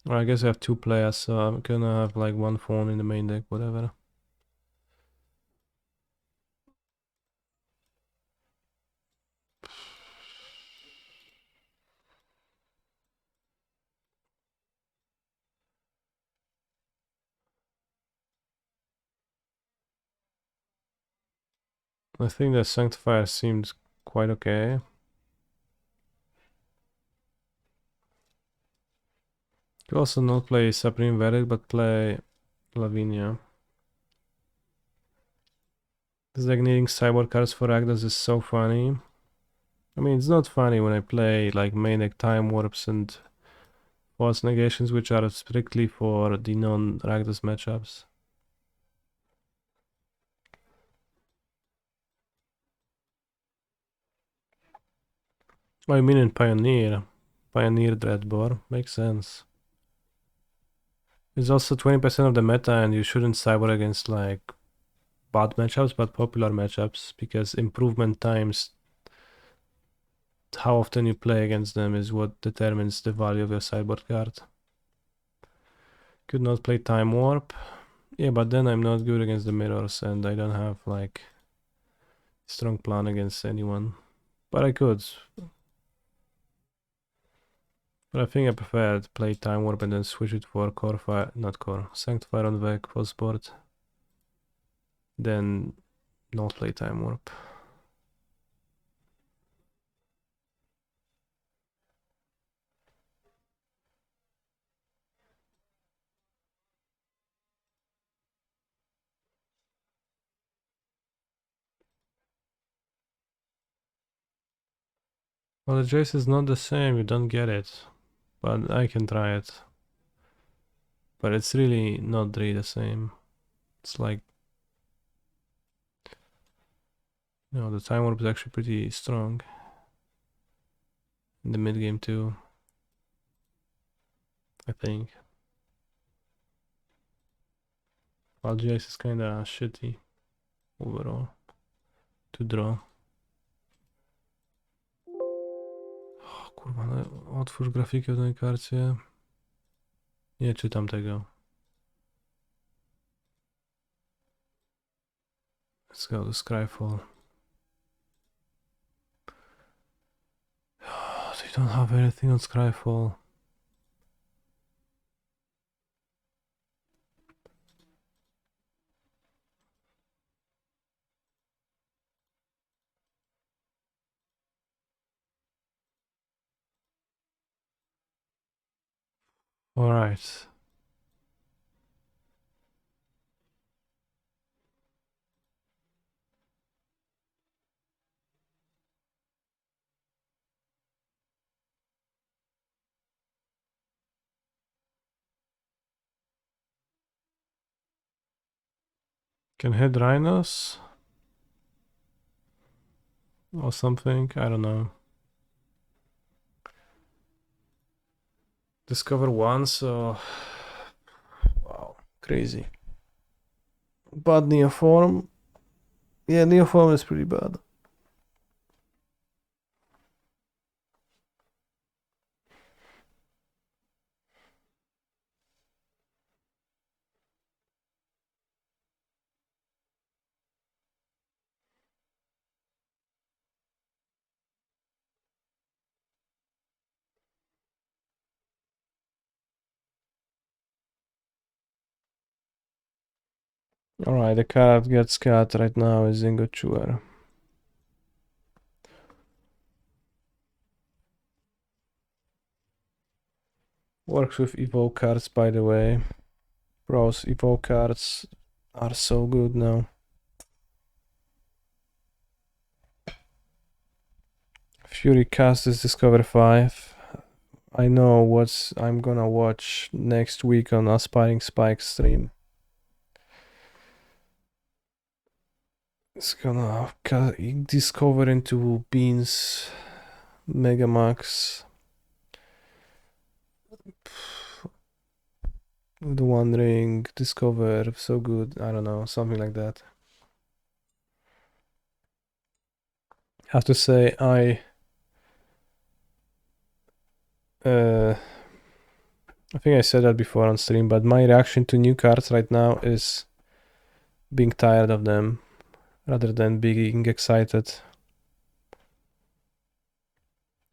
Well, I guess I have two players, so I'm gonna have like one phone in the main deck, whatever. I think the Sanctifier seems quite okay. You also not play Supreme Verdict, but play Lavinia. This deck needing sideboard cards for Agnes is so funny. I mean, it's not funny when I play like main deck Time Warps and Force Negations, which are strictly for the non-Ragdos matchups. Oh, I mean in Pioneer. Pioneer Dreadbore. Makes sense. It's also 20% of the meta, and you shouldn't sideboard against like bad matchups, but popular matchups, because improvement times how often you play against them is what determines the value of your sideboard card. Could not play Time Warp. Yeah, but then I'm not good against the mirrors, and I don't have like strong plan against anyone. But I could. But I think I prefer to play Time Warp and then switch it for Core Fire, not Core, Sanctifier on Vec for sport. Then not play Time Warp. Well, the Jace is not the same, you don't get it. But I can try it. But it's really not really the same. It's like, no, the Time Warp is actually pretty strong. In the mid game too, I think. While GX is kinda shitty overall to draw. O, kurwa, no, otwórz grafikę w tej karcie. Nie czytam tego. Let's go to Scryfall. They don't have anything on Scryfall. Alright. Can hit rhinos? Or something? I don't know. Discover one, so... Wow, crazy. Bad Neoform? Yeah, Neoform is pretty bad. Alright, the card gets cut right now is Zingo Chuer. Works with evoke cards, by the way. Bros, evoke cards are so good now. Fury cast is Discover 5. I know what I'm gonna watch next week on Aspiring Spike stream. It's gonna discover into Beans Megamax. The One Ring, Discover, so good. I don't know, something like that. Have to say, I think I said that before on stream, but my reaction to new cards right now is being tired of them rather than being excited.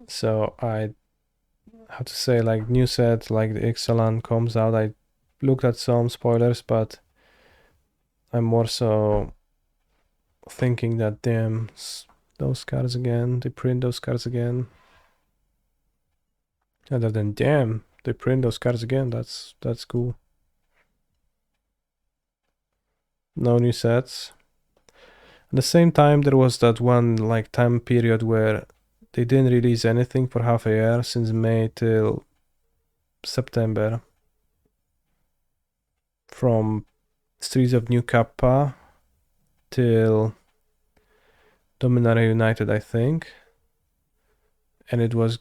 So I have to say, like, new set like the Ixalan comes out, I looked at some spoilers, but I'm more so thinking that damn, those cards again, they print those cards again. Other than damn, they print those cards again, that's cool. No new sets. At the same time, there was that one like time period where they didn't release anything for half a year, since May till September. From Streets of New Kappa till Dominaria United, I think. And it was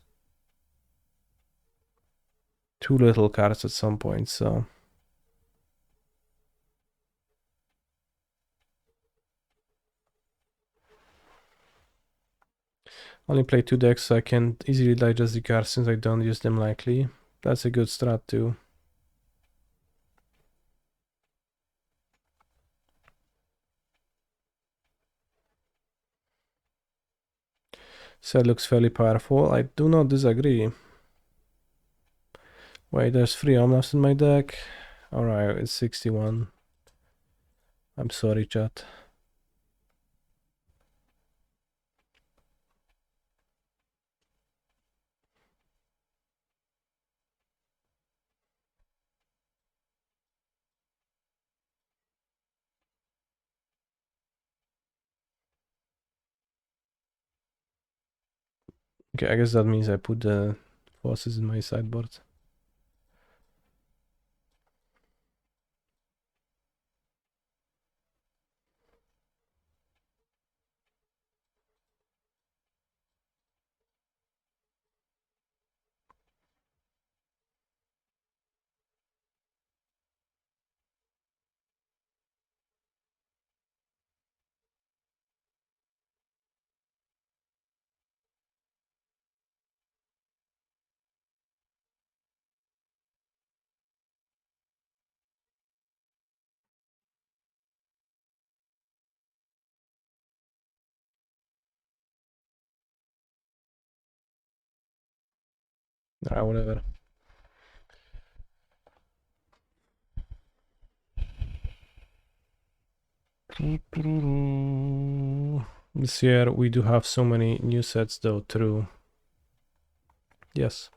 too little cards at some point, so... Only play 2 decks, so I can easily digest the cards since I don't use them likely. That's a good strat too. Set looks fairly powerful. I do not disagree. Wait, there's 3 Omnavs in my deck. Alright, it's 61. I'm sorry, chat. Okay, I guess that means I put the forces in my sideboard. Alright, whatever. This year we do have so many new sets though, true. Yes.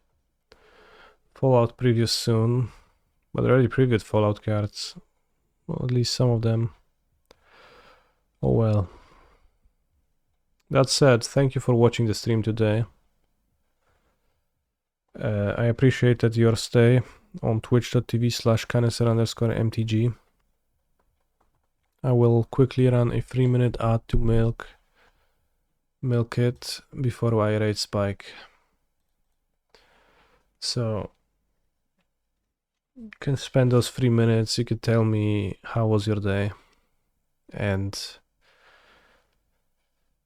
Fallout previews soon, but already previewed Fallout cards. Well, at least some of them. Oh well. That said, thank you for watching the stream today. I appreciated your stay on twitch.tv/canister_mtg. I will quickly run a 3-minute ad to milk it before I raid Spike. So you can spend those 3 minutes, you could tell me how was your day, and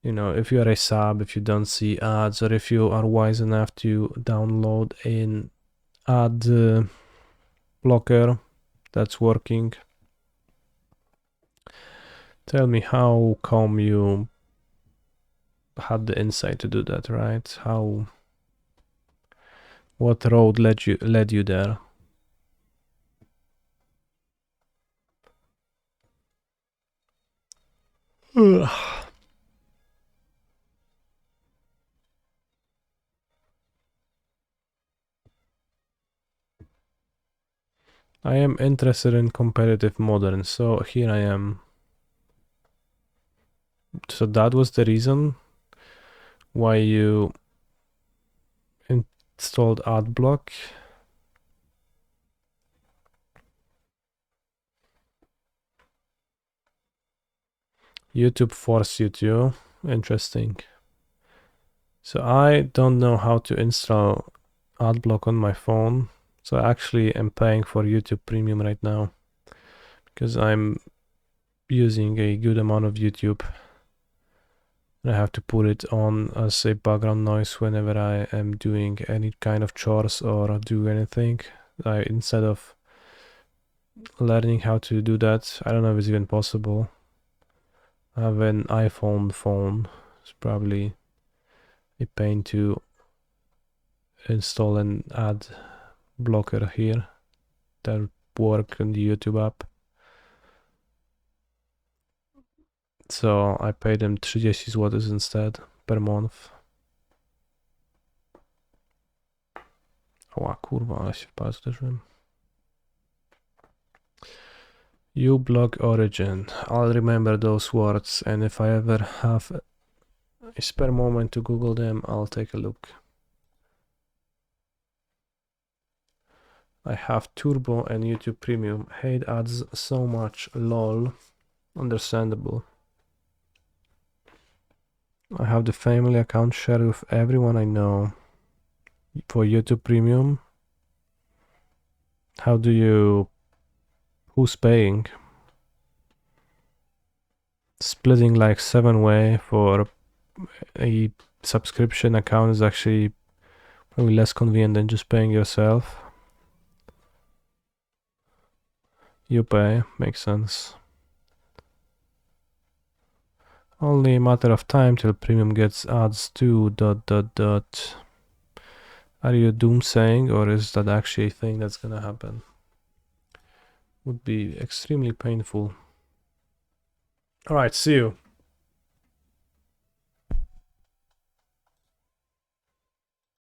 you know, if you are a sub, if you don't see ads, or if you are wise enough to download an ad blocker that's working, tell me how come you had the insight to do that, right? What road led you there? I am interested in competitive modern, so here I am. So that was the reason why you Installed ad block. YouTube force you to. Interesting. So I don't know how to install adblock on my phone. So I actually am paying for YouTube Premium right now because I'm using a good amount of YouTube. And I have to put it on as a background noise whenever I am doing any kind of chores or do anything. Instead of learning how to do that, I don't know if it's even possible. I have an iPhone phone. It's probably a pain to install an ad blocker here that would work on the YouTube app. So I paid them 30 zł instead per month. Ła kurwa, ale się w palec uderzyłem. You block origin. I'll remember those words, and if I ever have a spare moment to Google them, I'll take a look. I have Turbo and YouTube Premium. Hate ads so much, lol. Understandable. I have the family account shared with everyone I know. For YouTube Premium, how do you... Who's paying? Splitting like 7-way for a subscription account is actually probably less convenient than just paying yourself. You pay, makes sense. Only a matter of time till Premium gets ads too, ... Are you doomsaying, or is that actually a thing that's gonna happen? Would be extremely painful. Alright, see you.